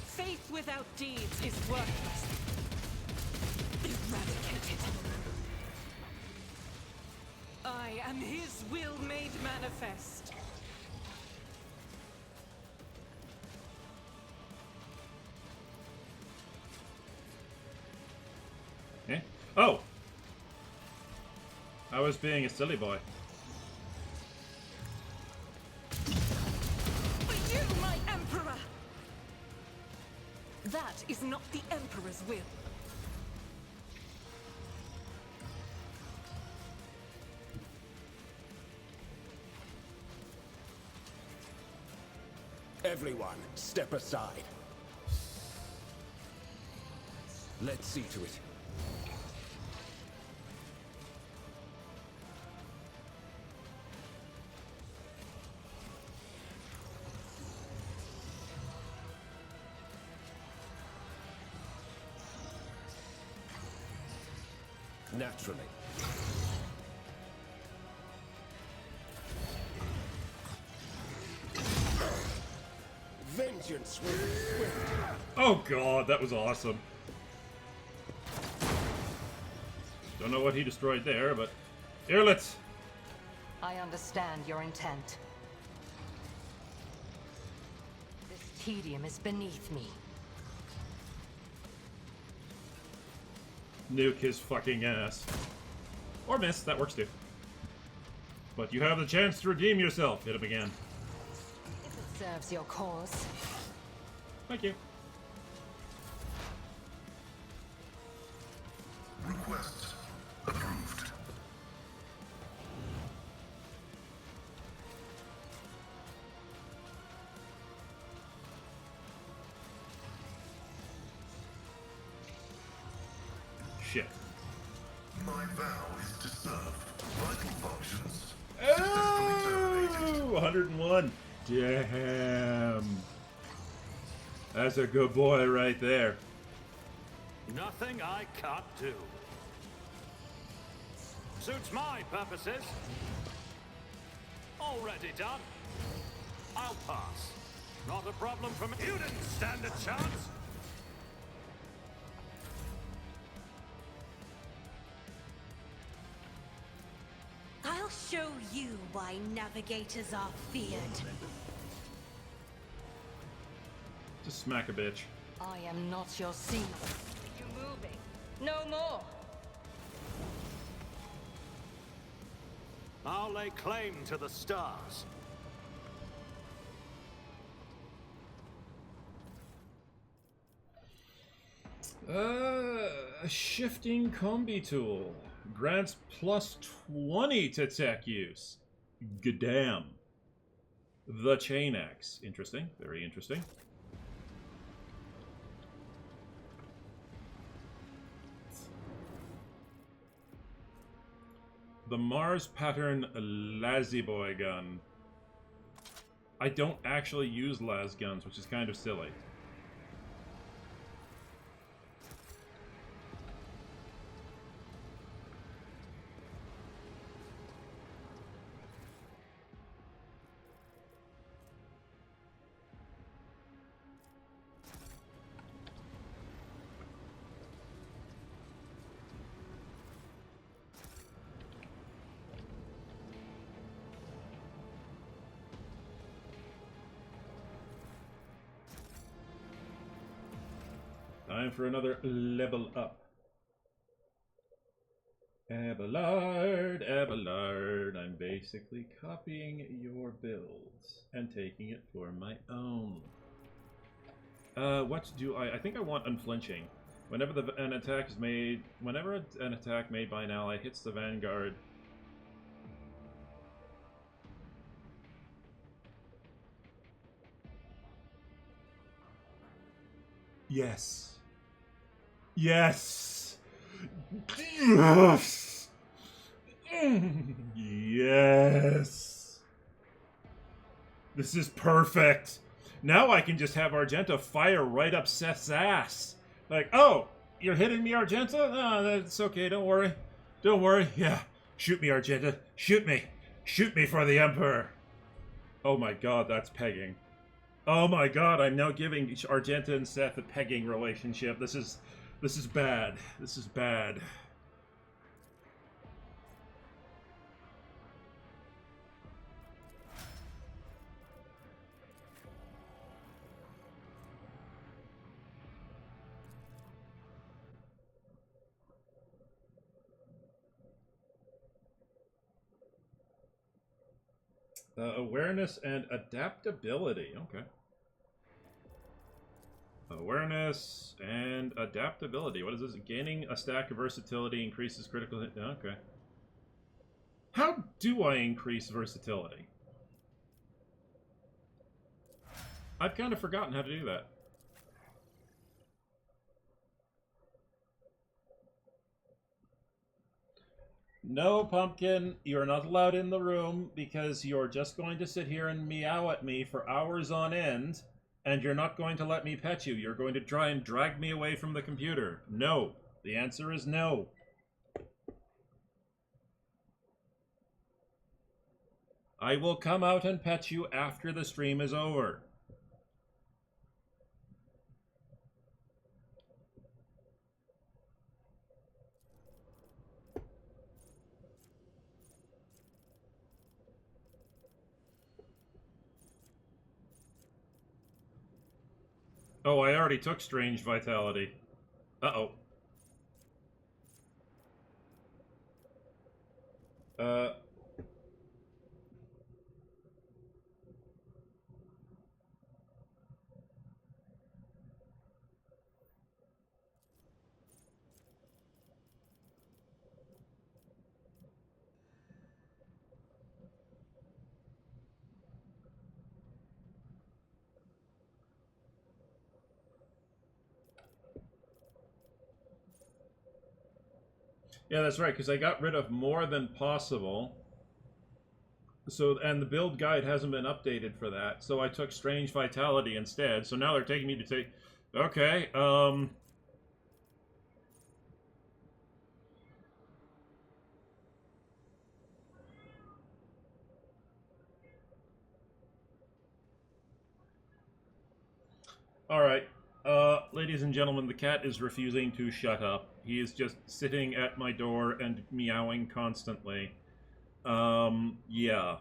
Faith without deeds is worthless. Eradicate it. I am his will made manifest. Eh? Oh! I was being a silly boy. For you, my Emperor! That is not the Emperor's will. Everyone, step aside. Let's see to it. Naturally. Vengeance will be swift. Oh god, that was awesome. Don't know what he destroyed there, but... Here, let's... I understand your intent. This tedium is beneath me. Nuke his fucking ass. Or miss, that works too. But you have the chance to redeem yourself. Hit him again. If it serves your cause. Thank you. Request approved. Shit. My vow is to serve. Vital functions Oh! successfully terminated. 101. Damn. That's a good boy right there. Nothing I can't do. Suits my purposes. Already done. I'll pass. Not a problem for me. You didn't stand a chance. I'll show you why navigators are feared. Just smack a bitch. I am not your sea. You moving? No more. I'll lay claim to the stars. A shifting combi tool. Grants plus 20 to tech use. Gadam. The chain axe. Interesting. Very interesting. The Mars pattern Lazy-Boy gun. I don't actually use las guns, which is kind of silly. Time for another level up. Abelard, Abelard, I'm basically copying your builds and taking it for my own. What do I think I want unflinching. Whenever an attack is made, whenever an attack made by an ally hits the vanguard, yes. Yes! Yes! Yes! This is perfect! Now I can just have Argenta fire right up Seth's ass! Like, oh, you're hitting me, Argenta? No, that's okay, don't worry. Don't worry. Yeah, shoot me, Argenta. Shoot me. Shoot me for the Emperor. Oh my god, that's pegging. Oh my god, I'm now giving Argenta and Seth a pegging relationship. This is bad. This is bad. Awareness and adaptability. Okay. Awareness and adaptability. What is this? Gaining a stack of versatility increases critical hit. Okay. How do I increase versatility? I've kind of forgotten how to do that. No, Pumpkin, you're not allowed in the room because you're just going to sit here and meow at me for hours on end, and you're not going to let me pet you. You're going to try and drag me away from the computer. No. The answer is no. I will come out and pet you after the stream is over. Oh, I already took Strange Vitality. Uh-oh. Yeah, that's right, because I got rid of more than possible. So, and the build guide hasn't been updated for that, so I took Strange Vitality instead. So now they're taking me to take... Okay, Alright. Ladies and gentlemen, the cat is refusing to shut up. He is just sitting at my door and meowing constantly. Yeah.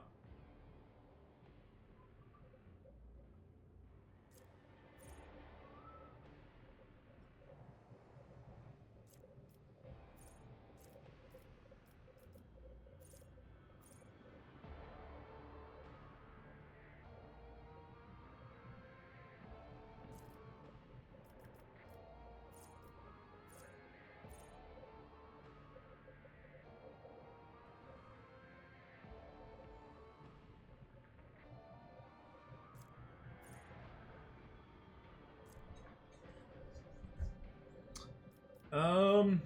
Um...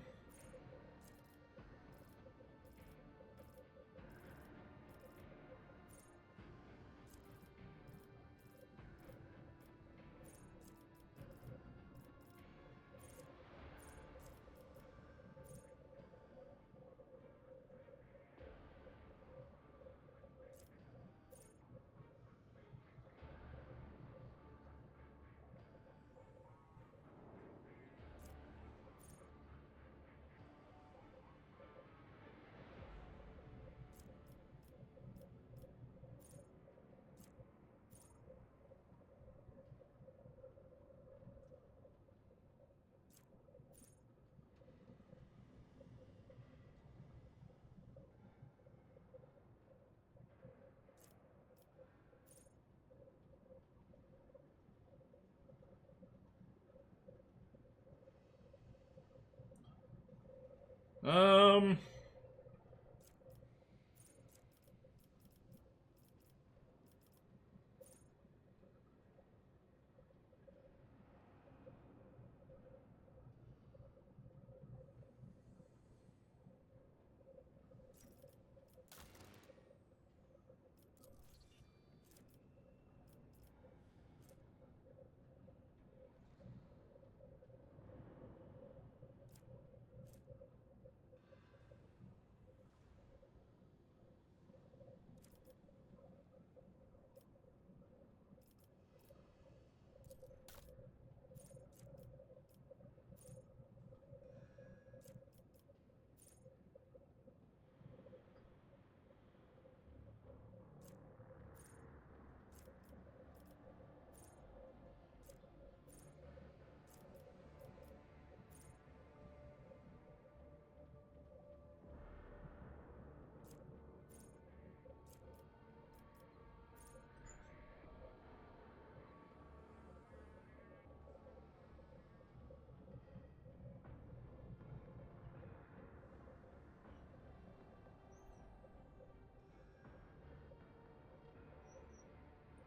Um...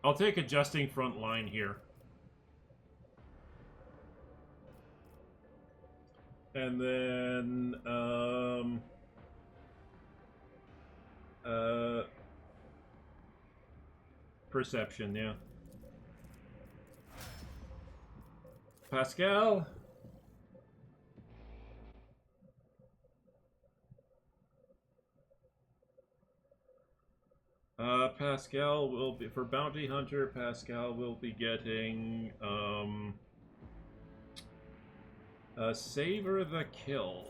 I'll take adjusting front line here. And then, perception, yeah. Pascal? Pascal will be, for Bounty Hunter, Pascal will be getting, Savor the Kill.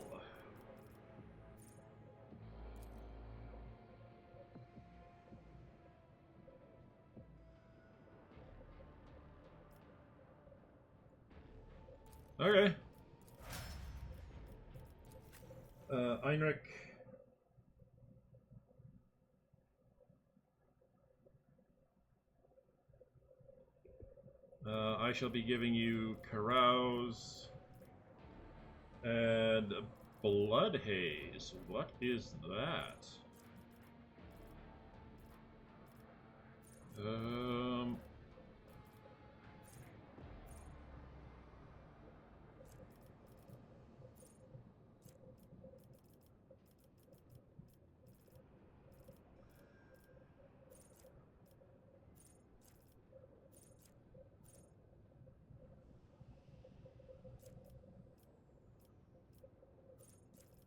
Okay. Einrich. I shall be giving you Carouse and Blood Haze. What is that?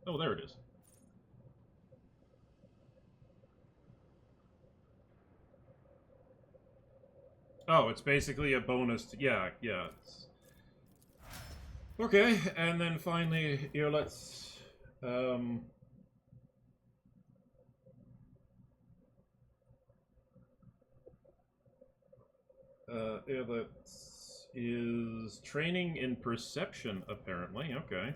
Oh, there it is. Oh, it's basically a bonus. Yeah. Okay, and then finally, here, let's... yeah, that is training in perception, apparently. Okay.